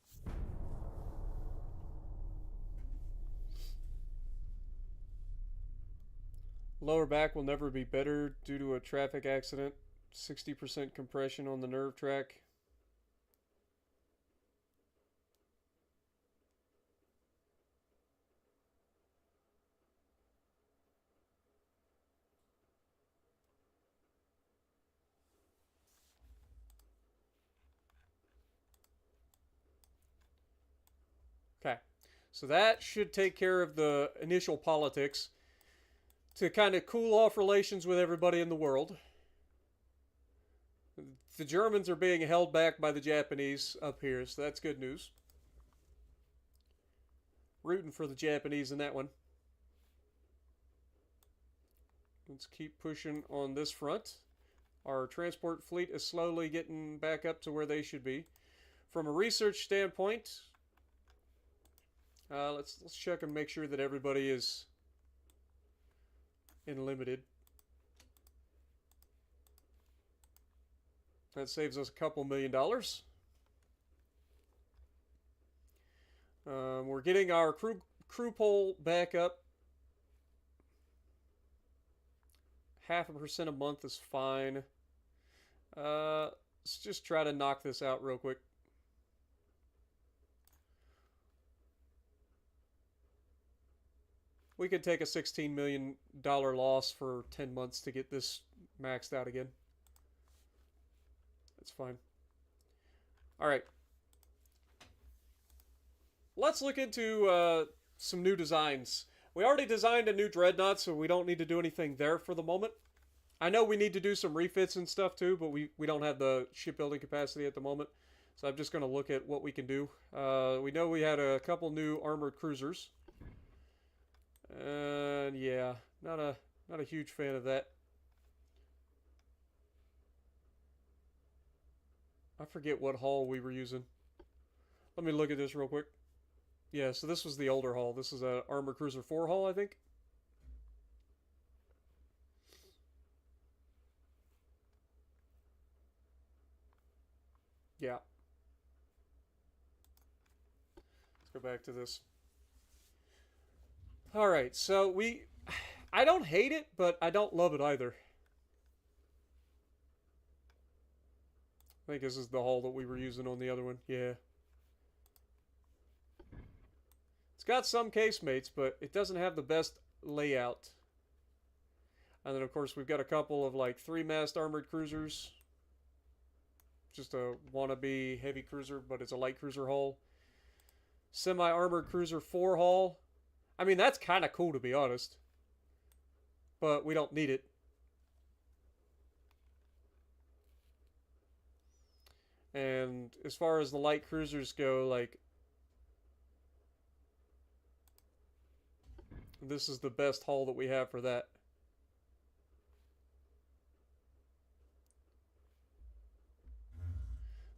Speaker 1: Lower back will never be better due to a traffic accident. 60% compression on the nerve track. Okay, so that should take care of the initial politics to kind of cool off relations with everybody in the world. The Germans are being held back by the Japanese up here, so that's good news. Rooting for the Japanese in that one. Let's keep pushing on this front. Our transport fleet is slowly getting back up to where they should be. From a research standpoint, let's check and make sure that everybody is in limited. That saves us a couple $1 million. We're getting our crew poll back up. 0.5% a month is fine. Let's just try to knock this out real quick. We could take a $16 million loss for 10 months to get this maxed out again. That's fine. All right. Let's look into some new designs. We already designed a new dreadnought, so we don't need to do anything there for the moment. I know we need to do some refits and stuff too, but we don't have the shipbuilding capacity at the moment. So I'm just going to look at what we can do. We know we had a couple new armored cruisers. And yeah, not a huge fan of that. I forget what hull we were using. Let me look at this real quick. Yeah, so this was the older hull. This is a Armored Cruiser 4 hull, I think. Yeah. Let's go back to this. Alright, so I don't hate it, but I don't love it either. I think this is the hull that we were using on the other one. Yeah. It's got some casemates, but it doesn't have the best layout. And then, of course, we've got a couple of, like, 3-mast armored cruisers. Just a wannabe heavy cruiser, but it's a light cruiser hull. Semi-armored cruiser 4 hull. I mean, that's kind of cool, to be honest. But we don't need it. And as far as the light cruisers go, like, this is the best hull that we have for that.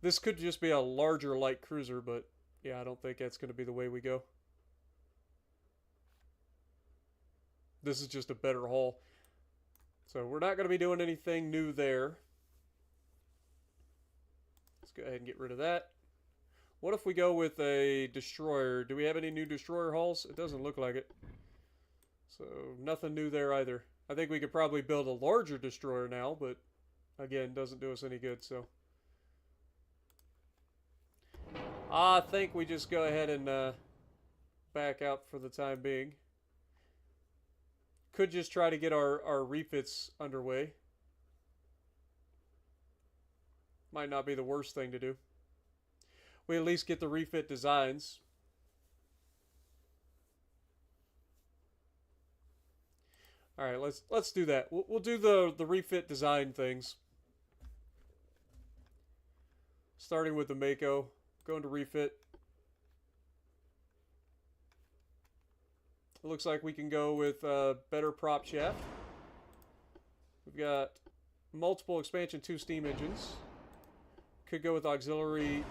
Speaker 1: This could just be a larger light cruiser, but yeah, I don't think that's going to be the way we go. This is just a better hull. So we're not going to be doing anything new there. Let's go ahead and get rid of that. What if we go with a destroyer? Do we have any new destroyer hulls? It doesn't look like it. So nothing new there either. I think we could probably build a larger destroyer now, but again, doesn't do us any good, so. I think we just go ahead and back out for the time being. Could just try to get our refits underway. Might not be the worst thing to do. We at least get the refit designs. All right, let's do that. We'll do the refit design things. Starting with the Mako, going to refit. It looks like we can go with better prop shaft. We've got multiple expansion 2 steam engines. Could go with auxiliary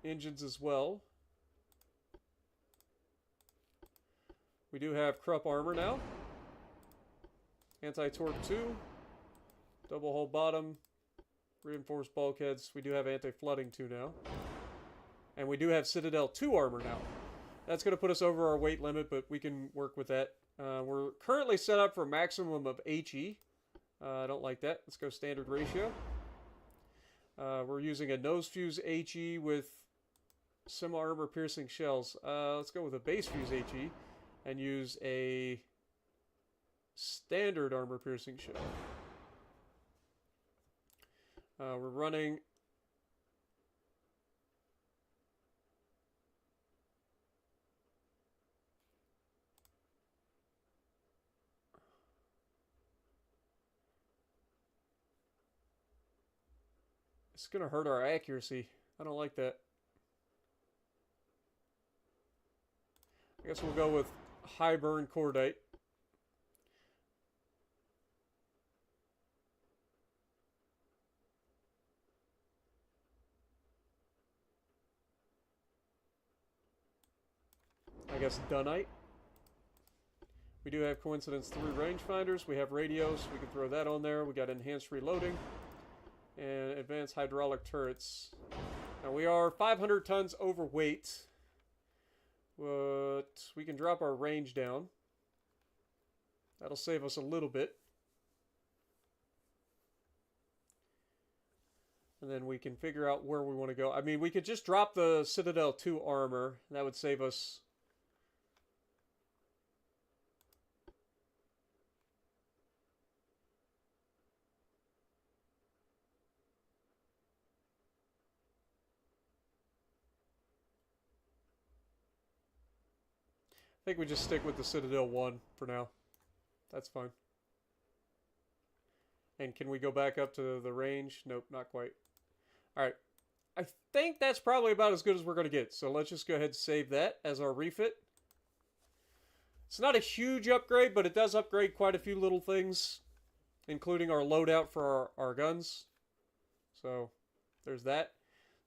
Speaker 1: engines as well. We do have Krupp armor now. Anti-torque 2. Double hull bottom. Reinforced bulkheads. We do have anti-flooding 2 now. And we do have Citadel 2 armor now. That's going to put us over our weight limit, but we can work with that. We're currently set up for a maximum of HE. I don't like that. Let's go standard ratio. We're using a nose fuse HE with semi-armor piercing shells. Let's go with a base fuse HE and use a standard armor piercing shell. We're running it's going to hurt our accuracy. I don't like that. I guess we'll go with high burn cordite. I guess dunite. We do have coincidence 3 rangefinders. We have radios. We can throw that on there. We got enhanced reloading. And advanced hydraulic turrets. Now we are 500 tons overweight. But we can drop our range down. That'll save us a little bit. And then we can figure out where we want to go. I mean, we could just drop the Citadel 2 armor. That would save us. I think we just stick with the Citadel 1 for now. That's fine. And can we go back up to the range? Nope, not quite. Alright. I think that's probably about as good as we're going to get. So let's just go ahead and save that as our refit. It's not a huge upgrade, but it does upgrade quite a few little things, including our loadout for our guns. So there's that.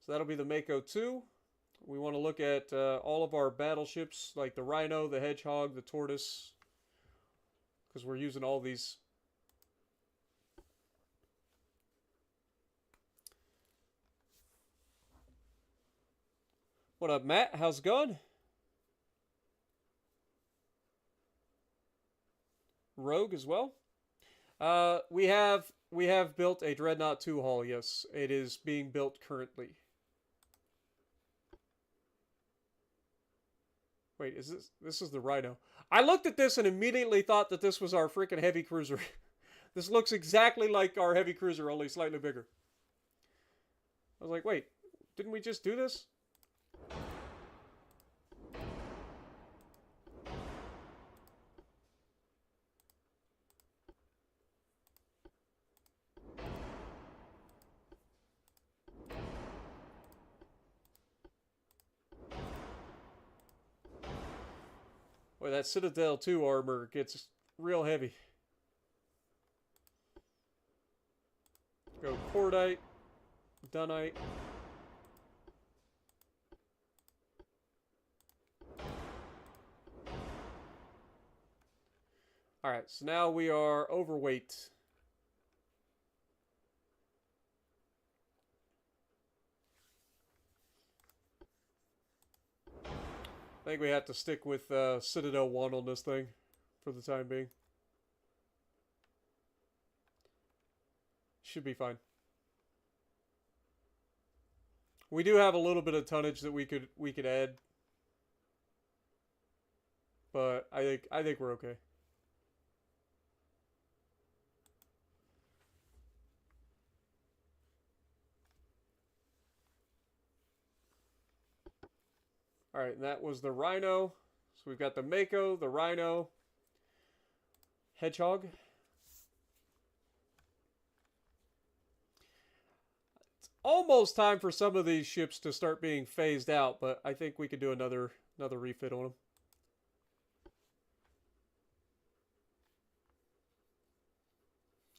Speaker 1: So that'll be the Mako 2. We want to look at all of our battleships, like the Rhino, the Hedgehog, the Tortoise, because we're using all these. What up, Matt? How's it going? Rogue as well. We have built a Dreadnought 2 hull. Yes, it is being built currently. Wait, this is the Rhino? I looked at this and immediately thought that this was our freaking heavy cruiser. This looks exactly like our heavy cruiser, only slightly bigger. I was like, wait, didn't we just do this? Boy, that Citadel 2 armor gets real heavy. Go Cordite, Dunite. Alright, so now we are overweight. I think we have to stick with Citadel 1 on this thing for the time being. Should be fine. We do have a little bit of tonnage that we could add, but I think we're okay. Alright, and that was the Rhino. So we've got the Mako, the Rhino, Hedgehog. It's almost time for some of these ships to start being phased out, but I think we could do another refit on them.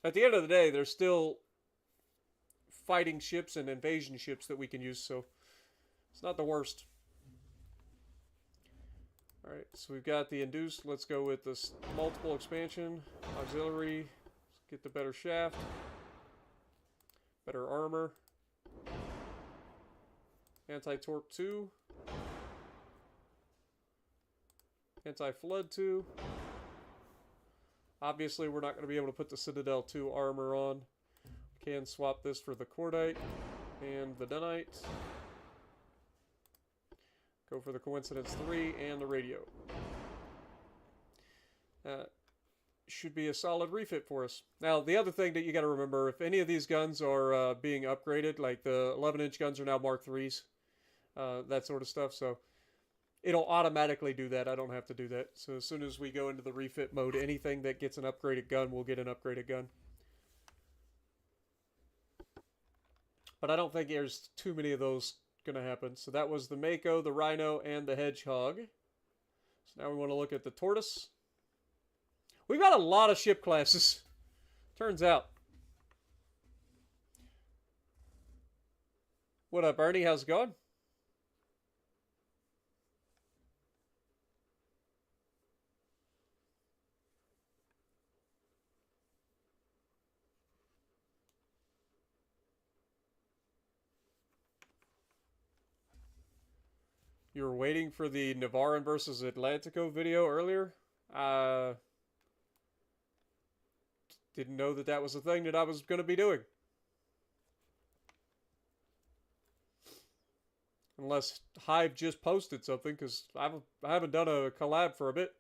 Speaker 1: At the end of the day, there's still fighting ships and invasion ships that we can use, so it's not the worst. Alright, so we've got the induced. Let's go with this multiple expansion. Auxiliary. Let's get the better shaft. Better armor. Anti-torp 2. Anti-flood 2. Obviously, we're not going to be able to put the Citadel 2 armor on. We can swap this for the Cordite and the Dunite. Go for the Coincidence 3 and the radio. Should be a solid refit for us. Now, the other thing that you got to remember, if any of these guns are being upgraded, like the 11-inch guns are now Mark 3s, that sort of stuff, so it'll automatically do that. I don't have to do that. So as soon as we go into the refit mode, anything that gets an upgraded gun will get an upgraded gun. But I don't think there's too many of those going to happen. So that was the Mako, the Rhino, and the Hedgehog. So now we want to look at the Tortoise. We've got a lot of ship classes, turns out. What up, Ernie? How's it going? You were waiting for the Navarin versus Atlantico video earlier? Didn't know that that was a thing that I was going to be doing. Unless Hive just posted something, because I haven't done a collab for a bit.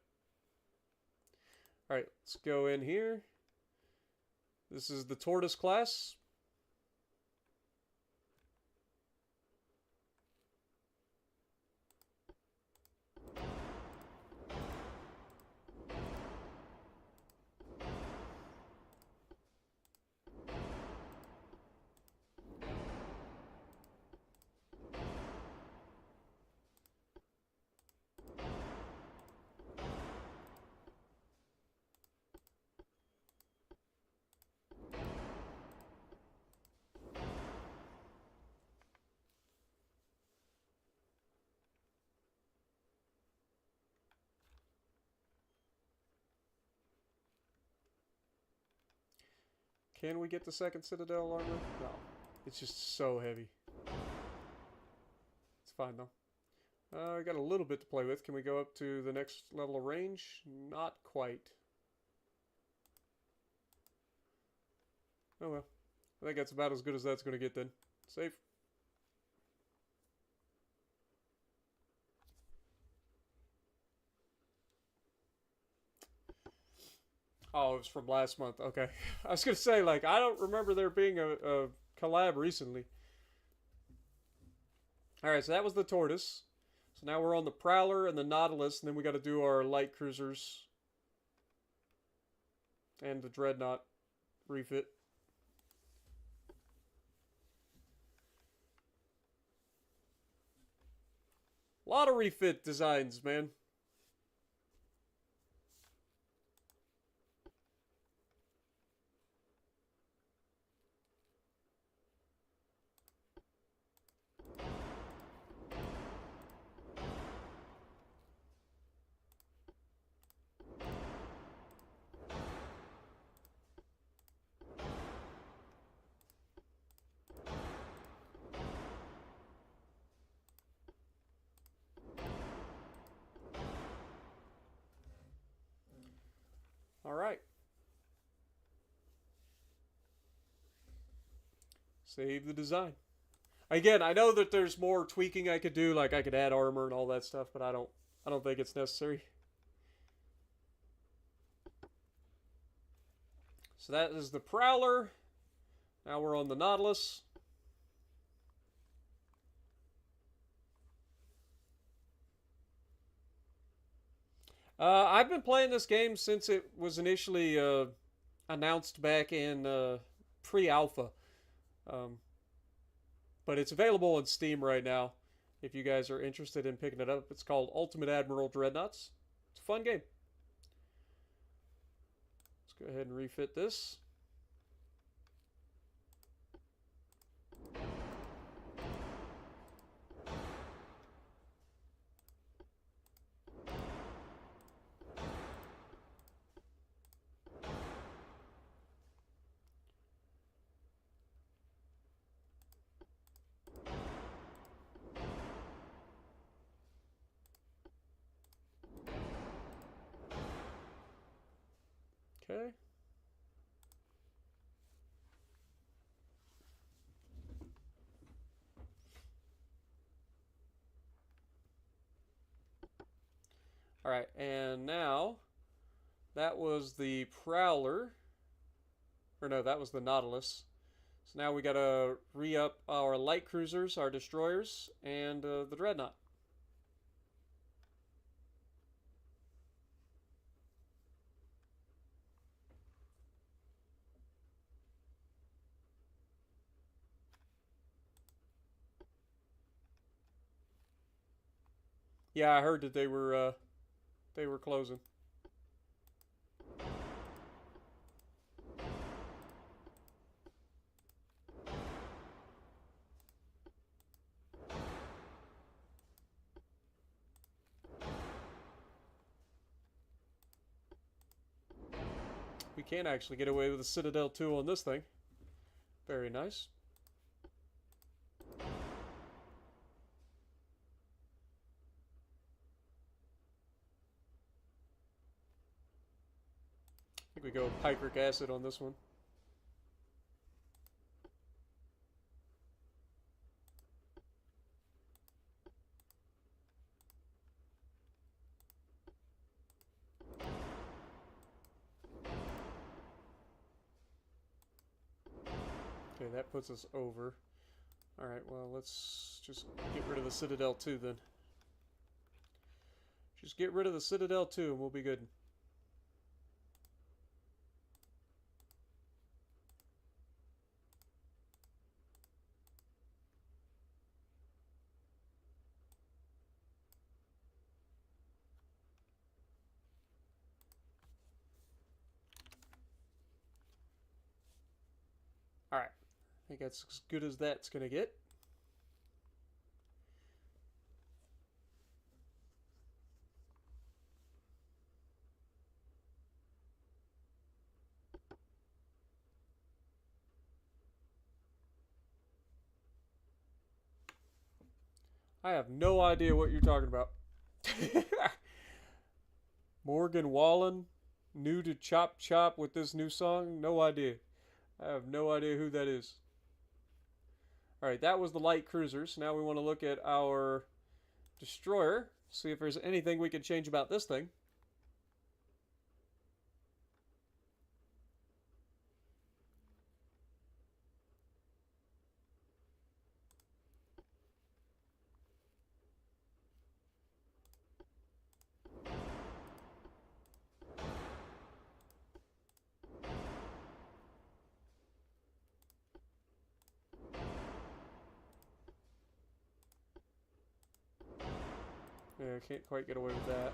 Speaker 1: Alright, let's go in here. This is the Tortoise class. Can we get the second Citadel armor? No. It's just so heavy. It's fine, though. I got a little bit to play with. Can we go up to the next level of range? Not quite. Oh well. I think that's about as good as that's going to get then. Save. Oh, it was from last month. Okay. I was going to say, like, I don't remember there being a collab recently. Alright, so that was the Tortoise. So now we're on the Prowler and the Nautilus, and then we got to do our light cruisers. And the Dreadnought refit. A lot of refit designs, man. Alright. Save the design. Again, I know that there's more tweaking I could do, like I could add armor and all that stuff, but I don't think it's necessary. So that is the Prowler. Now we're on the Nautilus. I've been playing this game since it was initially announced back in pre-alpha. But it's available on Steam right now if you guys are interested in picking it up. It's called Ultimate Admiral Dreadnoughts. It's a fun game. Let's go ahead and refit this. Okay. Alright, and now that was the Prowler. Or no, that was the Nautilus. So now we gotta re-up our light cruisers, our destroyers, and the Dreadnought. Yeah, I heard that they were closing. We can actually get away with a Citadel 2 on this thing. Very nice. I think we go with picric acid on this one. Okay, that puts us over. Alright, well, let's just get rid of the Citadel 2 then. Just get rid of the Citadel 2 and we'll be good. Alright, I think that's as good as that's gonna get. I have no idea what you're talking about. Morgan Wallen, new to Chop Chop with this new song? No idea. I have no idea who that is. Alright, that was the light cruisers. Now we want to look at our destroyer. See if there's anything we can change about this thing. Yeah, I can't quite get away with that.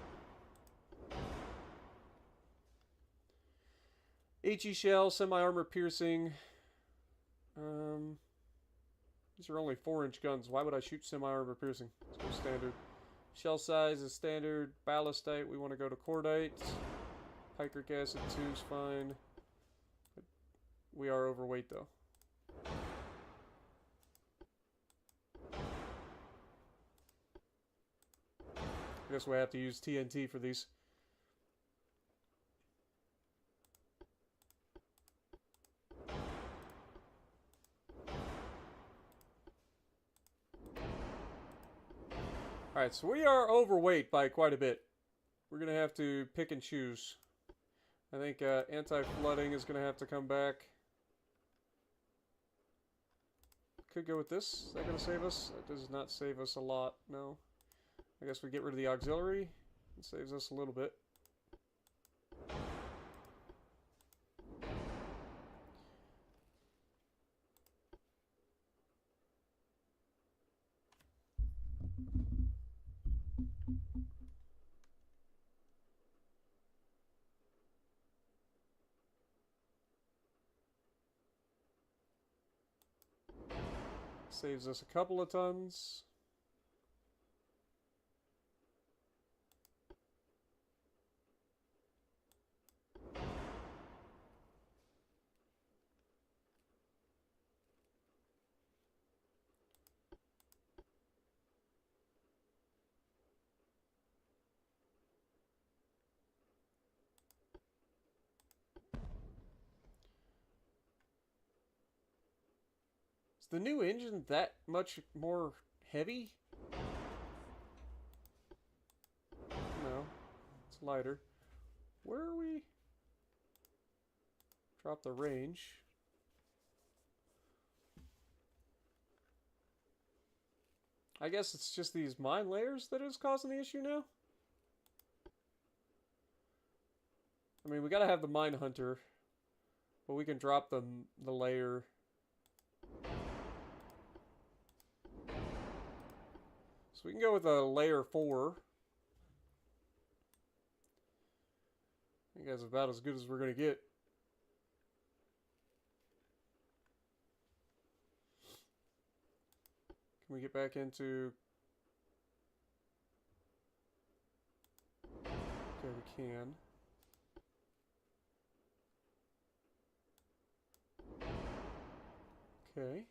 Speaker 1: HE shell, semi-armor piercing. These are only 4-inch guns. Why would I shoot semi-armor piercing? Let's go standard. Shell size is standard. Ballistite, we want to go to cordite. Picric acid 2 is fine. We are overweight though. I guess we have to use TNT for these. Alright, so we are overweight by quite a bit. We're going to have to pick and choose. I think anti-flooding is going to have to come back. Could go with this. Is that going to save us? That does not save us a lot, no. I guess we get rid of the auxiliary. It saves us a little bit. Saves us a couple of tons. Is the new engine that much more heavy? No, it's lighter. Where are we? Drop the range. I guess it's just these mine layers that is causing the issue now? I mean, we gotta have the mine hunter, but we can drop the layer. So we can go with a layer 4. I think that's about as good as we're gonna get. Can we get back into... Okay, we can. Okay.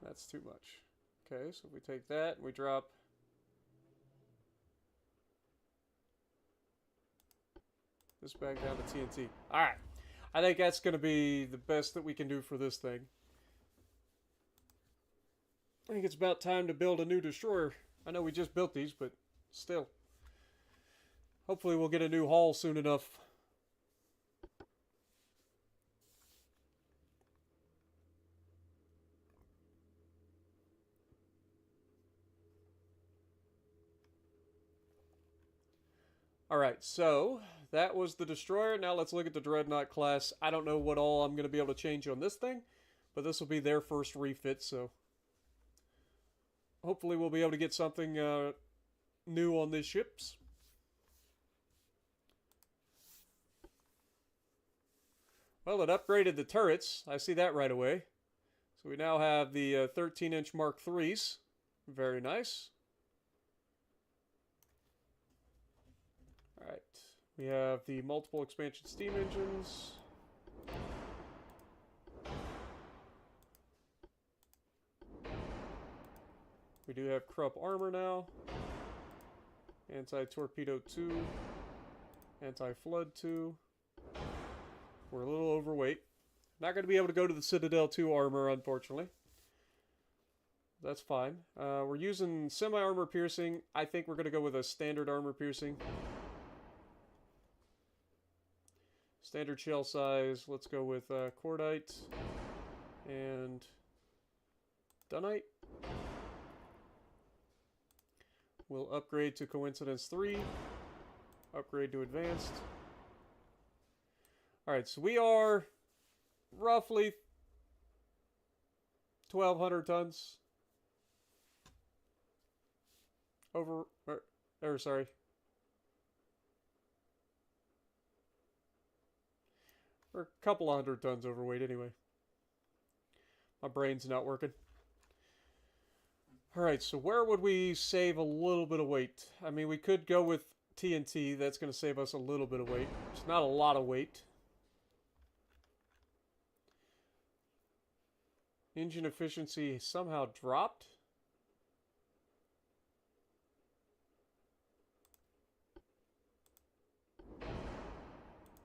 Speaker 1: That's too much. Okay, so if we take that and we drop... this back down to TNT. Alright. I think that's going to be the best that we can do for this thing. I think it's about time to build a new destroyer. I know we just built these, but still. Hopefully we'll get a new hull soon enough. Alright, so that was the destroyer. Now let's look at the Dreadnought class. I don't know what all I'm going to be able to change on this thing, but this will be their first refit, so hopefully we'll be able to get something new on these ships. Well, it upgraded the turrets. I see that right away. So we now have the 13-inch Mark IIIs. Very nice. Alright. We have the multiple expansion steam engines. We do have Krupp armor now. Anti-torpedo 2. Anti-flood 2. We're a little overweight. Not going to be able to go to the Citadel 2 armor, unfortunately. That's fine. We're using semi-armor piercing. I think we're going to go with a standard armor piercing. Standard shell size. Let's go with cordite and dunite. We'll upgrade to coincidence 3. Upgrade to advanced. Alright, so we are roughly 1,200 tons. Sorry. We're a couple 100 tons overweight anyway. My brain's not working. Alright, so where would we save a little bit of weight? I mean, we could go with TNT. That's going to save us a little bit of weight. It's not a lot of weight. Engine efficiency somehow dropped.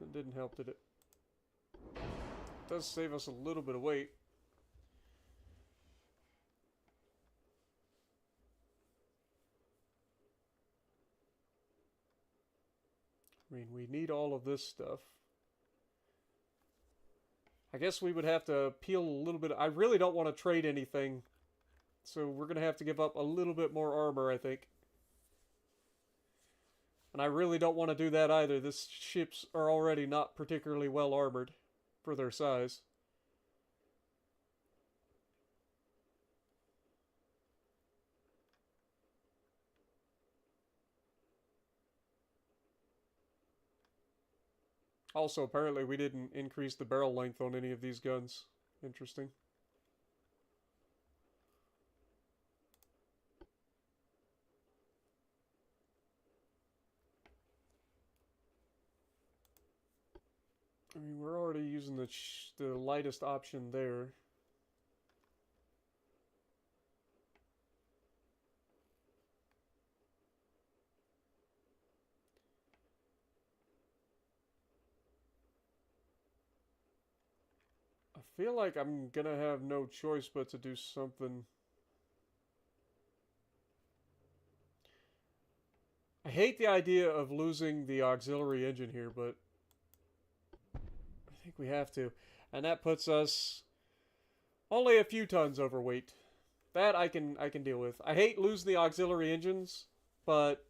Speaker 1: That didn't help, did it? It does save us a little bit of weight. I mean, we need all of this stuff. I guess we would have to peel a little bit. I really don't want to trade anything. So we're going to have to give up a little bit more armor, I think. And I really don't want to do that either. These ships are already not particularly well armored for their size. Also, apparently we didn't increase the barrel length on any of these guns. Interesting. I mean, we're already using the lightest option there. I feel like I'm gonna have no choice but to do something. I hate the idea of losing the auxiliary engine here, but I think we have to. And that puts us only a few tons overweight. That I can deal with. I hate losing the auxiliary engines, but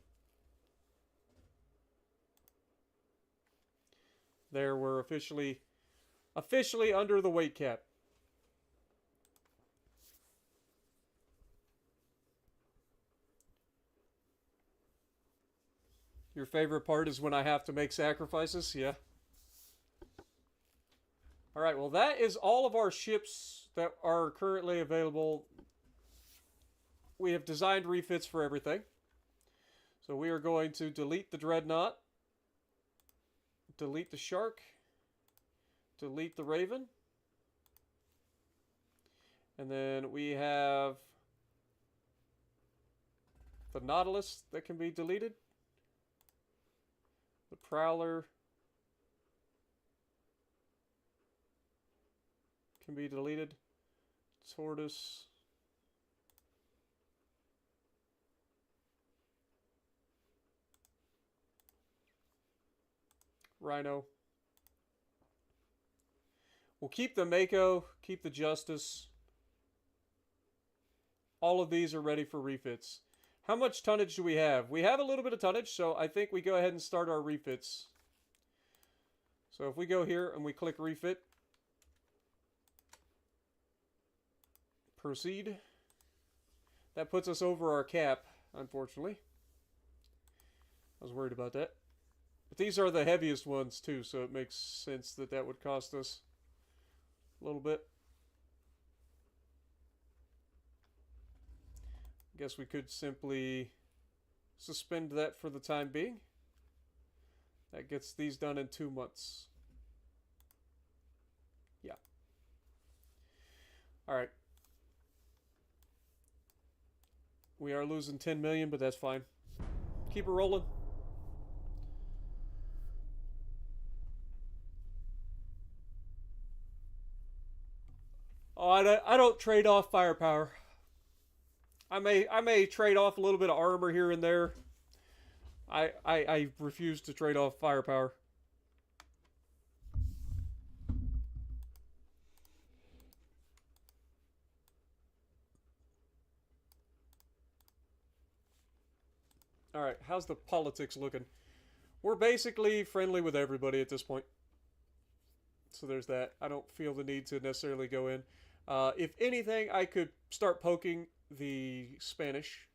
Speaker 1: there we're officially under the weight cap. Your favorite part is when I have to make sacrifices? Yeah. Alright, well that is all of our ships that are currently available. We have designed refits for everything. So we are going to delete the Dreadnought. Delete the Shark. Delete the Raven. And then we have the Nautilus that can be deleted. The Prowler can be deleted. Tortoise. Rhino. We'll keep the Mako, keep the Justice. All of these are ready for refits. How much tonnage do we have? We have a little bit of tonnage, so I think we go ahead and start our refits. So if we go here and we click refit. Proceed. That puts us over our cap, unfortunately. I was worried about that. But these are the heaviest ones too, so it makes sense that that would cost us a little bit. I guess we could simply suspend that for the time being. That gets these done in 2 months. Yeah. Alright. We are losing 10 million, but that's fine. Keep it rolling. Oh, I don't trade off firepower. I may trade off a little bit of armor here and there. I refuse to trade off firepower. Alright, how's the politics looking? We're basically friendly with everybody at this point. So there's that. I don't feel the need to necessarily go in. If anything, I could start poking the Spanish.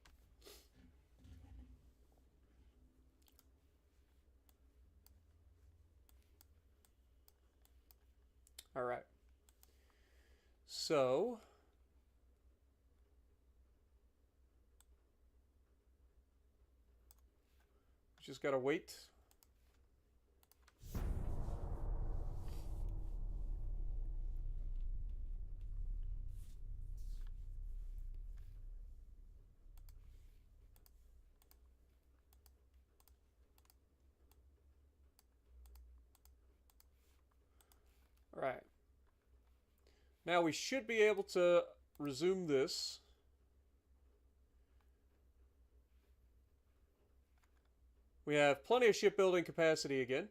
Speaker 1: Alright. So... just gotta wait. Alright. Now we should be able to resume this. We have plenty of shipbuilding capacity again.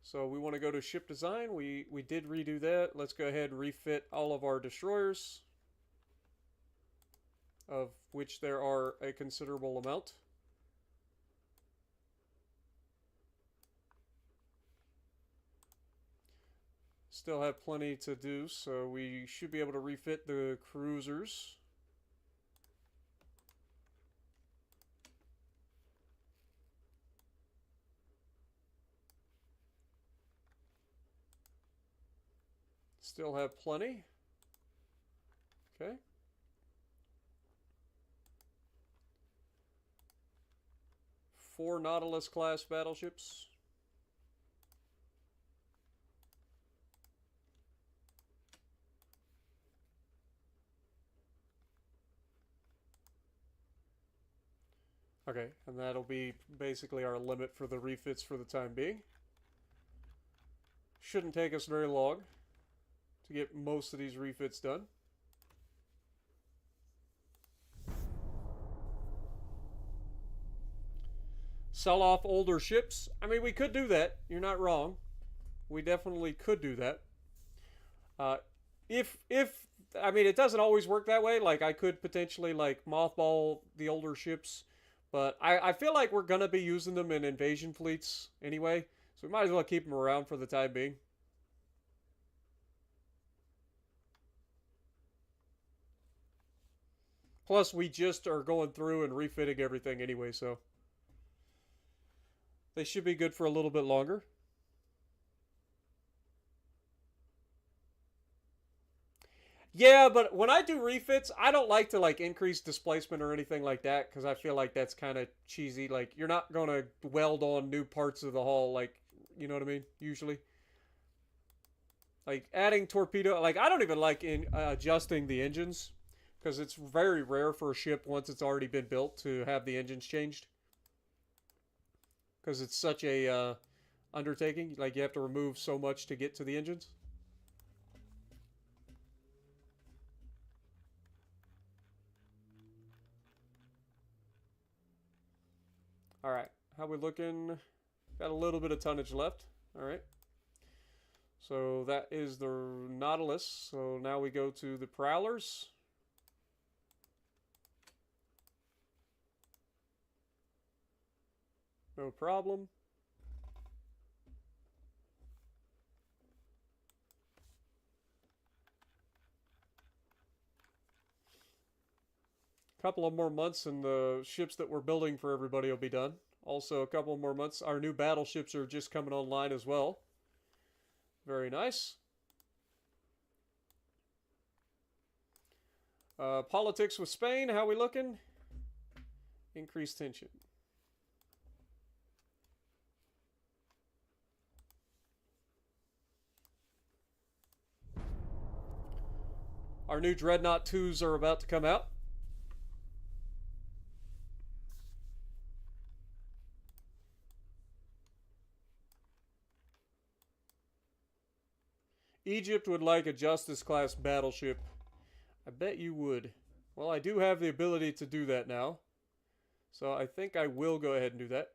Speaker 1: So we want to go to ship design. We did redo that. Let's go ahead and refit all of our destroyers, of which there are a considerable amount. Still have plenty to do, so we should be able to refit the cruisers. Still have plenty. Okay. Four Nautilus class battleships. Okay, and that'll be basically our limit for the refits for the time being. Shouldn't take us very long to get most of these refits done. Sell off older ships. I mean, we could do that. You're not wrong. We definitely could do that. If I mean, it doesn't always work that way. Like, I could potentially like mothball the older ships, but I feel like we're gonna be using them in invasion fleets anyway, so we might as well keep them around for the time being. Plus, we just are going through and refitting everything anyway, so they should be good for a little bit longer. Yeah, but when I do refits, I don't like to like increase displacement or anything like that because I feel like that's kind of cheesy. Like, you're not going to weld on new parts of the hull, like, you know what I mean? Usually. Like, adding torpedo, like, I don't even like adjusting the engines because it's very rare for a ship once it's already been built to have the engines changed. Because it's such a undertaking. Like, you have to remove so much to get to the engines. Alright, how we looking? Got a little bit of tonnage left. Alright. So that is the Nautilus. So now we go to the Prowlers. No problem. Couple of more months and the ships that we're building for everybody will be done. Also, a couple more months. Our new battleships are just coming online as well. Very nice. Politics with Spain, how we looking? Increased tension. Our new Dreadnought 2s are about to come out. Egypt would like a Justice-class battleship. I bet you would. Well, I do have the ability to do that now. So I think I will go ahead and do that.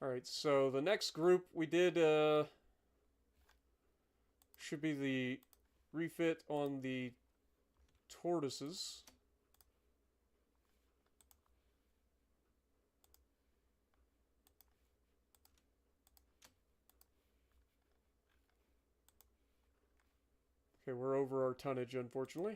Speaker 1: Alright, so the next group we did should be the refit on the tortoises. Okay, we're over our tonnage, unfortunately.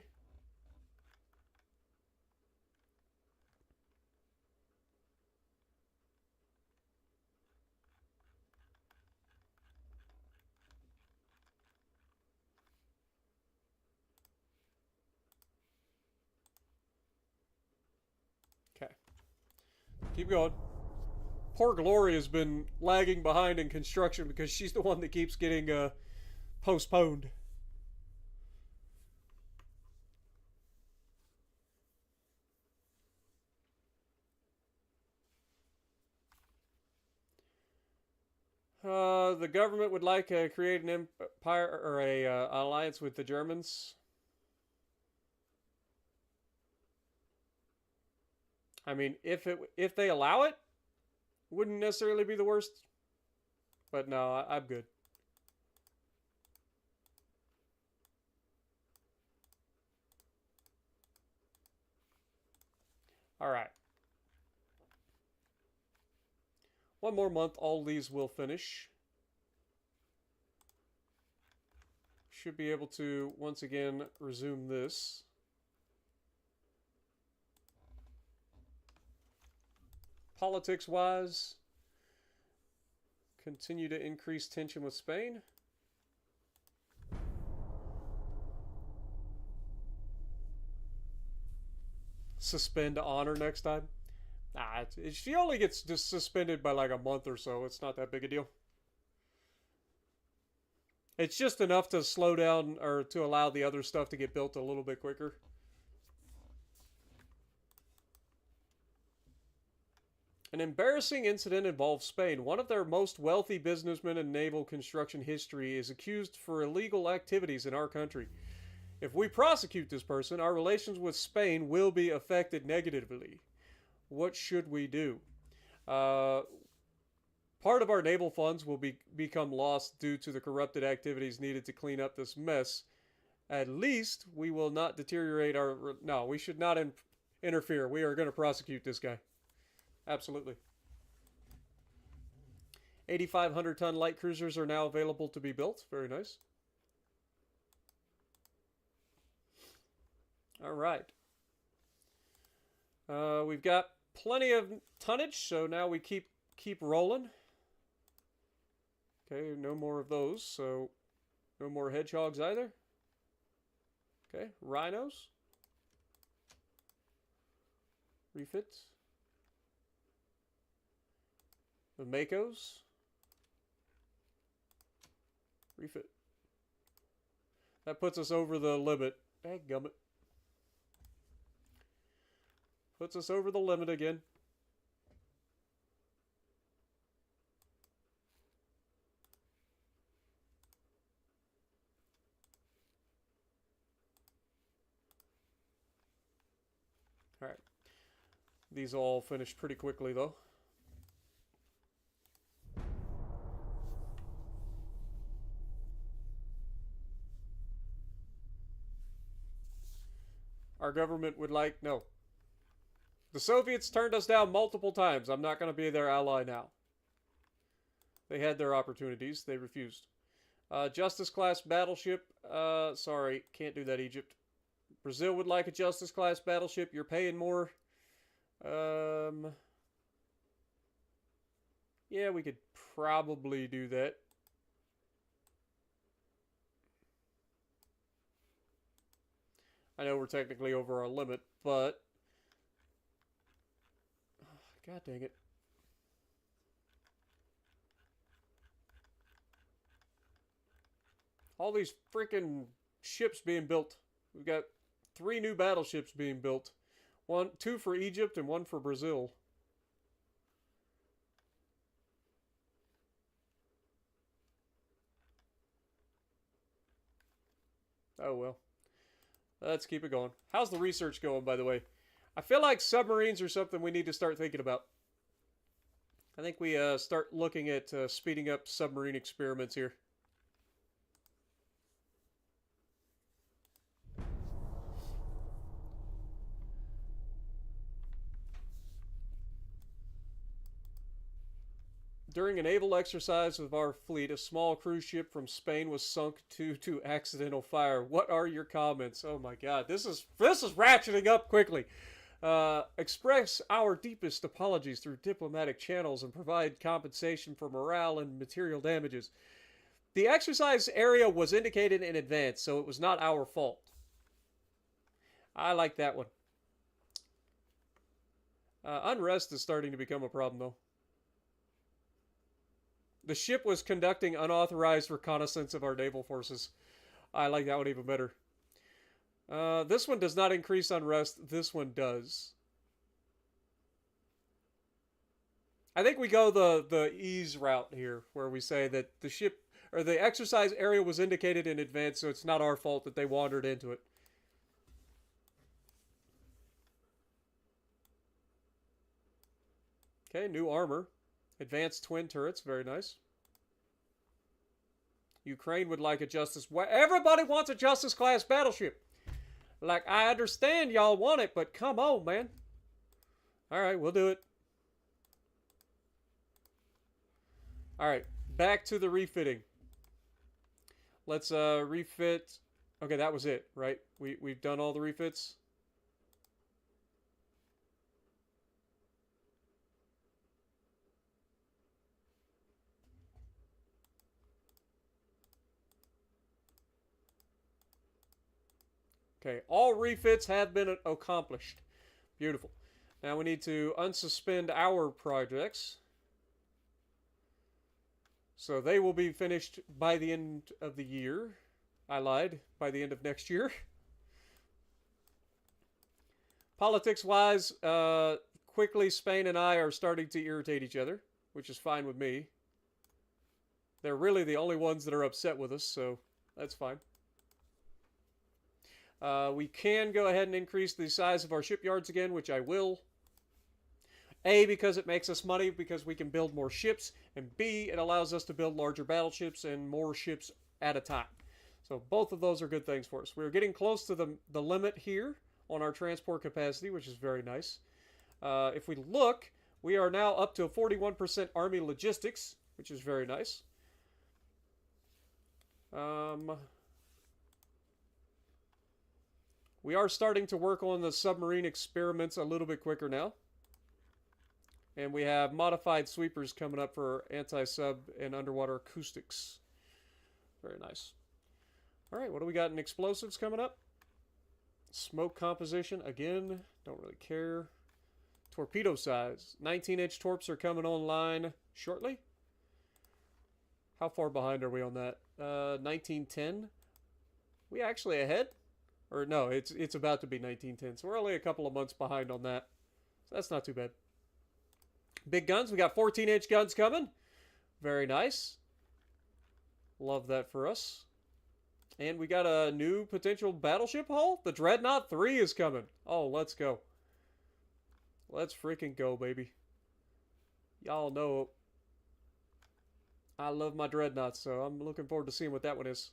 Speaker 1: Okay. Keep going. Poor Glory has been lagging behind in construction because she's the one that keeps getting postponed. The government would like to create an empire or a alliance with the Germans. I mean, if they allow it, wouldn't necessarily be the worst. But no, I'm good. All right. One more month, all these will finish. Should be able to, once again, resume this. Politics-wise, continue to increase tension with Spain. Suspend honor next time. Nah, she only gets just suspended by like a month or so. It's not that big a deal. It's just enough to slow down or to allow the other stuff to get built a little bit quicker. An embarrassing incident involves Spain. One of their most wealthy businessmen in naval construction history is accused for illegal activities in our country. If we prosecute this person, our relations with Spain will be affected negatively. What should we do? Part of our naval funds will become lost due to the corrupted activities needed to clean up this mess. At least we will not deteriorate our... No, we should not interfere. We are going to prosecute this guy. Absolutely. 8,500-ton light cruisers are now available to be built. Very nice. All right. We've got plenty of tonnage, so now we keep rolling. Okay, no more of those, so no more hedgehogs either. Okay, rhinos. Refit. The Makos. Refit. That puts us over the limit. Dadgummit. Puts us over the limit again. Alright. These all finished pretty quickly, though. Our government would like... No. The Soviets turned us down multiple times. I'm not going to be their ally now. They had their opportunities. They refused. Justice-class battleship. Sorry, can't do that, Egypt. Brazil would like a Justice-class battleship. You're paying more. Yeah, we could probably do that. I know we're technically over our limit, but... God dang it. All these freaking ships being built. We've got 3 new battleships being built. 2 for Egypt and 1 for Brazil. Oh well. Let's keep it going. How's the research going, by the way? I feel like submarines are something we need to start thinking about. I think we start looking at speeding up submarine experiments here. During a naval exercise of our fleet, a small cruise ship from Spain was sunk due to accidental fire. What are your comments? Oh my god, this is ratcheting up quickly. Express our deepest apologies through diplomatic channels and provide compensation for morale and material damages. The exercise area was indicated in advance, so it was not our fault. I like that one. Unrest is starting to become a problem, though. The ship was conducting unauthorized reconnaissance of our naval forces. I like that one even better. This one does not increase unrest. This one does. I think we go the ease route here, where we say that the ship or the exercise area was indicated in advance, so it's not our fault that they wandered into it. Okay, new armor. Advanced twin turrets, very nice. Ukraine would like a Justice... Everybody wants a Justice class battleship. Like, I understand y'all want it, but come on, man. Alright, we'll do it. Alright, back to the refitting. Let's refit... Okay, that was it, right? We've done all the refits. Okay, all refits have been accomplished. Beautiful. Now we need to unsuspend our projects. So they will be finished by the end of the year. I lied. By the end of next year. Politics-wise, quickly Spain and I are starting to irritate each other, which is fine with me. They're really the only ones that are upset with us, so that's fine. We can go ahead and increase the size of our shipyards again, which I will. A, because it makes us money, because we can build more ships. And B, it allows us to build larger battleships and more ships at a time. So both of those are good things for us. We're getting close to the limit here on our transport capacity, which is very nice. If we look, we are now up to a 41% Army logistics, which is very nice. We are starting to work on the submarine experiments a little bit quicker now. And we have modified sweepers coming up for anti-sub and underwater acoustics. Very nice. Alright, what do we got in explosives coming up? Smoke composition, again, don't really care. Torpedo size. 19-inch torps are coming online shortly. How far behind are we on that? 1910. We actually ahead? Or no, it's about to be 1910. So we're only a couple of months behind on that. So that's not too bad. Big guns. We got 14-inch guns coming. Very nice. Love that for us. And we got a new potential battleship hull. The Dreadnought 3 is coming. Oh, let's go. Let's freaking go, baby. Y'all know I love my Dreadnoughts, so I'm looking forward to seeing what that one is.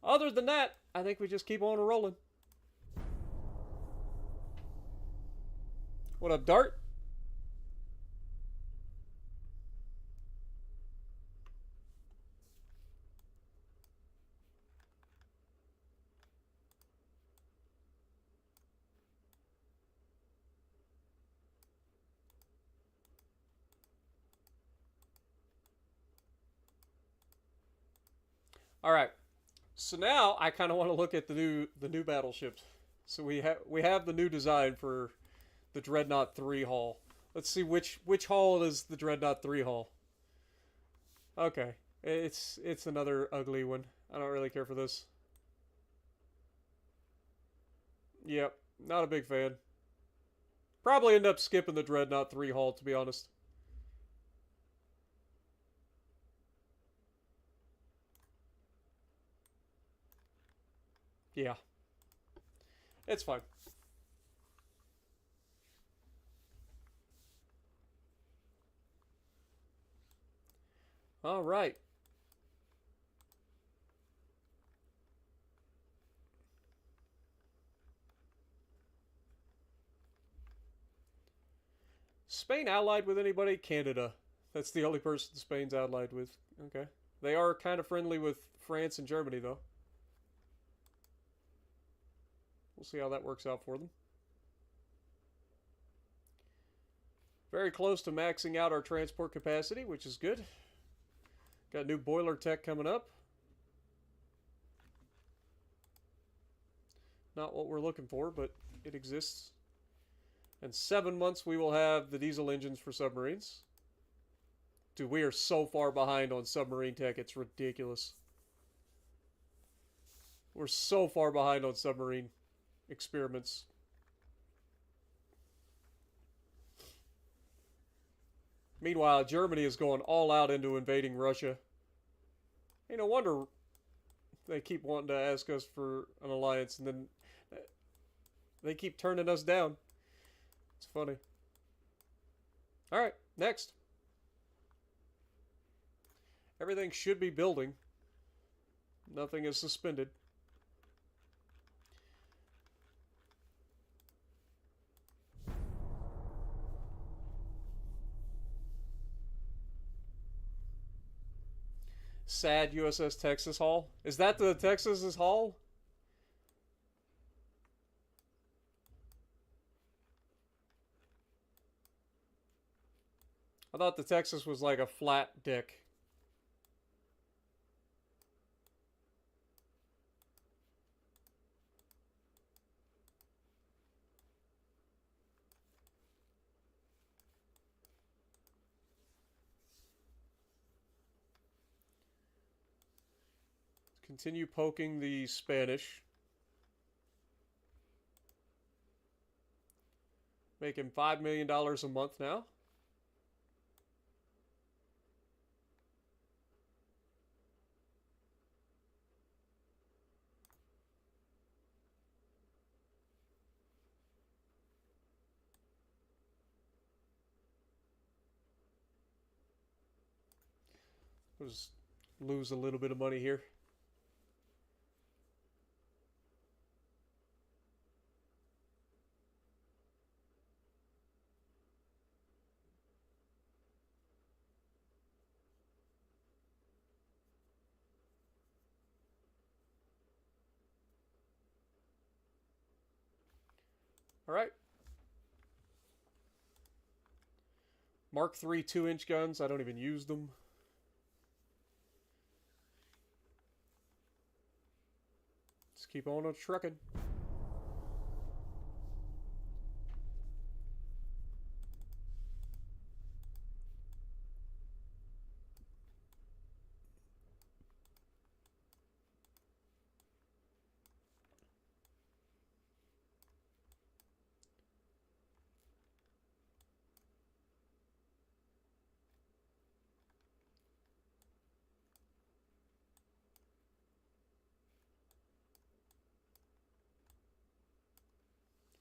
Speaker 1: Other than that, I think we just keep on rolling. What up, Dart? All right. So now I kind of want to look at the new battleships. So we have the new design for the Dreadnought 3 hull. Let's see which hull is the Dreadnought 3 hull. Okay, it's another ugly one. I don't really care for this. Yep, not a big fan. Probably end up skipping the Dreadnought 3 hull, to be honest. Yeah. It's fine. All right. Spain allied with anybody? Canada. That's the only person Spain's allied with. Okay. They are kind of friendly with France and Germany, though. We'll see how that works out for them. Very close to maxing out our transport capacity, which is good. Got new boiler tech coming up. Not what we're looking for, but it exists. In 7 months, we will have the diesel engines for submarines. Dude, we are so far behind on submarine tech, it's ridiculous. We're so far behind on submarine experiments. Meanwhile, Germany is going all out into invading Russia. Ain't no wonder they keep wanting to ask us for an alliance, and then they keep turning us down. It's funny. Alright, next. Everything should be building. Nothing is suspended. Sad USS Texas Hull. Is that the Texas's hull? I thought the Texas was like a flat deck. Continue poking the Spanish. Making $5 million a month now. We'll just lose a little bit of money here. All right. Mark III 2-inch guns. I don't even use them. Just keep on trucking.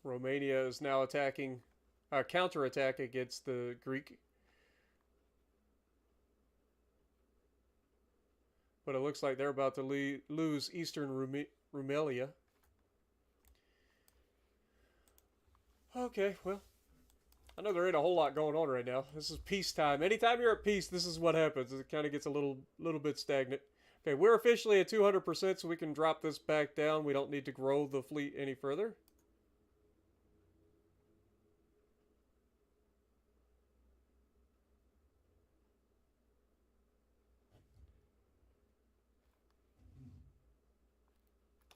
Speaker 1: Romania is now attacking, counterattack against the Greek. But it looks like they're about to lose Eastern Rumelia. Okay, well, I know there ain't a whole lot going on right now. This is peacetime. Anytime you're at peace, this is what happens. It kind of gets a little bit stagnant. Okay, we're officially at 200%, so we can drop this back down. We don't need to grow the fleet any further.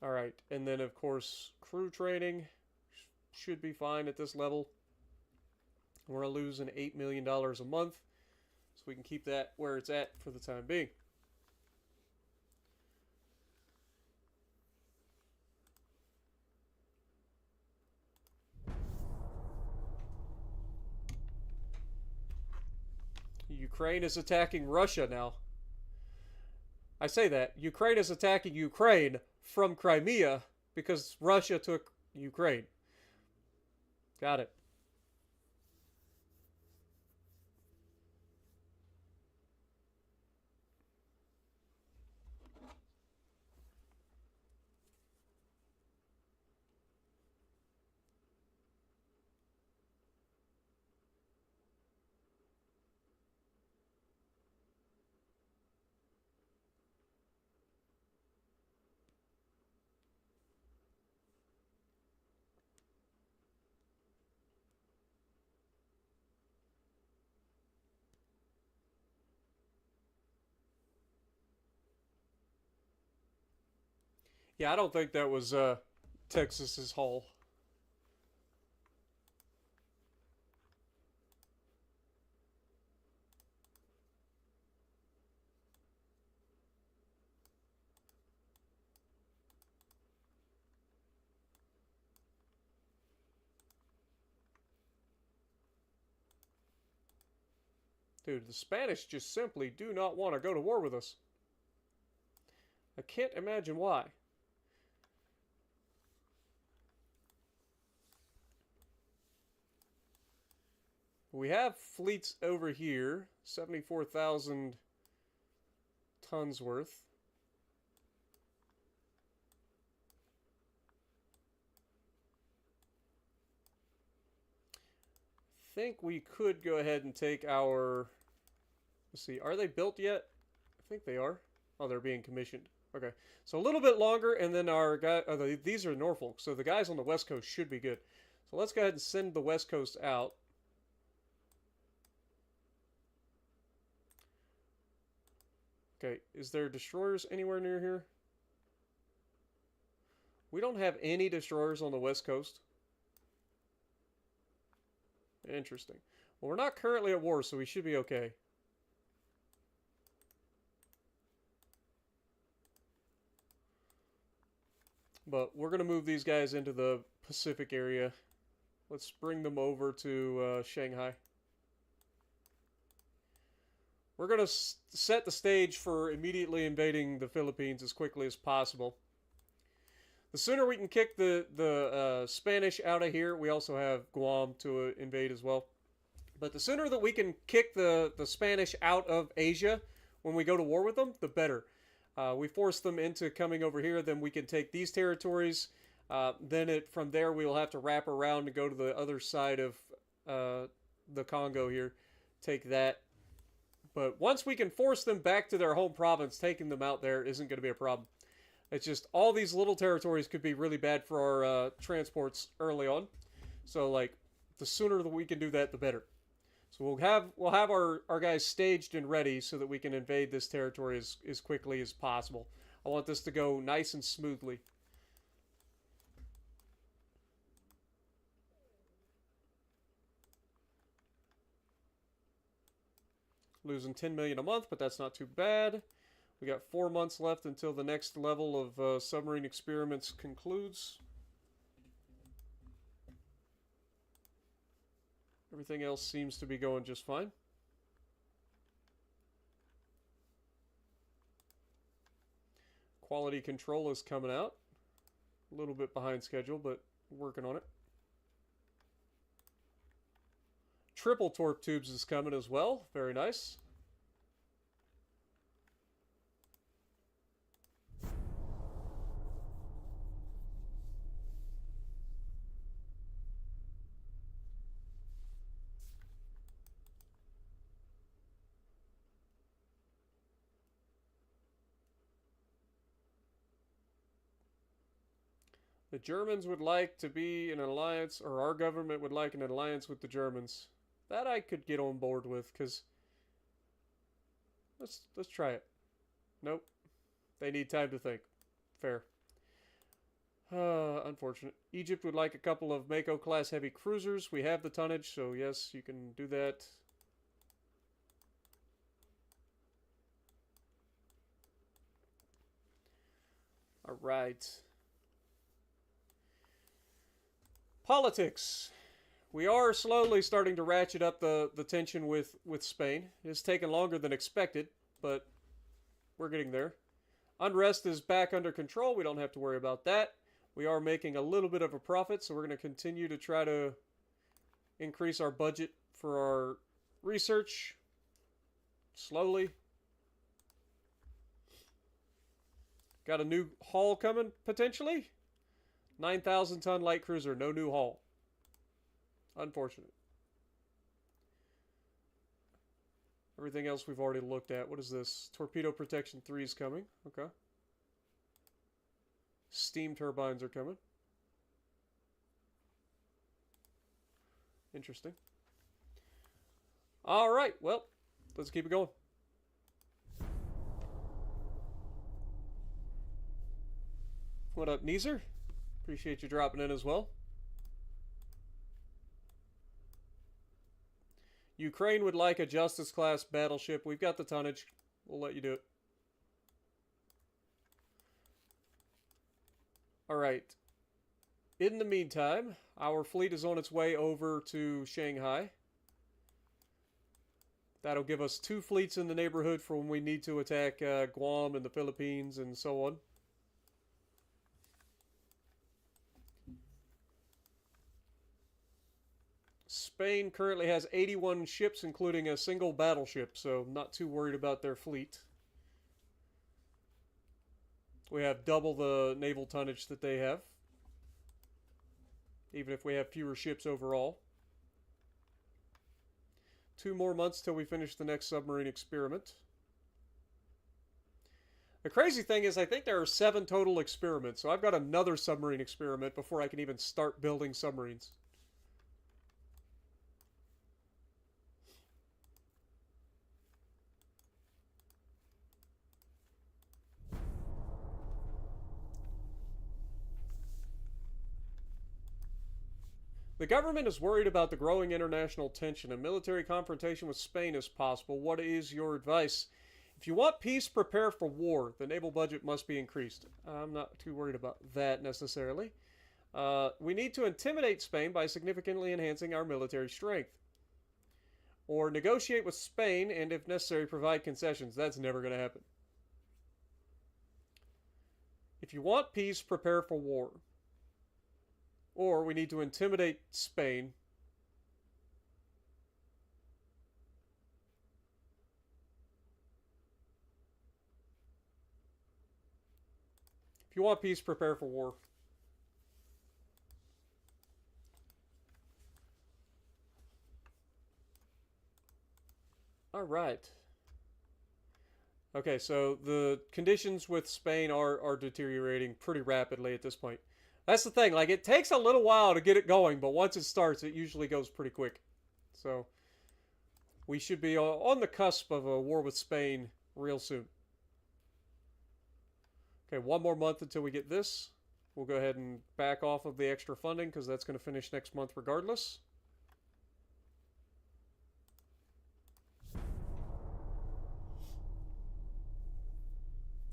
Speaker 1: All right, and then of course, crew training should be fine at this level. We're losing $8 million a month, so we can keep that where it's at for the time being. Ukraine is attacking Russia now. I say that. Ukraine is attacking Ukraine from Crimea, because Russia took Ukraine. Got it. Yeah, I don't think that was Texas's haul. Dude, the Spanish just simply do not want to go to war with us. I can't imagine why. We have fleets over here, 74,000 tons worth. Think we could go ahead and take our... Let's see, are they built yet? I think they are. Oh, they're being commissioned. Okay, so a little bit longer, and then our guy... these are Norfolk, so the guys on the West Coast should be good. So let's go ahead and send the West Coast out. Okay, is there destroyers anywhere near here? We don't have any destroyers on the West Coast. Interesting. Well, we're not currently at war, so we should be okay. But we're going to move these guys into the Pacific area. Let's bring them over to Shanghai. We're going to set the stage for immediately invading the Philippines as quickly as possible. The sooner we can kick the Spanish out of here, we also have Guam to invade as well. But the sooner that we can kick the Spanish out of Asia when we go to war with them, the better. We force them into coming over here, then we can take these territories. Then from there we will have to wrap around and go to the other side of the Congo here. Take that. But once we can force them back to their home province, taking them out there isn't going to be a problem. It's just all these little territories could be really bad for our transports early on. So like the sooner that we can do that, the better. So we'll have our guys staged and ready so that we can invade this territory as quickly as possible. I want this to go nice and smoothly. Losing 10 million a month, but that's not too bad. We got 4 months left until the next level of submarine experiments concludes. Everything else seems to be going just fine. Quality control is coming out. A little bit behind schedule, but working on it. Triple torp tubes is coming as well. Very nice. The Germans would like to be in an alliance, or our government would like an alliance with the Germans. That I could get on board with, because let's try it. Nope. They need time to think. Fair. Unfortunate. Egypt would like a couple of Mako-class heavy cruisers. We have the tonnage, so yes, you can do that. All right. Politics. We are slowly starting to ratchet up the tension with Spain. It's taken longer than expected, but we're getting there. Unrest is back under control. We don't have to worry about that. We are making a little bit of a profit, so we're going to continue to try to increase our budget for our research slowly. Got a new haul coming, potentially. 9,000 ton light cruiser, no new haul. Unfortunate. Everything else we've already looked at. What is this? Torpedo protection 3 is coming. Okay. Steam turbines are coming. Interesting. All right, well, let's keep it going. What up, Neezer? Appreciate you dropping in as well. Ukraine would like a Justice-class battleship. We've got the tonnage. We'll let you do it. All right. In the meantime, our fleet is on its way over to Shanghai. That'll give us 2 fleets in the neighborhood for when we need to attack Guam and the Philippines and so on. Spain currently has 81 ships, including a single battleship, so not too worried about their fleet. We have double the naval tonnage that they have, even if we have fewer ships overall. 2 more months till we finish the next submarine experiment. The crazy thing is I think there are 7 total experiments, so I've got another submarine experiment before I can even start building submarines. The government is worried about the growing international tension. A military confrontation with Spain is possible. What is your advice? If you want peace, prepare for war. The naval budget must be increased. I'm not too worried about that necessarily. We need to intimidate Spain by significantly enhancing our military strength. Or negotiate with Spain and, if necessary, provide concessions. That's never going to happen. If you want peace, prepare for war. Or we need to intimidate Spain. If you want peace, prepare for war. All right. Okay, so the conditions with Spain are deteriorating pretty rapidly at this point. That's the thing, like, it takes a little while to get it going, but once it starts, it usually goes pretty quick. So, we should be on the cusp of a war with Spain real soon. Okay, 1 more month until we get this. We'll go ahead and back off of the extra funding, because that's going to finish next month regardless.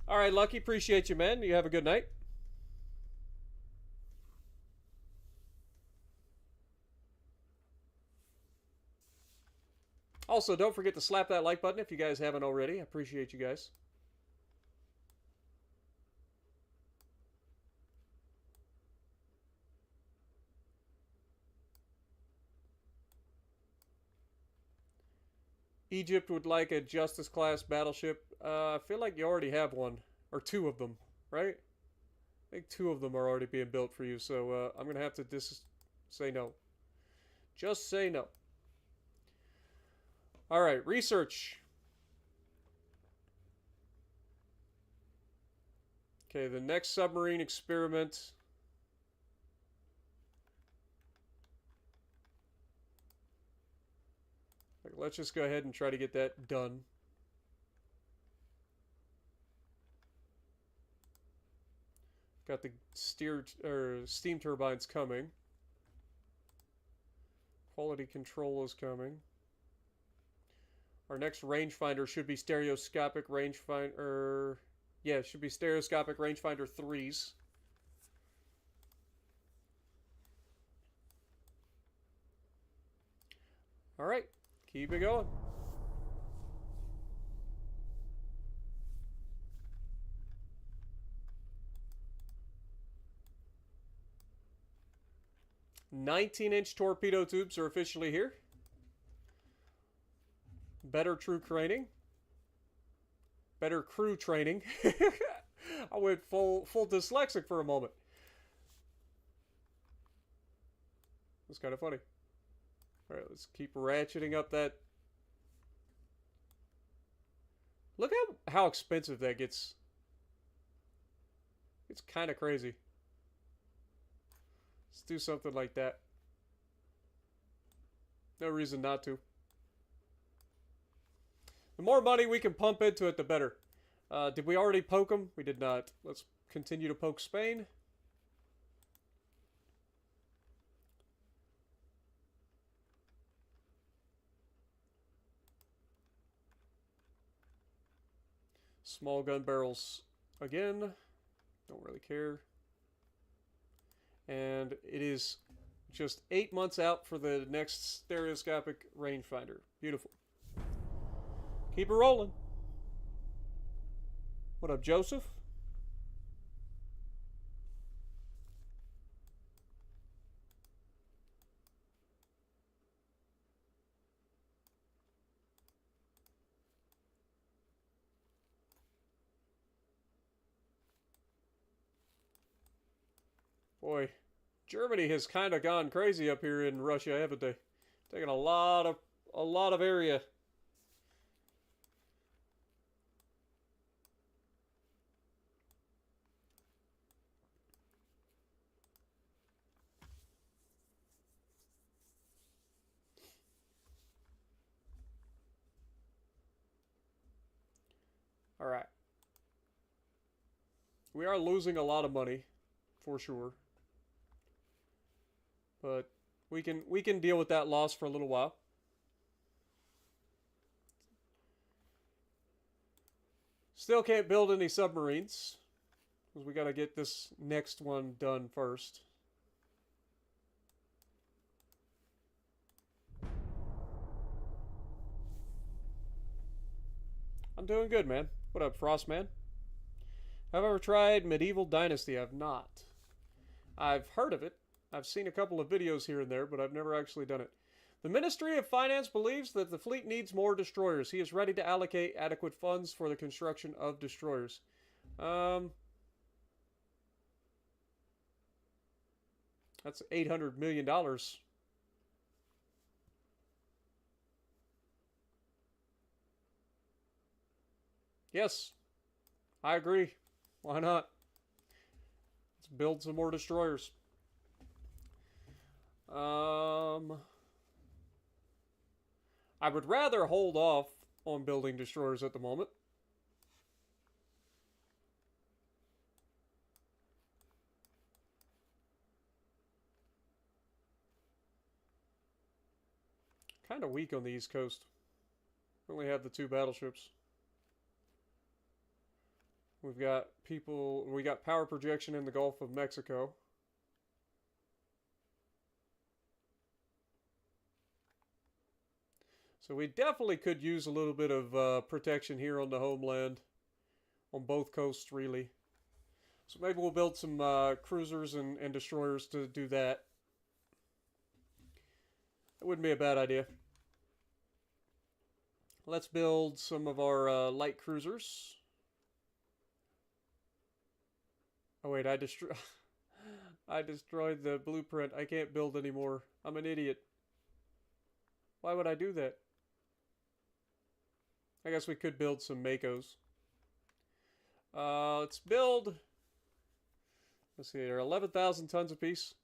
Speaker 1: Alright, Lucky, appreciate you, man. You have a good night. Also, don't forget to slap that like button if you guys haven't already. I appreciate you guys. Egypt would like a Justice-class battleship. I feel like you already have one. Or 2 of them, right? I think 2 of them are already being built for you, so I'm going to have to say no. Just say no. Alright, research. Okay, the next submarine experiment. Let's just go ahead and try to get that done. Got the steam turbines coming. Quality control is coming. Our next rangefinder should be stereoscopic rangefinder. Yeah, it should be stereoscopic rangefinder 3s. Alright, keep it going. 19-inch torpedo tubes are officially here. Better crew training. Better crew training. I went full dyslexic for a moment. That's kind of funny. All right, let's keep ratcheting up that. Look how expensive that gets. It's kind of crazy. Let's do something like that. No reason not to. The more money we can pump into it, the better. Did we already poke them? We did not. Let's continue to poke Spain. Small gun barrels again. Don't really care. And it is just 8 months out for the next stereoscopic rangefinder. Beautiful. Keep it rolling. What up, Joseph? Boy, Germany has kind of gone crazy up here in Russia, haven't they? Taking a lot of area. All right. We are losing a lot of money, for sure. But we can deal with that loss for a little while. Still can't build any submarines, because we got to get this next one done first. I'm doing good, man. What up, Frostman? Have I ever tried Medieval Dynasty? I've not. I've heard of it. I've seen a couple of videos here and there, but I've never actually done it. The Ministry of Finance believes that the fleet needs more destroyers. He is ready to allocate adequate funds for the construction of destroyers. That's $800 million. Yes, I agree. Why not? Let's build some more destroyers. I would rather hold off on building destroyers at the moment. Kind of weak on the East Coast. We only have the 2 battleships. We got power projection in the Gulf of Mexico. So we definitely could use a little bit of protection here on the homeland. On both coasts, really. So maybe we'll build some cruisers and destroyers to do that. That wouldn't be a bad idea. Let's build some of our light cruisers. Oh wait, I destroyed the blueprint. I can't build anymore. I'm an idiot. Why would I do that? I guess we could build some Makos. Let's build. Let's see, they're 11,000 tons apiece.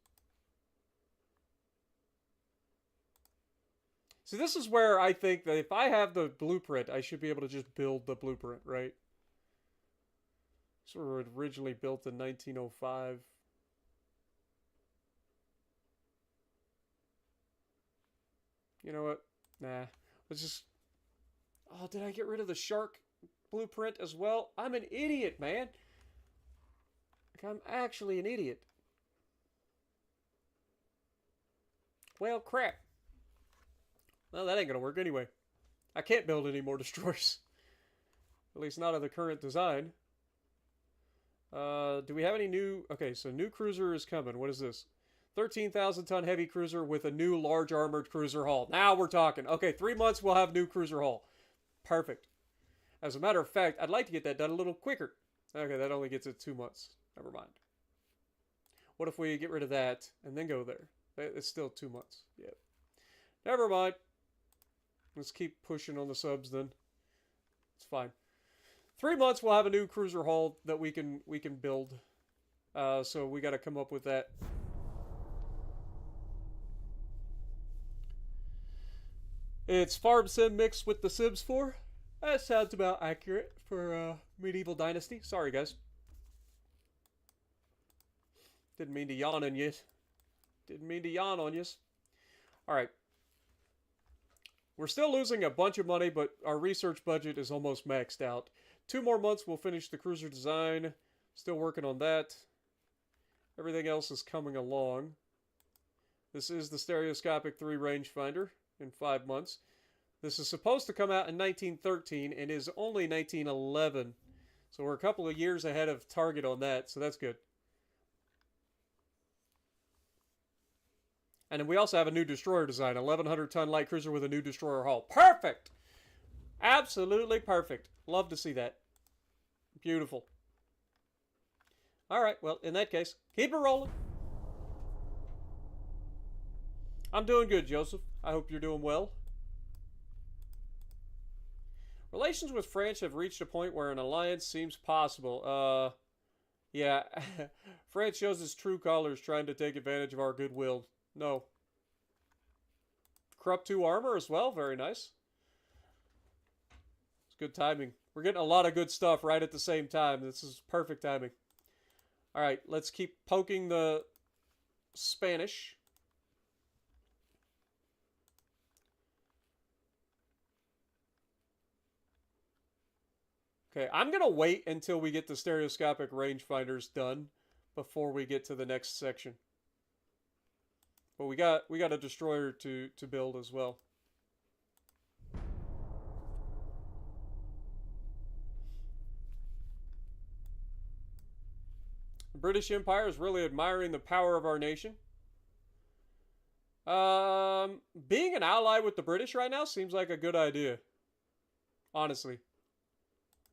Speaker 1: See, this is where I think that if I have the blueprint, I should be able to just build the blueprint, right? So we were originally built in 1905. You know what? Nah. Let's just... Oh, did I get rid of the shark blueprint as well? I'm an idiot, man. Like, I'm actually an idiot. Well, crap. Well, that ain't gonna work anyway. I can't build any more destroyers. At least not of the current design. Do we have any new... Okay, so new cruiser is coming. What is this? 13,000-ton heavy cruiser with a new large armored cruiser hull. Now we're talking. Okay, 3 months we'll have new cruiser hull. Perfect. As a matter of fact, I'd like to get that done a little quicker. Okay, that only gets it 2 months. Never mind. What if we get rid of that and then go there? It's still 2 months. Yeah. Never mind. Let's keep pushing on the subs then. It's fine. 3 months we'll have a new cruiser hull that we can build. So we got to come up with that. It's Farm Sim mixed with The Sims 4. That sounds about accurate for Medieval Dynasty. Sorry, guys. Didn't mean to yawn on you. Didn't mean to yawn on you. Alright. We're still losing a bunch of money, but our research budget is almost maxed out. 2 more months, we'll finish the cruiser design. Still working on that. Everything else is coming along. This is the stereoscopic 3 rangefinder in 5 months. This is supposed to come out in 1913 and is only 1911. So we're a couple of years ahead of target on that, so that's good. And then we also have a new destroyer design, 1,100-ton light cruiser with a new destroyer hull. Perfect! Absolutely perfect. Love to see that. Beautiful. Alright, well, in that case, keep it rolling. I'm doing good, Joseph. I hope you're doing well. Relations with France have reached a point where an alliance seems possible. Yeah. France shows its true colors, trying to take advantage of our goodwill. No. Corrupt 2 armor as well. Very nice. It's good timing. We're getting a lot of good stuff right at the same time. This is perfect timing. Alright, let's keep poking the Spanish. Okay, I'm going to wait until we get the stereoscopic rangefinders done before we get to the next section. But we got a destroyer to build as well. The British Empire is really admiring the power of our nation. Being an ally with the British right now seems like a good idea. Honestly.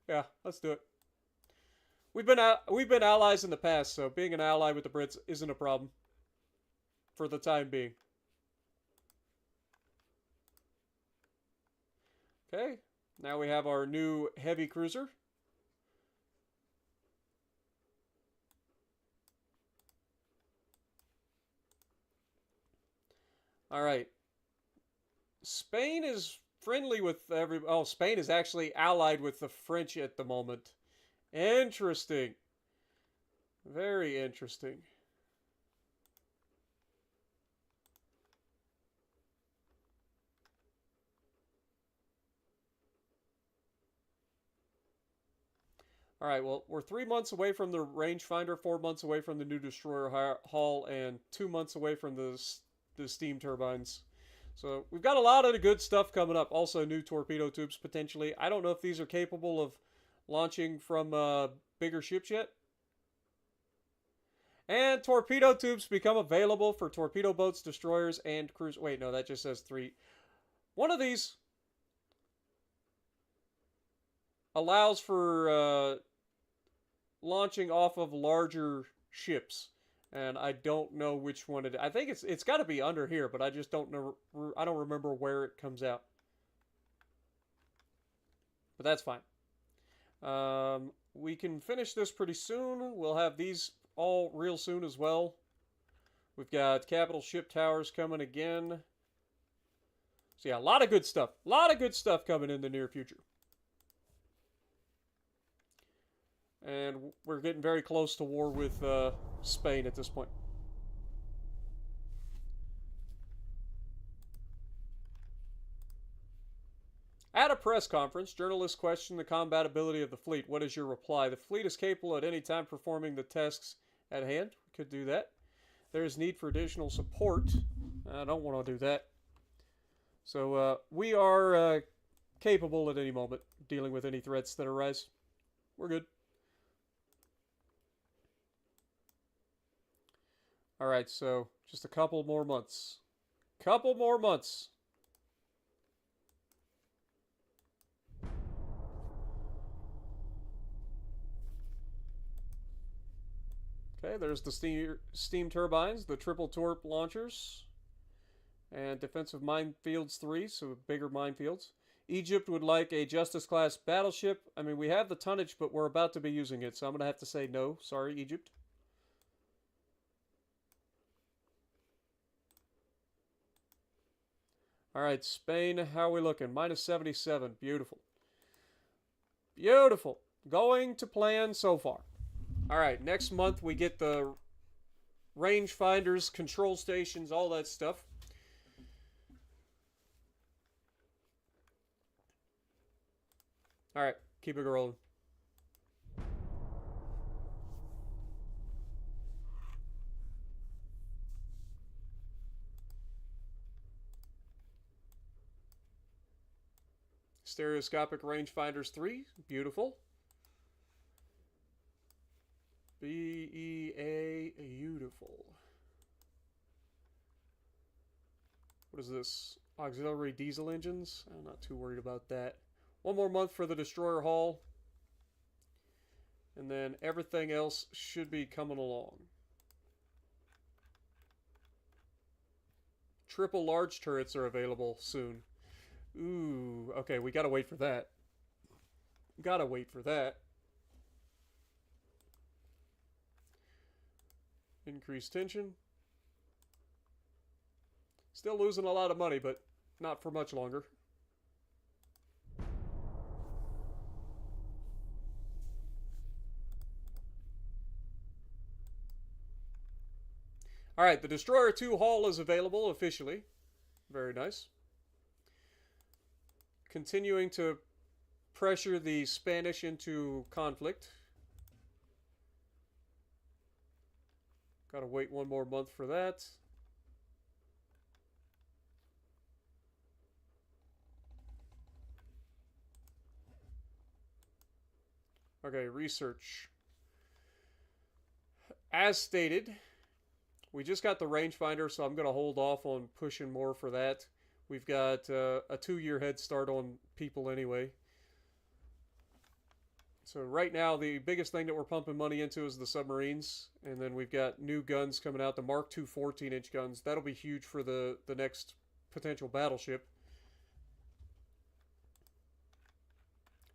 Speaker 1: Yeah, let's do it. We've been allies in the past, so being an ally with the Brits isn't a problem. For the time being. Okay, now we have our new heavy cruiser. Alright. Spain is friendly with oh, Spain is actually allied with the French at the moment. Interesting. Very interesting. Alright, well, we're 3 months away from the rangefinder, 4 months away from the new destroyer hull, and 2 months away from the steam turbines. So we've got a lot of the good stuff coming up. Also, new torpedo tubes, potentially. I don't know if these are capable of launching from bigger ships yet. And torpedo tubes become available for torpedo boats, destroyers, and cruise... Wait, no, that just says 3. One of these allows for launching off of larger ships, and I don't know which one it is. I think it's got to be under here, but I just don't know. I don't remember where it comes out. But that's fine. We can finish this pretty soon. We'll have these all real soon as well. We've got capital ship towers coming again. So yeah, a lot of good stuff. A lot of good stuff coming in the near future. And we're getting very close to war with Spain at this point. At a press conference, journalists questioned the combatability of the fleet. What is your reply? The fleet is capable at any time performing the tasks at hand. We could do that. There is need for additional support. I don't want to do that. So we are capable at any moment dealing with any threats that arise. We're good. Alright, so just a couple more months. Couple more months. Okay, there's the steam turbines, the triple torp launchers, and defensive minefields 3, so bigger minefields. Egypt would like a Justice class battleship. I mean, we have the tonnage, but we're about to be using it, so I'm going to have to say no. Sorry, Egypt. Alright, Spain, how are we looking? Minus 77. Beautiful. Beautiful. Going to plan so far. Alright, next month we get the rangefinders, control stations, all that stuff. Alright, keep it rolling. Stereoscopic rangefinders 3, beautiful. BEA, beautiful. What is this? Auxiliary diesel engines? I'm not too worried about that. One more month for the destroyer hull. And then everything else should be coming along. Triple large turrets are available soon. Ooh, okay, we gotta wait for that. Gotta wait for that. Increased tension. Still losing a lot of money, but not for much longer. Alright, the Destroyer 2 hull is available officially. Very nice. Continuing to pressure the Spanish into conflict. Gotta wait one more month for that. Okay, research. As stated, we just got the rangefinder, so I'm going to hold off on pushing more for that. We've got a 2-year head start on people anyway. So right now, the biggest thing that we're pumping money into is the submarines. And then we've got new guns coming out, the Mark II 14-inch guns. That'll be huge for the next potential battleship.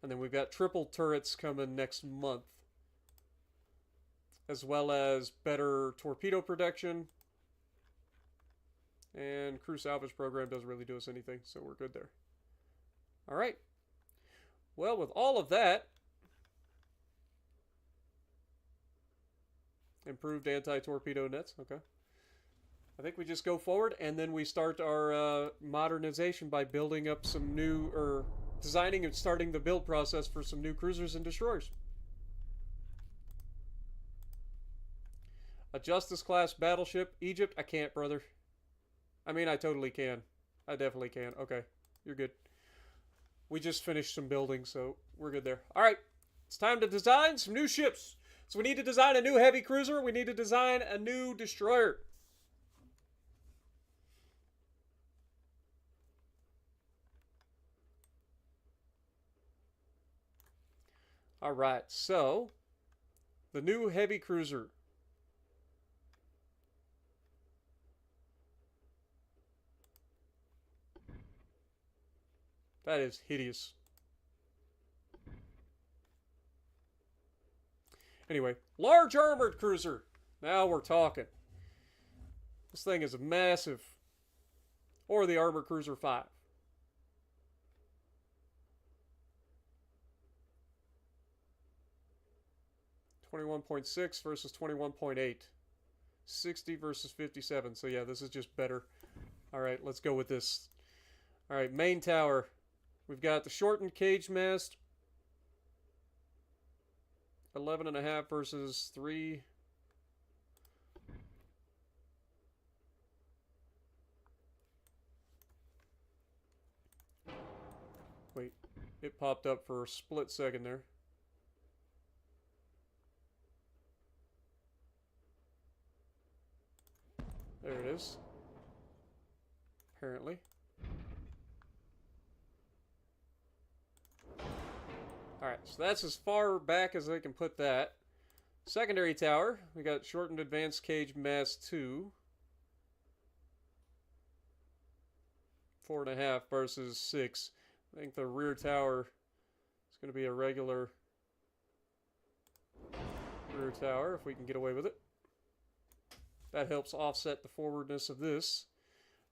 Speaker 1: And then we've got triple turrets coming next month. As well as better torpedo protection. And crew salvage program doesn't really do us anything, so we're good there. Alright. Well, with all of that, improved anti-torpedo nets, okay. I think we just go forward, and then we start our modernization by building up some new, or designing and starting the build process for some new cruisers and destroyers. A Justice class battleship. Egypt, I can't, brother. I mean, I totally can. I definitely can. Okay, you're good. We just finished some building, so we're good there. Alright, it's time to design some new ships. So we need to design a new heavy cruiser. We need to design a new destroyer. Alright, so the new heavy cruiser. That is hideous. Anyway, large armored cruiser. Now we're talking. This thing is massive. Or the Armored Cruiser 5. $21.6 versus 21.8. 60 versus 57. So yeah, this is just better. Alright, let's go with this. Alright, main tower. We've got the shortened cage mast. 11.5 versus 3. Wait, it popped up for a split second there. There it is. Apparently. Alright, so that's as far back as I can put that. Secondary tower, we got shortened advanced cage mass 2. 4.5 versus 6. I think the rear tower is going to be a regular rear tower if we can get away with it. That helps offset the forwardness of this.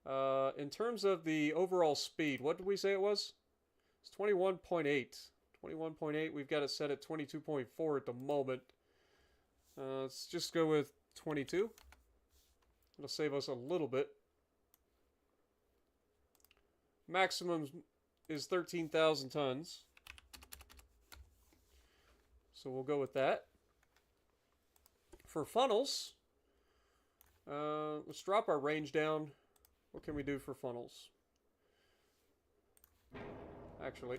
Speaker 1: In terms of the overall speed, what did we say it was? It's 21.8. 21.8, we've got it set at 22.4 at the moment. Let's just go with 22. It'll save us a little bit. Maximum is 13,000 tons. So we'll go with that. For funnels, let's drop our range down. What can we do for funnels? Actually,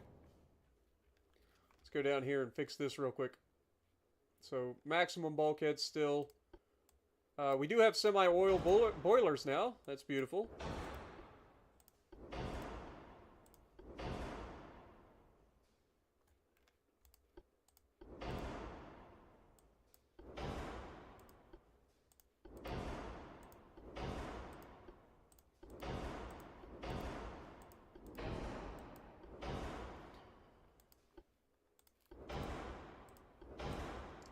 Speaker 1: let's go down here and fix this real quick. So maximum bulkhead still. We do have semi-oil boilers now. That's beautiful.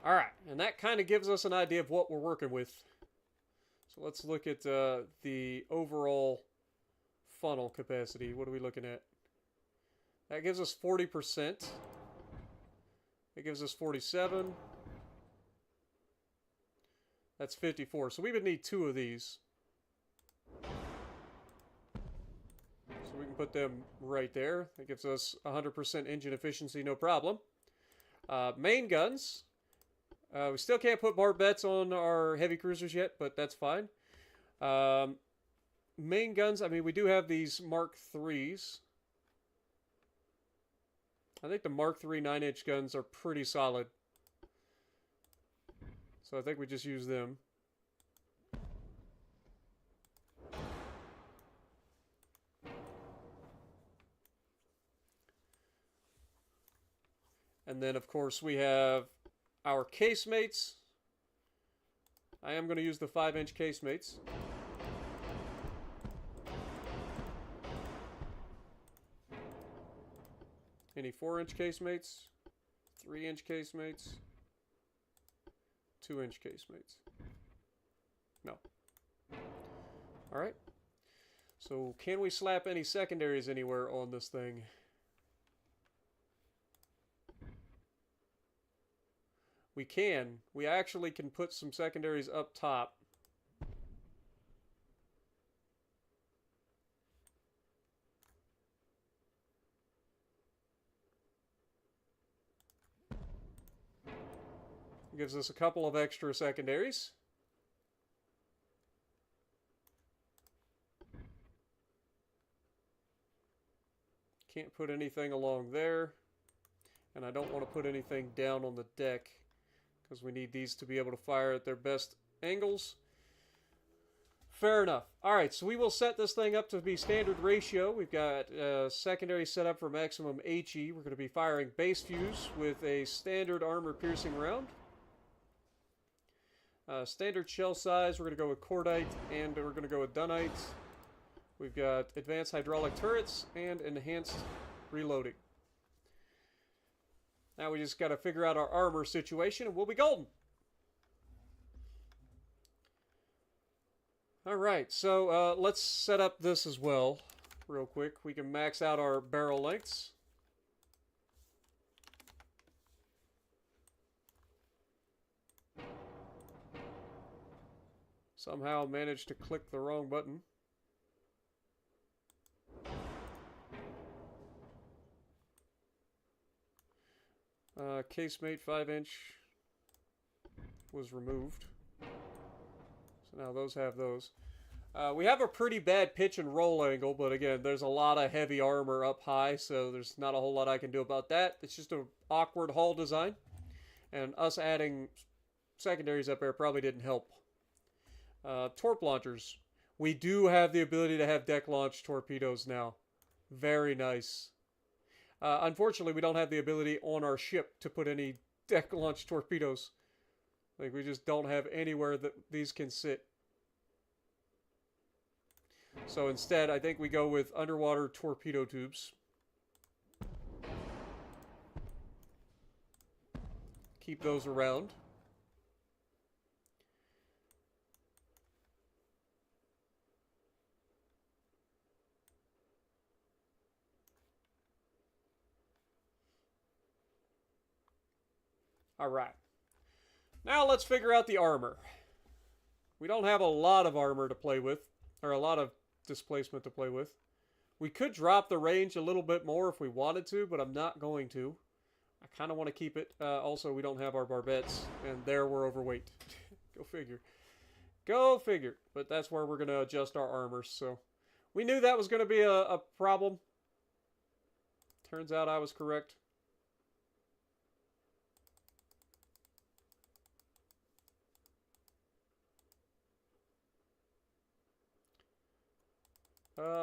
Speaker 1: Alright, and that kind of gives us an idea of what we're working with. So let's look at the overall funnel capacity. What are we looking at? That gives us 40%. It gives us 47. That's 54. So we would need 2 of these. So we can put them right there. That gives us 100% engine efficiency, no problem. Main guns. We still can't put barbettes on our heavy cruisers yet, but that's fine. Main guns, I mean, we do have these Mark IIIs. I think the Mark III 9-inch guns are pretty solid. So I think we just use them. And then, of course, we have our casemates. I am going to use the 5-inch casemates. Any 4-inch casemates? 3-inch casemates? 2-inch casemates? No. Alright. So, can we slap any secondaries anywhere on this thing? We can. We actually can put some secondaries up top. Gives us a couple of extra secondaries. Can't put anything along there. And I don't want to put anything down on the deck, because we need these to be able to fire at their best angles. Fair enough. Alright, so we will set this thing up to be standard ratio. We've got secondary set up for maximum HE. We're going to be firing base fuse with a standard armor-piercing round. Standard shell size, we're going to go with cordite, and we're going to go with dunite. We've got advanced hydraulic turrets and enhanced reloading. Now we just got to figure out our armor situation, and we'll be golden. Alright, so let's set up this as well, real quick. We can max out our barrel lengths. Somehow managed to click the wrong button. Casemate 5-inch was removed. So now those have those. We have a pretty bad pitch and roll angle, but again, there's a lot of heavy armor up high, so there's not a whole lot I can do about that. It's just an awkward hull design, and us adding secondaries up there probably didn't help. Torp launchers. We do have the ability to have deck-launched torpedoes now. Very nice. Unfortunately, we don't have the ability on our ship to put any deck-launched torpedoes. Like, we just don't have anywhere that these can sit. So instead, I think we go with underwater torpedo tubes. Keep those around. All right. Now let's figure out the armor. We don't have a lot of armor to play with, or a lot of displacement to play with. We could drop the range a little bit more if we wanted to, but I'm not going to. I kind of want to keep it. Also, we don't have our barbettes, and there we're overweight. Go figure. Go figure. But that's where we're going to adjust our armor, so we knew that was going to be a problem. Turns out I was correct.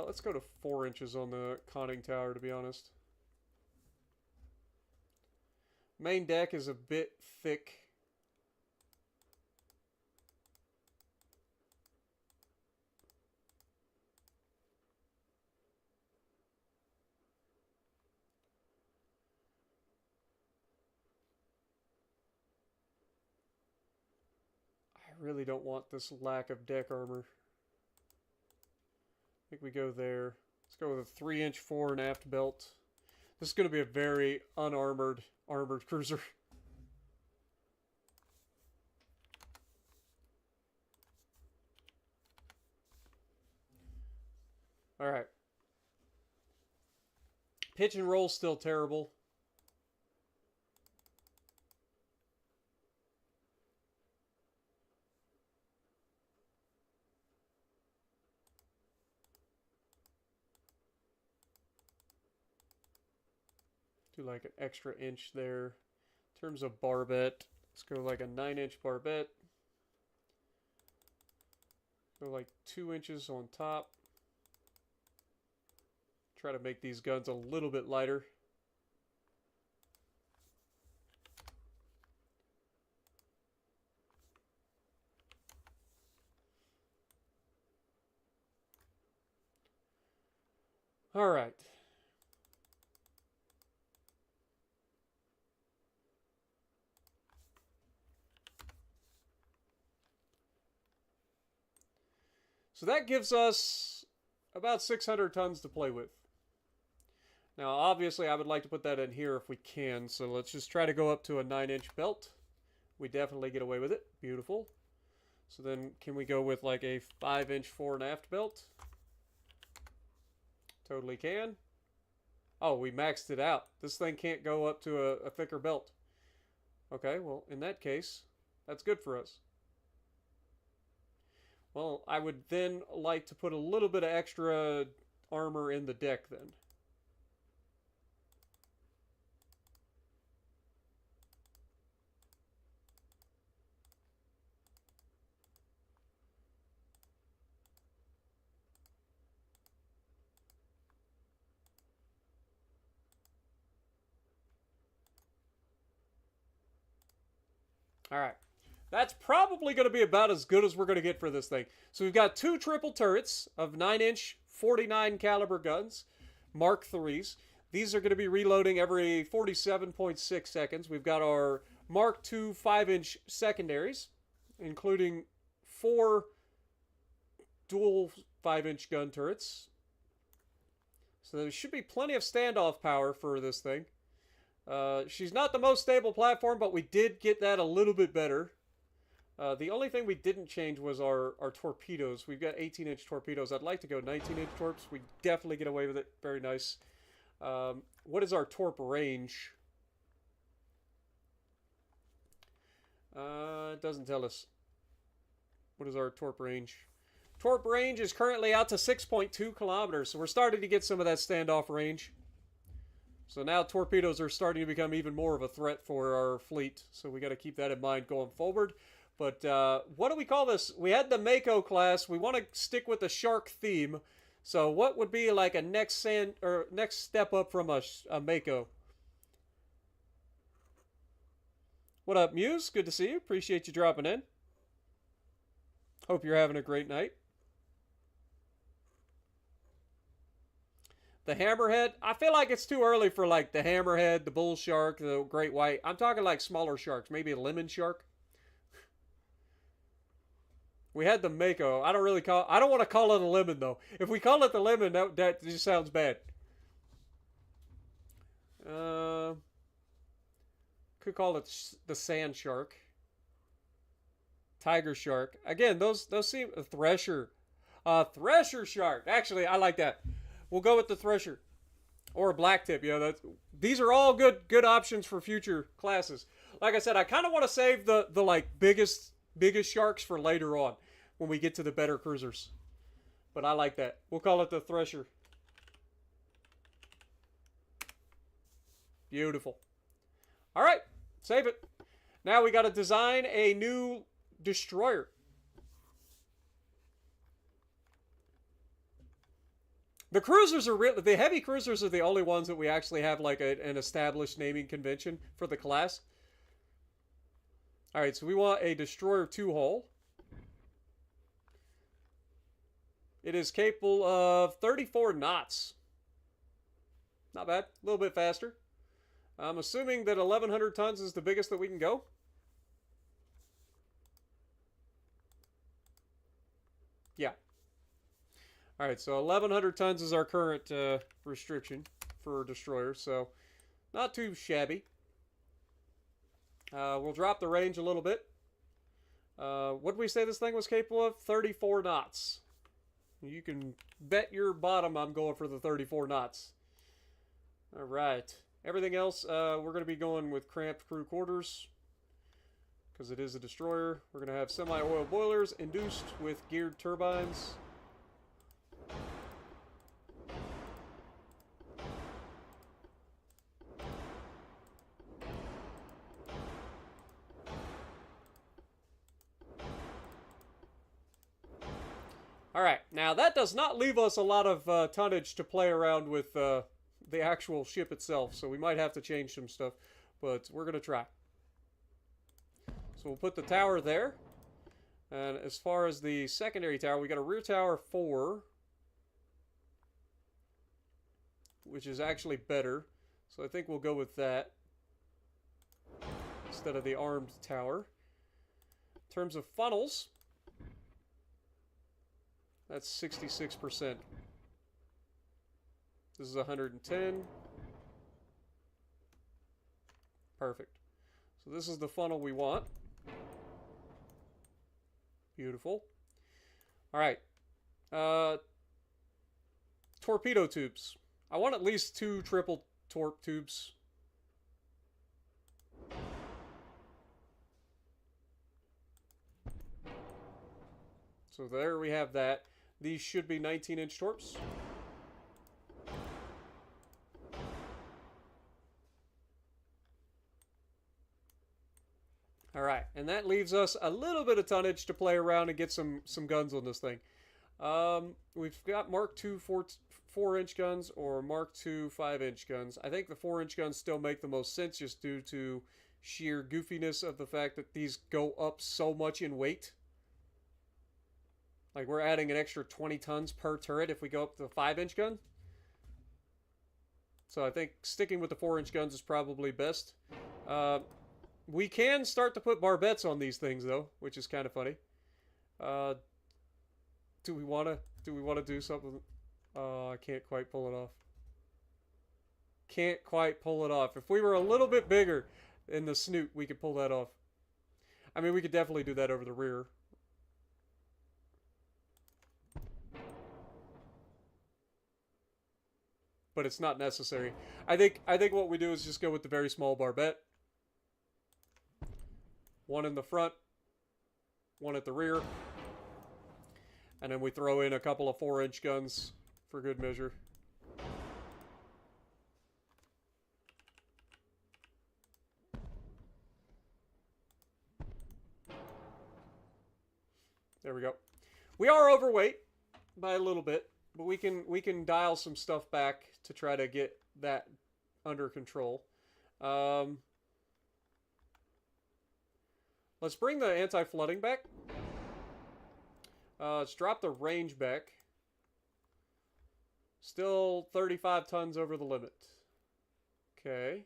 Speaker 1: Let's go to 4 inches on the conning tower, to be honest. Main deck is a bit thick. I really don't want this lack of deck armor. I think we go there. Let's go with a 3-inch fore and aft belt. This is going to be a very unarmored armored cruiser. All right. Pitch and roll still terrible. Do like an extra inch there. In terms of barbette, let's go like a 9-inch barbette. Go like 2 inches on top. Try to make these guns a little bit lighter. All right. So that gives us about 600 tons to play with. Now, obviously, I would like to put that in here if we can. So let's just try to go up to a 9-inch belt. We definitely get away with it. Beautiful. So then can we go with like a 5-inch fore and aft belt? Totally can. Oh, we maxed it out. This thing can't go up to a thicker belt. Okay, well, in that case, that's good for us. Well, I would then like to put a little bit of extra armor in the deck then. All right. That's probably going to be about as good as we're going to get for this thing. So we've got 2 triple turrets of 9-inch 49 caliber guns, Mark IIIs. These are going to be reloading every 47.6 seconds. We've got our Mark II 5-inch secondaries, including 4 dual 5-inch gun turrets. So there should be plenty of standoff power for this thing. She's not the most stable platform, but we did get that a little bit better. The only thing we didn't change was our torpedoes. We've got 18-inch torpedoes. I'd like to go 19-inch torps. We definitely get away with it. Very nice. What is our torp range? It doesn't tell us. What is our torp range? Torp range is currently out to 6.2 kilometers, so we're starting to get some of that standoff range. So now torpedoes are starting to become even more of a threat for our fleet, so we got to keep that in mind going forward. But what do we call this? We had the Mako class. We want to stick with the shark theme. So what would be like a next step up from a Mako? What up, Muse? Good to see you. Appreciate you dropping in. Hope you're having a great night. The hammerhead. I feel like it's too early for like the hammerhead, the bull shark, the great white. I'm talking like smaller sharks. Maybe a lemon shark. We had the Mako. I don't want to call it a lemon though. If we call it the lemon, that just sounds bad. Could call it the sand shark. Tiger shark. Again, those seem a thresher. Thresher shark. Actually, I like that. We'll go with the thresher. Or a black tip. These are all good options for future classes. Like I said, I kind of want to save the like biggest sharks for later on when we get to the better cruisers. But I like that. We'll call it the thresher. Beautiful. All right, save it. Now we got to design a new destroyer. The cruisers are really, the heavy cruisers are the only ones that we actually have like an established naming convention for the class. All right, so we want a destroyer 2-hull. It is capable of 34 knots. Not bad. A little bit faster. I'm assuming that 1,100 tons is the biggest that we can go. Yeah. All right, so 1,100 tons is our current restriction for destroyers, so not too shabby. We'll drop the range a little bit. What did we say this thing was capable of? 34 knots. You can bet your bottom I'm going for the 34 knots. All right. Everything else, we're going to be going with cramped crew quarters because it is a destroyer. We're going to have semi-oil boilers induced with geared turbines. All right, now that does not leave us a lot of tonnage to play around with the actual ship itself, so we might have to change some stuff, but we're going to try. So we'll put the tower there, and as far as the secondary tower, we got a rear tower 4, which is actually better, so I think we'll go with that instead of the armed tower. In terms of funnels, that's 66%. This is 110. Perfect. So this is the funnel we want. Beautiful. All right. Torpedo tubes. I want at least 2 triple torp tubes. So there we have that. These should be 19-inch torps. All right, and that leaves us a little bit of tonnage to play around and get some guns on this thing. We've got Mark II 4-inch guns or Mark II 5-inch guns. I think the 4-inch guns still make the most sense just due to sheer goofiness of the fact that these go up so much in weight. Like, we're adding an extra 20 tons per turret if we go up to the 5-inch gun. So I think sticking with the 4-inch guns is probably best. We can start to put barbettes on these things, though, which is kind of funny. Do we want to do something? I can't quite pull it off. Can't quite pull it off. If we were a little bit bigger in the snoot, we could pull that off. I mean, we could definitely do that over the rear. But it's not necessary. I think what we do is just go with the very small barbette. One in the front, one at the rear. And then we throw in a couple of 4-inch guns for good measure. There we go. We are overweight by a little bit, but we can dial some stuff back to try to get that under control. Um, let's bring the anti-flooding back. Let's drop the range back. Still 35 tons over the limit. Okay.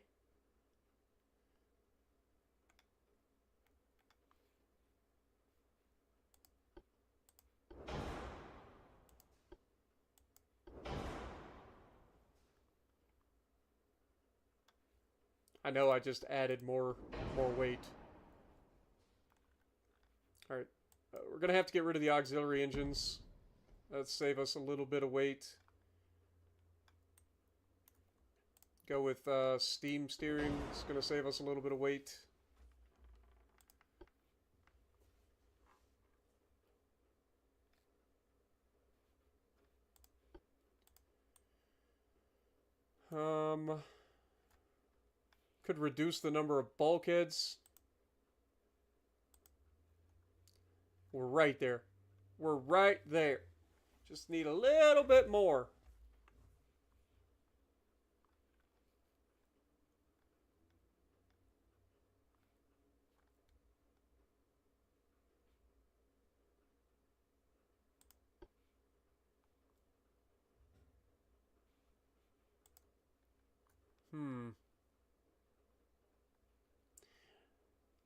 Speaker 1: I know I just added more weight. All right. We're going to have to get rid of the auxiliary engines. That'll save us a little bit of weight. Go with steam steering. It's going to save us a little bit of weight. Could reduce the number of bulkheads. We're right there. We're right there. Just need a little bit more.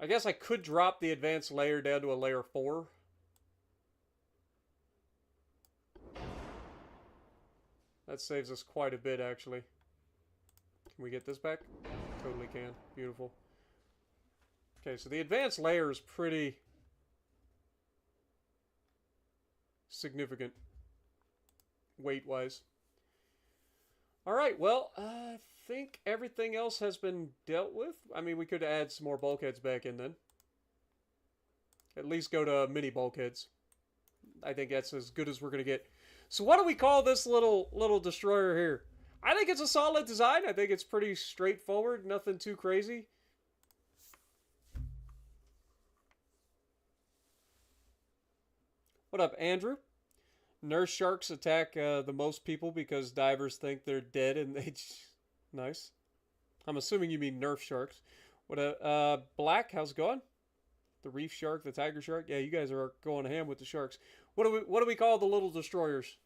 Speaker 1: I guess I could drop the advanced layer down to a layer 4. That saves us quite a bit, actually. Can we get this back? Totally can. Beautiful. Okay, so the advanced layer is pretty significant weight-wise. Alright, well, I think everything else has been dealt with. I mean, we could add some more bulkheads back in then. At least go to mini bulkheads. I think that's as good as we're going to get. So what do we call this little destroyer here? I think it's a solid design. I think it's pretty straightforward. Nothing too crazy. What up, Andrew? Nurse sharks attack the most people because divers think they're dead and they... Nice. I'm assuming you mean Nerf sharks. What Black, how's it going? The reef shark, the tiger shark. Yeah, you guys are going ham with the sharks. What do we call the little destroyers?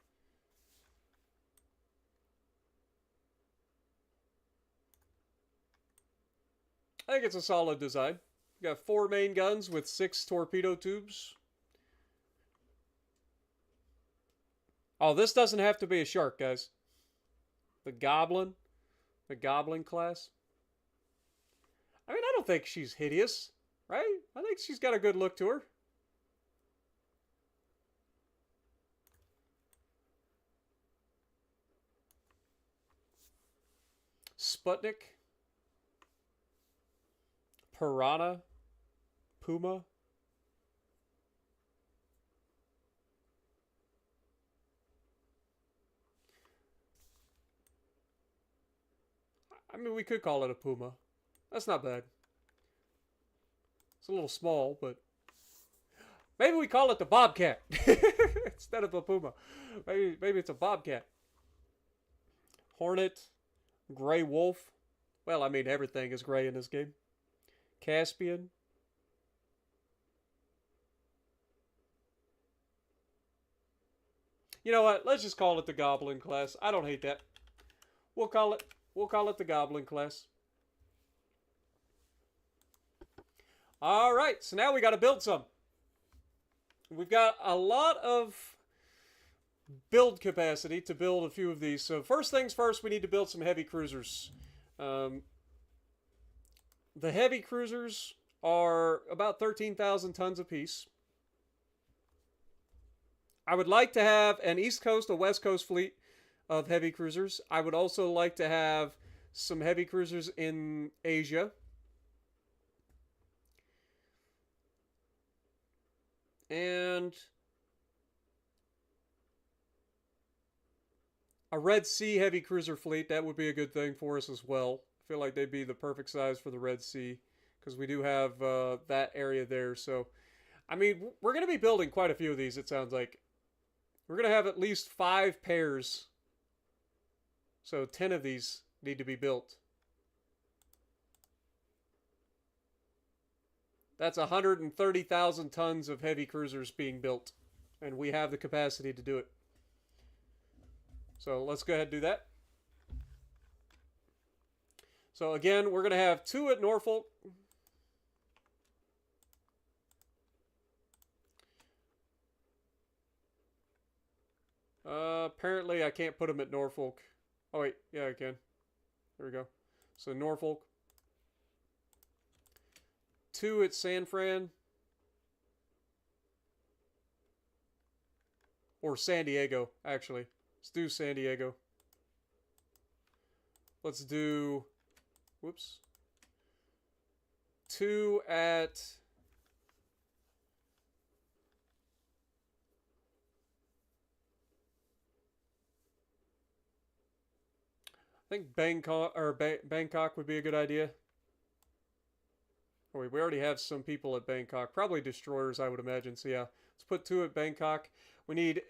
Speaker 1: I think it's a solid design. You got 4 main guns with 6 torpedo tubes. Oh, this doesn't have to be a shark, guys. The Goblin class. I mean, I don't think she's hideous, right? I think she's got a good look to her. Sputnik. Piranha. Puma. I mean, we could call it a Puma. That's not bad. It's a little small, but... Maybe we call it the Bobcat. Instead of a Puma. Maybe it's a Bobcat. Hornet. Gray Wolf. Well, I mean, everything is gray in this game. Caspian. You know what? Let's just call it the Goblin class. I don't hate that. We'll call it the Goblin class. Alright, so now we got to build some. We've got a lot of build capacity to build a few of these. So first things first, we need to build some heavy cruisers. The heavy cruisers are about 13,000 tons apiece. I would like to have an East Coast, a West Coast fleet of heavy cruisers. I would also like to have some heavy cruisers in Asia. And a Red Sea heavy cruiser fleet, that would be a good thing for us as well. I feel like they'd be the perfect size for the Red Sea because we do have that area there. So I mean, we're going to be building quite a few of these, it sounds like. We're going to have at least 5 pairs. So 10 of these need to be built. That's 130,000 tons of heavy cruisers being built. And we have the capacity to do it. So let's go ahead and do that. So again, we're going to have 2 at Norfolk. Apparently I can't put them at Norfolk. Oh wait, yeah I can. There we go. So Norfolk. 2 at San Fran. Or San Diego, actually. Let's do San Diego. Let's do... Whoops. 2 at... I think Bangkok would be a good idea. Oh, wait, we already have some people at Bangkok. Probably destroyers, I would imagine. So yeah, let's put 2 at Bangkok. We need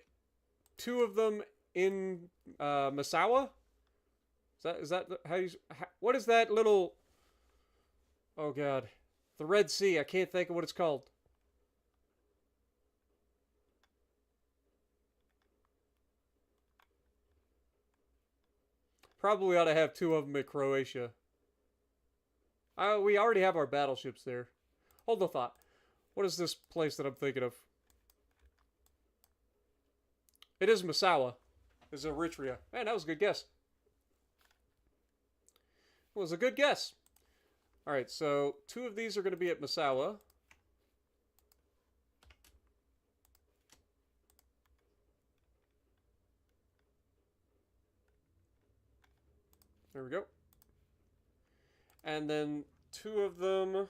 Speaker 1: 2 of them in Misawa. Is that how you? What is that little? Oh God, the Red Sea. I can't think of what it's called. Probably ought to have 2 of them in Croatia. We already have our battleships there. Hold the thought. What is this place that I'm thinking of? It is Misawa. It's Eritrea. Man, that was a good guess. It was a good guess. Alright, so 2 of these are going to be at Misawa. There we go. And then 2 of them...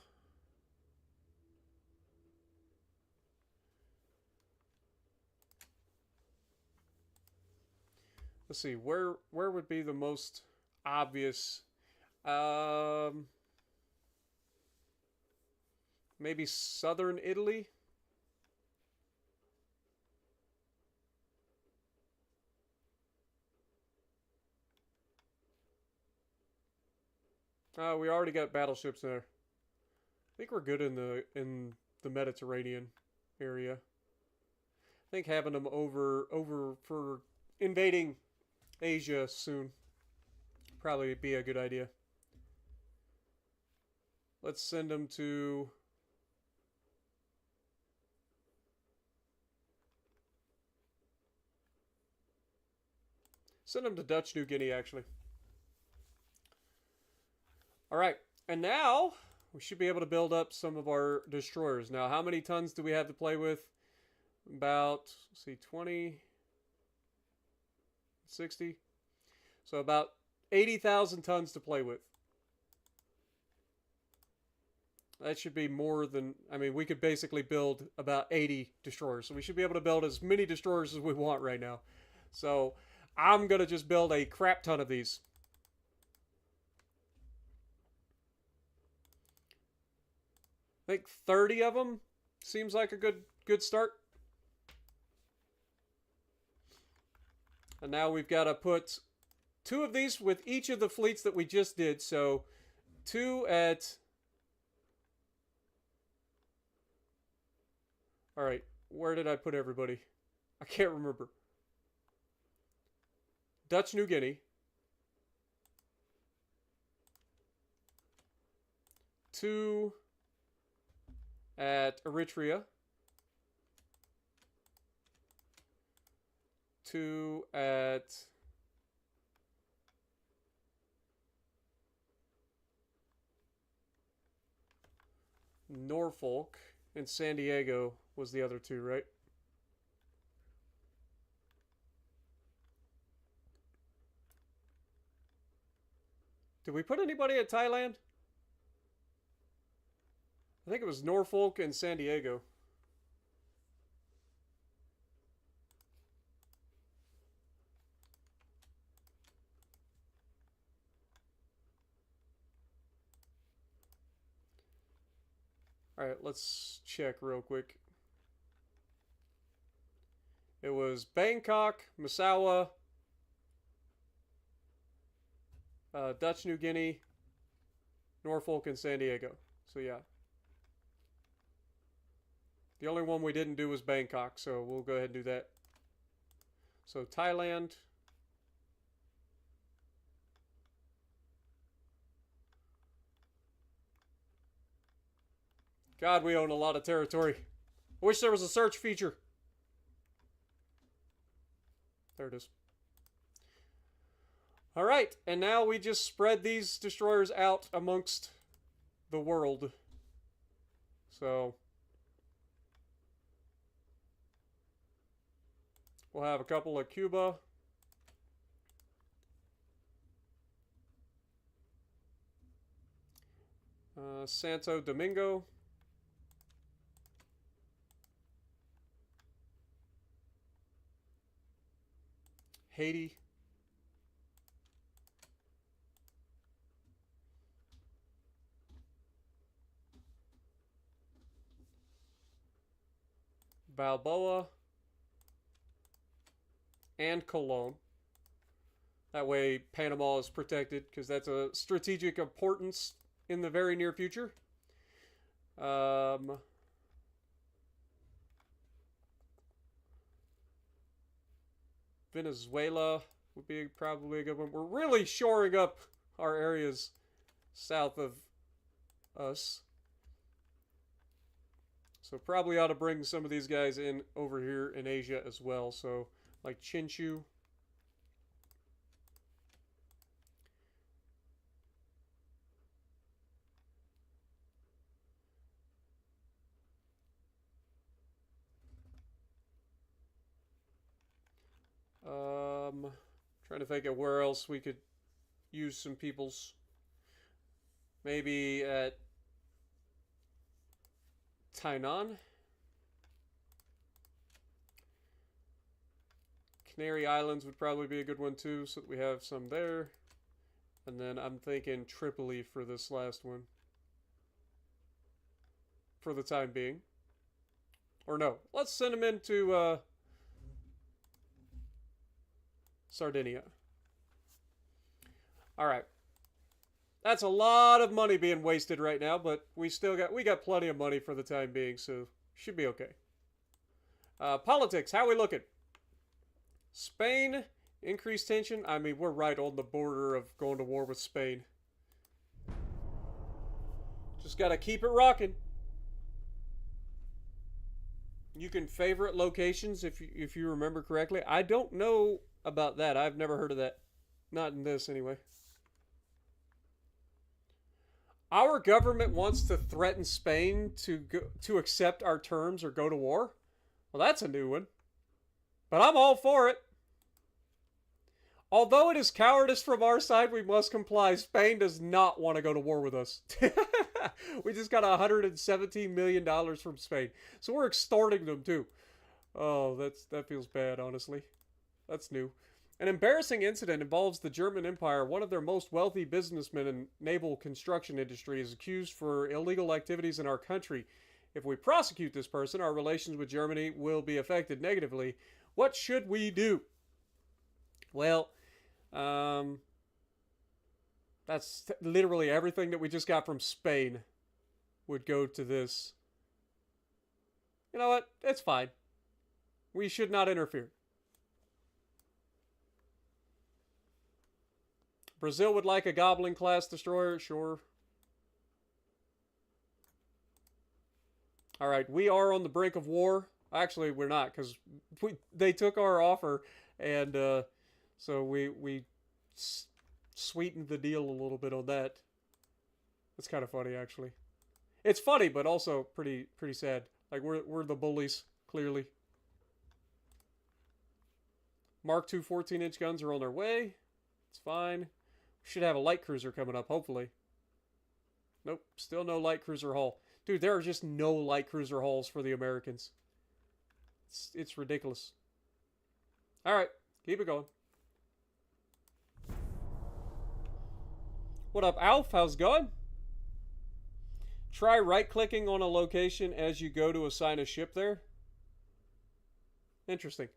Speaker 1: Let's see, where would be the most obvious? Maybe southern Italy? We already got battleships there. I think we're good in the Mediterranean area. I think having them over for invading Asia soon probably be a good idea. Let's send them to... Send them to Dutch New Guinea, actually. Alright, and now we should be able to build up some of our destroyers. Now, how many tons do we have to play with? About, let's see, 20, 60. So about 80,000 tons to play with. That should be more than, I mean, we could basically build about 80 destroyers. So we should be able to build as many destroyers as we want right now. So I'm going to just build a crap ton of these. I think 30 of them seems like a good start. And now we've got to put 2 of these with each of the fleets that we just did. So 2 at... Alright, where did I put everybody? I can't remember. Dutch New Guinea. 2 at Eritrea. 2 at Norfolk, and San Diego was the other 2, right? Did we put anybody at Thailand? I think it was Norfolk and San Diego. Alright, let's check real quick. It was Bangkok, Massawa, Dutch New Guinea, Norfolk, and San Diego. So yeah. The only one we didn't do was Bangkok, so we'll go ahead and do that. So Thailand. God, we own a lot of territory. I wish there was a search feature. There it is. All right, and now we just spread these destroyers out amongst the world. So we'll have a couple at Cuba. Santo Domingo. Haiti. Balboa. And Cologne. That way Panama is protected because that's a strategic importance in the very near future. Venezuela would be probably a good one. We're really shoring up our areas south of us. So probably ought to bring some of these guys in over here in Asia as well. So like Chinchu. Trying to think of where else we could use some peoples. Maybe at Tainan. Canary Islands would probably be a good one too, so that we have some there. And then I'm thinking Tripoli for this last one. For the time being. Or no, let's send them into Sardinia. All right. That's a lot of money being wasted right now, but we got plenty of money for the time being, so should be okay. Politics, how we looking? Spain, increased tension. I mean, we're right on the border of going to war with Spain. Just gotta keep it rocking. You can favorite locations if you remember correctly. I don't know about that. I've never heard of that. Not in this, anyway. Our government wants to threaten Spain to accept our terms or go to war. Well, that's a new one. But I'm all for it. Although it is cowardice from our side, we must comply. Spain does not want to go to war with us. We just got $117 million from Spain. So we're extorting them too. Oh, that feels bad, honestly. That's new. An embarrassing incident involves the German Empire. One of their most wealthy businessmen in naval construction industry is accused for illegal activities in our country. If we prosecute this person, our relations with Germany will be affected negatively. What should we do? Well, that's literally everything that we just got from Spain would go to this. You know what? It's fine. We should not interfere. Brazil would like a Goblin class destroyer, sure. All right, we are on the brink of war. Actually, we're not, because they took our offer, and so we sweetened the deal a little bit on that. It's kind of funny, actually. It's funny, but also pretty sad. Like we're the bullies, clearly. Mark II 14-inch guns are on their way. It's fine. We should have a light cruiser coming up, hopefully. Nope, still no light cruiser hull. Dude, there are just no light cruiser hulls for the Americans. It's ridiculous. All right, keep it going. What up, Alf? How's it going? Try right-clicking on a location as you go to assign a ship there. Interesting.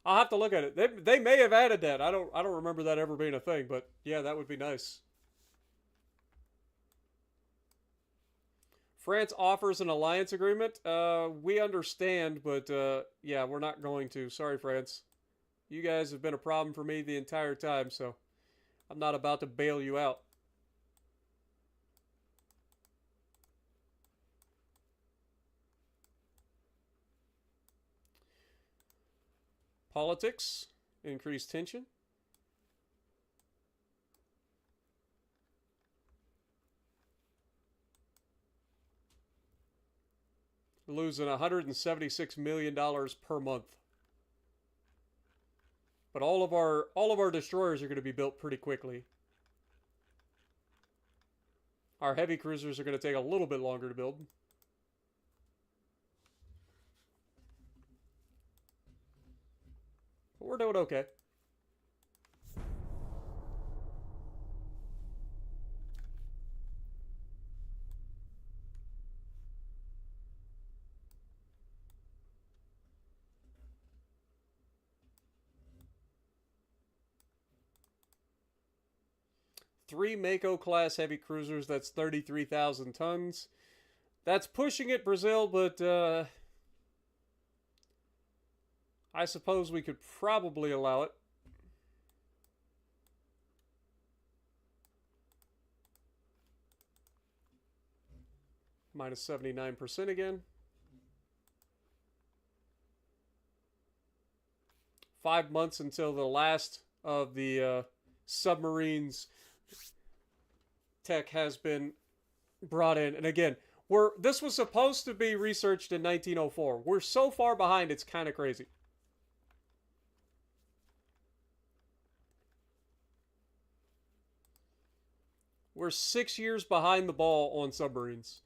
Speaker 1: I'll have to look at it. They may have added that. I don't remember that ever being a thing, but yeah, that would be nice. France offers an alliance agreement. We understand, but yeah, we're not going to. Sorry, France. You guys have been a problem for me the entire time, so I'm not about to bail you out. Politics, increased tension. Losing $176 million per month. But all of our destroyers are going to be built pretty quickly. Our heavy cruisers are going to take a little bit longer to build. But we're doing okay. Three Mako-class heavy cruisers, that's 33,000 tons. That's pushing it, Brazil, but I suppose we could probably allow it. Minus 79% again. 5 months until the last of the submarines tech has been brought in. And again, this was supposed to be researched in 1904. We're so far behind, it's kind of crazy. We're 6 years behind the ball on submarines.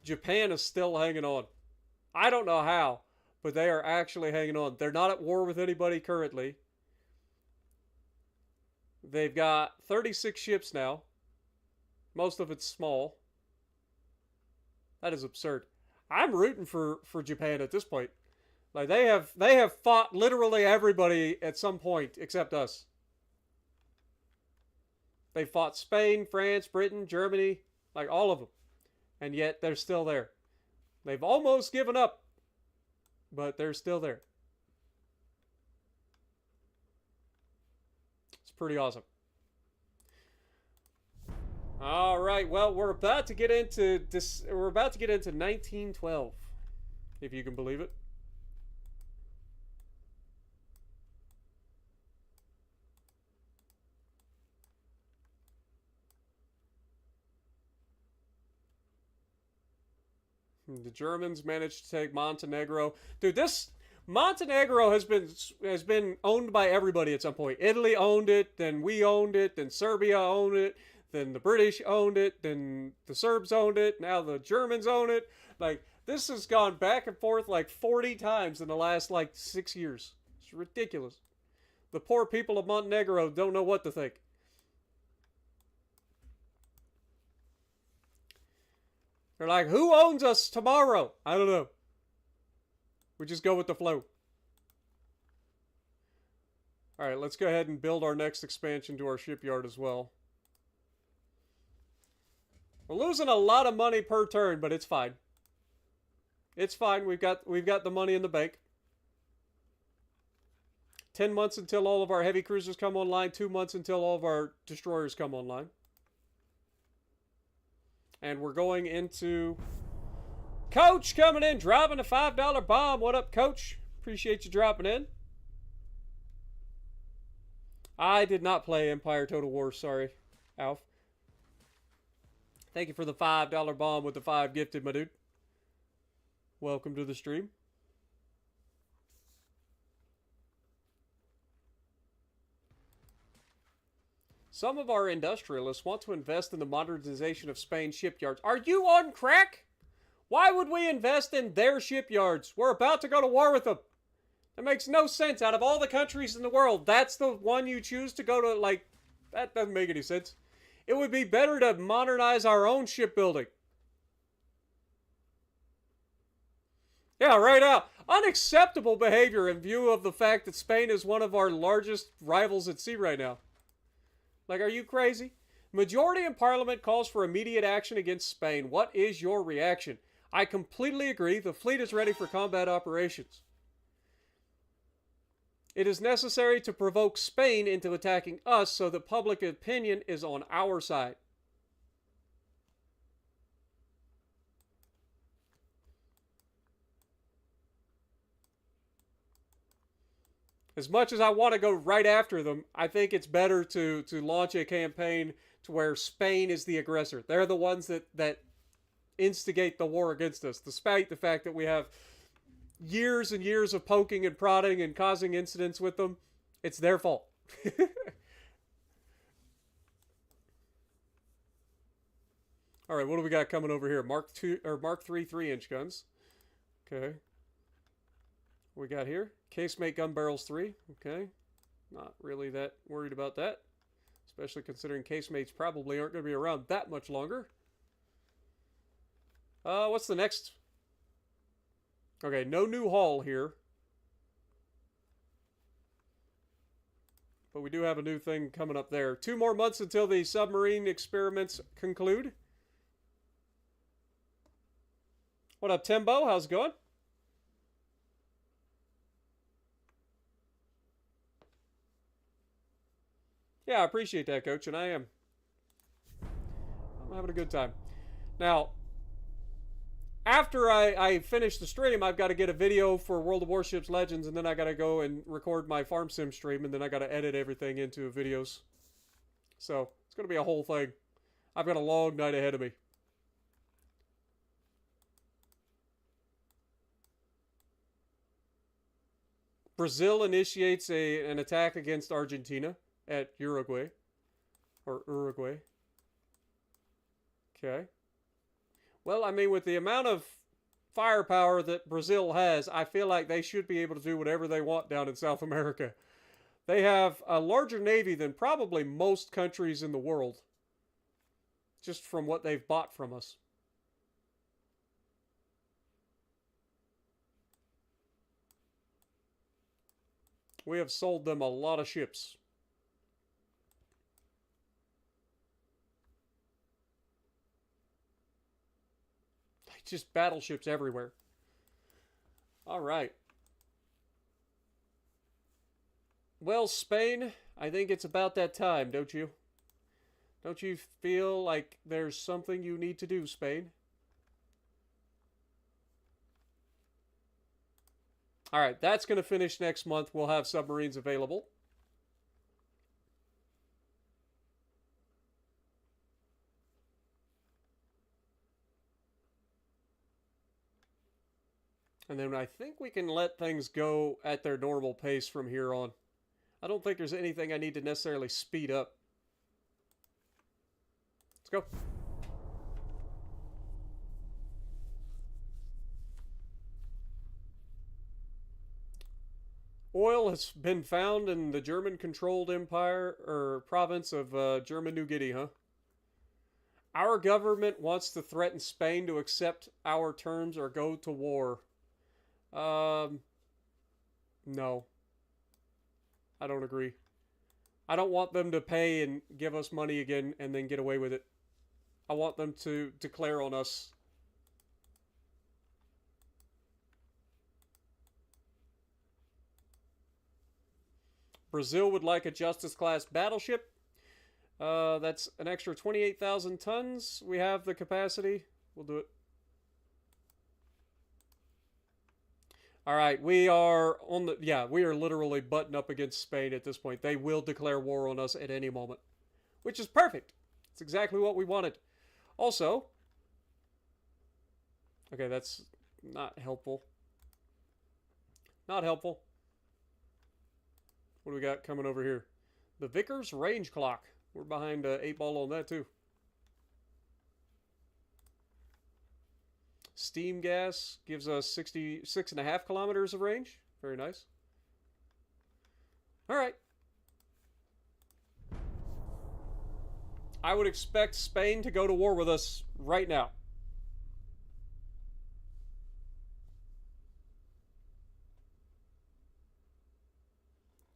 Speaker 1: Japan is still hanging on. I don't know how, but they are actually hanging on. They're not at war with anybody currently. They've got 36 ships now. Most of it's small. That is absurd. I'm rooting for Japan at this point. Like they have fought literally everybody at some point except us. They fought Spain, France, Britain, Germany, like all of them. And yet they're still there. They've almost given up, but they're still there. It's pretty awesome. All right, well, we're about to get into this. We're about to get into 1912, if you can believe it. The Germans managed to take Montenegro. Dude, this Montenegro has been owned by everybody at some point. Italy owned it, then we owned it, then Serbia owned it, then the British owned it, then the Serbs owned it, now the Germans own it. Like, this has gone back and forth like 40 times in the last like 6 years. It's ridiculous. The poor people of Montenegro don't know what to think. They're like, who owns us tomorrow? I don't know. We just go with the flow. All right, let's go ahead and build our next expansion to our shipyard as well. We're losing a lot of money per turn, but it's fine. It's fine. We've got the money in the bank. 10 months until all of our heavy cruisers come online. 2 months until all of our destroyers come online. And we're going into Coach coming in, dropping a $5 bomb. What up, Coach? Appreciate you dropping in. I did not play Empire Total War. Sorry, Alf. Thank you for the $5 bomb with the 5 gifted, my dude. Welcome to the stream. Some of our industrialists want to invest in the modernization of Spain's shipyards. Are you on crack? Why would we invest in their shipyards? We're about to go to war with them. That makes no sense. Out of all the countries in the world, that's the one you choose to go to, like, that doesn't make any sense. It would be better to modernize our own shipbuilding. Yeah, right out. Unacceptable behavior in view of the fact that Spain is one of our largest rivals at sea right now. Like, are you crazy? Majority in Parliament calls for immediate action against Spain. What is your reaction? I completely agree. The fleet is ready for combat operations. It is necessary to provoke Spain into attacking us so that public opinion is on our side. As much as I want to go right after them, I think it's better to launch a campaign to where Spain is the aggressor. They're the ones that instigate the war against us, despite the fact that we have years and years of poking and prodding and causing incidents with them. It's their fault. All right, what do we got coming over here? Mark III 3-inch guns. Okay. What we got here? Casemate gun barrels 3. Okay. Not really that worried about that, especially considering casemates probably aren't going to be around that much longer. What's the next? Okay, no new hull here. But we do have a new thing coming up there. 2 more months until the submarine experiments conclude. What up, Timbo? How's it going? Yeah, I appreciate that, Coach, and I'm having a good time. Now, after I finish the stream, I've got to get a video for World of Warships Legends, and then I got to go and record my Farm Sim stream, and then I got to edit everything into videos. So, it's going to be a whole thing. I've got a long night ahead of me. Brazil initiates an attack against Argentina at Uruguay. Or Uruguay. Okay. Well, I mean, with the amount of firepower that Brazil has, I feel like they should be able to do whatever they want down in South America. They have a larger navy than probably most countries in the world, just from what they've bought from us. We have sold them a lot of ships. Just battleships everywhere. All right. Well, Spain, I think it's about that time, don't you? Don't you feel like there's something you need to do, Spain? All right, that's going to finish next month. We'll have submarines available. And then I think we can let things go at their normal pace from here on. I don't think there's anything I need to necessarily speed up. Let's go. Oil has been found in the German-controlled empire or province of German New Guinea, huh? Our government wants to threaten Spain to accept our terms or go to war. No. I don't agree. I don't want them to pay and give us money again and then get away with it. I want them to declare on us. Brazil would like a Justice-class battleship. That's an extra 28,000 tons. We have the capacity. We'll do it. All right, we are on the... Yeah, we are literally butting up against Spain at this point. They will declare war on us at any moment. Which is perfect. It's exactly what we wanted. Also... Okay, that's not helpful. Not helpful. What do we got coming over here? The Vickers range clock. We're behind 8 ball on that too. Steam gas gives us 66.5 kilometers of range. Very nice. All right. I would expect Spain to go to war with us right now.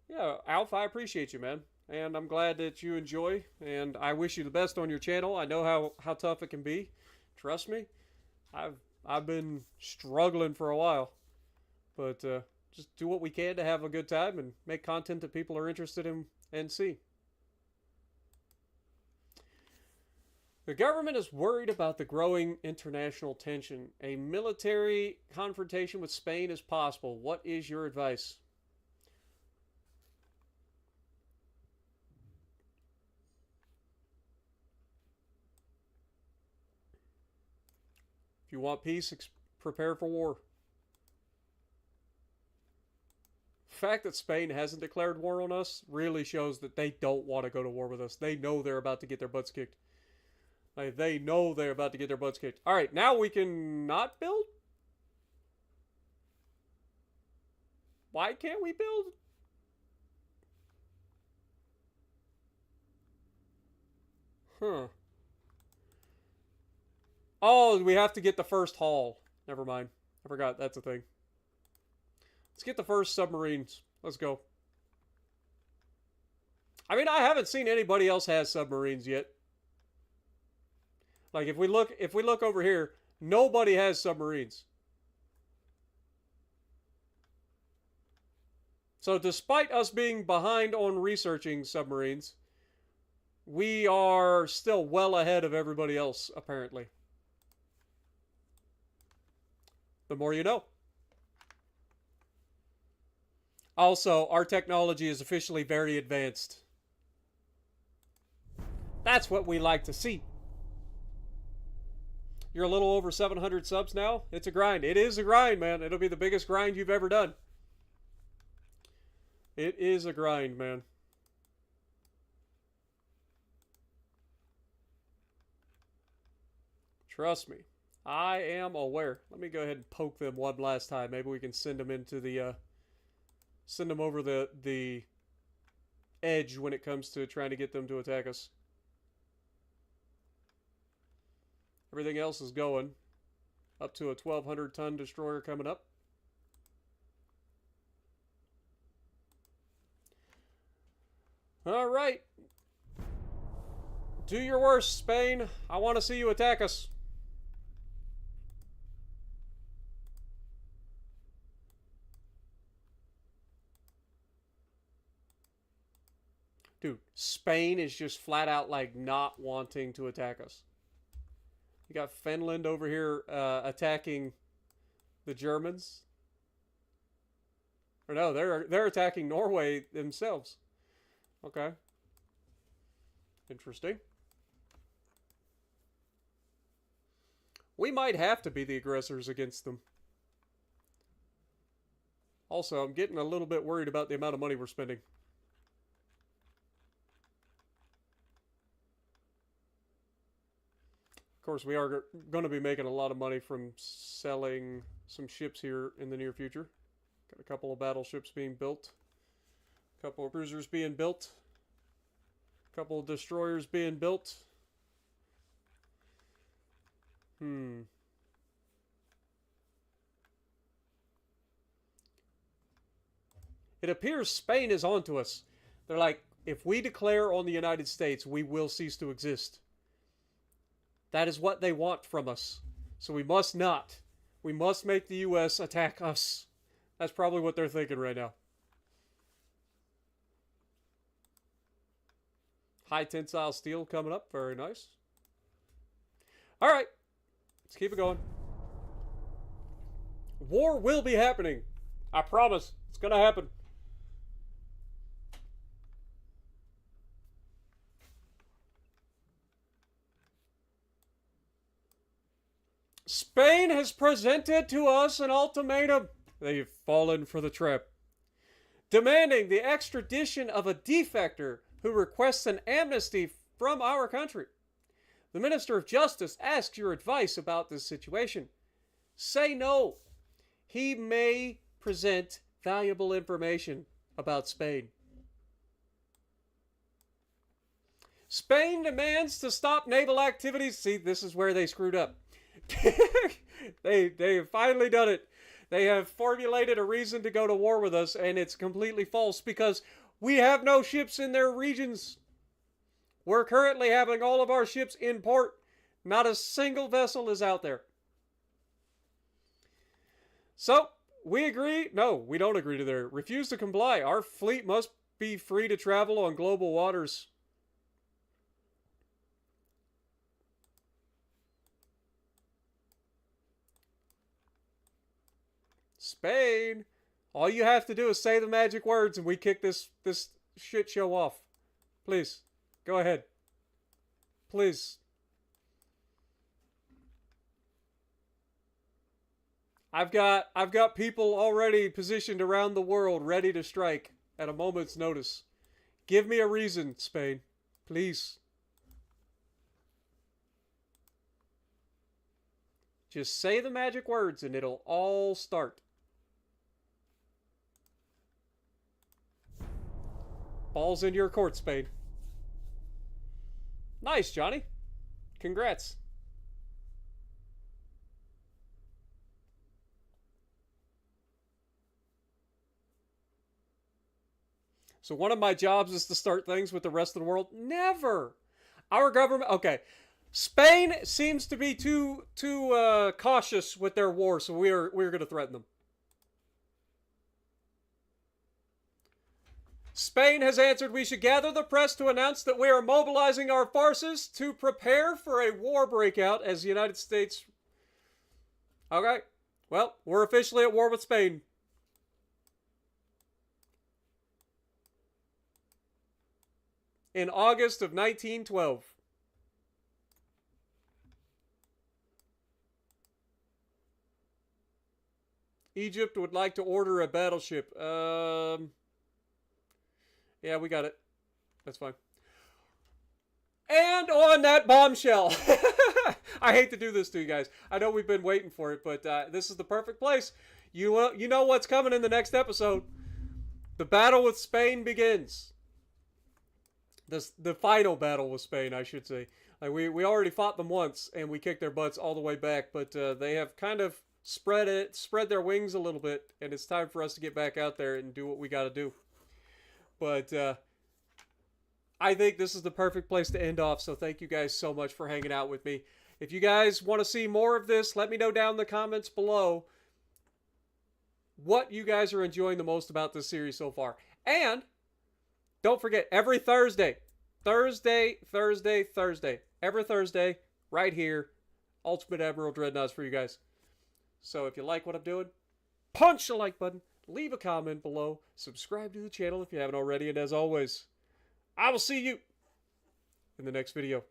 Speaker 1: Yeah, Alf, I appreciate you, man. And I'm glad that you enjoy, and I wish you the best on your channel. I know how tough it can be. Trust me. I've been struggling for a while. But just do what we can to have a good time and make content that people are interested in and see. The government is worried about the growing international tension. A military confrontation with Spain is possible. What is your advice? If you want peace, prepare for war. The fact that Spain hasn't declared war on us really shows that they don't want to go to war with us. They know they're about to get their butts kicked. Like, they know they're about to get their butts kicked. Alright, now we can not build? Why can't we build? Huh. Oh, we have to get the first haul. Never mind. I forgot that's a thing. Let's get the first submarines. Let's go. I mean, I haven't seen anybody else has submarines yet. Like, if we look over here, nobody has submarines. So despite us being behind on researching submarines, we are still well ahead of everybody else, apparently. The more you know. Also, our technology is officially very advanced. That's what we like to see. You're a little over 700 subs now. It's a grind. It is a grind, man. It'll be the biggest grind you've ever done. It is a grind, man. Trust me. I am aware. Let me go ahead and poke them one last time. Maybe we can send them into the send them over the edge when it comes to trying to get them to attack us. Everything else is going. Up to a 1,200-ton destroyer coming up. All right. Do your worst, Spain. I want to see you attack us. Dude, Spain is just flat out like not wanting to attack us. You got Finland over here attacking the Germans. Or no, they're attacking Norway themselves. Okay. Interesting. We might have to be the aggressors against them. Also, I'm getting a little bit worried about the amount of money we're spending. Of course, we are going to be making a lot of money from selling some ships here in the near future. Got a couple of battleships being built. A couple of cruisers being built. A couple of destroyers being built. It appears Spain is onto us. They're like, if we declare on the United States, we will cease to exist. That is what they want from us. So we must not. We must make the U.S. attack us. That's probably what they're thinking right now. High tensile steel coming up. Very nice. All right. Let's keep it going. War will be happening. I promise. It's going to happen. Spain has presented to us an ultimatum. They've fallen for the trap. Demanding the extradition of a defector who requests an amnesty from our country. The Minister of Justice asks your advice about this situation. Say no. He may present valuable information about Spain. Spain demands to stop naval activities. See, this is where they screwed up. They have finally done it. They have formulated a reason to go to war with us, and it's completely false because we have no ships in their regions. We're currently having all of our ships in port. Not a single vessel is out there. So, we agree. No, we don't agree to their refuse to comply. Our fleet must be free to travel on global waters. Spain, all you have to do is say the magic words and we kick this shit show off. Please, go ahead. Please. I've got people already positioned around the world ready to strike at a moment's notice. Give me a reason, Spain. Please. Just say the magic words and it'll all start. Ball's in your court, Spain. Nice, Johnny. Congrats. So one of my jobs is to start things with the rest of the world? Never. Our government... Okay. Spain seems to be too cautious with their war, so we're going to threaten them. Spain has answered we should gather the press to announce that we are mobilizing our forces to prepare for a war breakout as the United States... Okay. Well, we're officially at war with Spain. In August of 1912. Egypt would like to order a battleship. Yeah, we got it. That's fine. And on that bombshell. I hate to do this to you guys. I know we've been waiting for it, but this is the perfect place. You know what's coming in the next episode. The battle with Spain begins. The final battle with Spain, I should say. Like we already fought them once, and we kicked their butts all the way back, but they have kind of spread their wings a little bit, and it's time for us to get back out there and do what we got to do. But I think this is the perfect place to end off, so thank you guys so much for hanging out with me. If you guys want to see more of this, let me know down in the comments below what you guys are enjoying the most about this series so far. And don't forget, every Thursday, every Thursday, right here, Ultimate Admiral Dreadnoughts for you guys. So if you like what I'm doing, punch the like button, leave a comment below, subscribe to the channel if you haven't already, and as always, I will see you in the next video.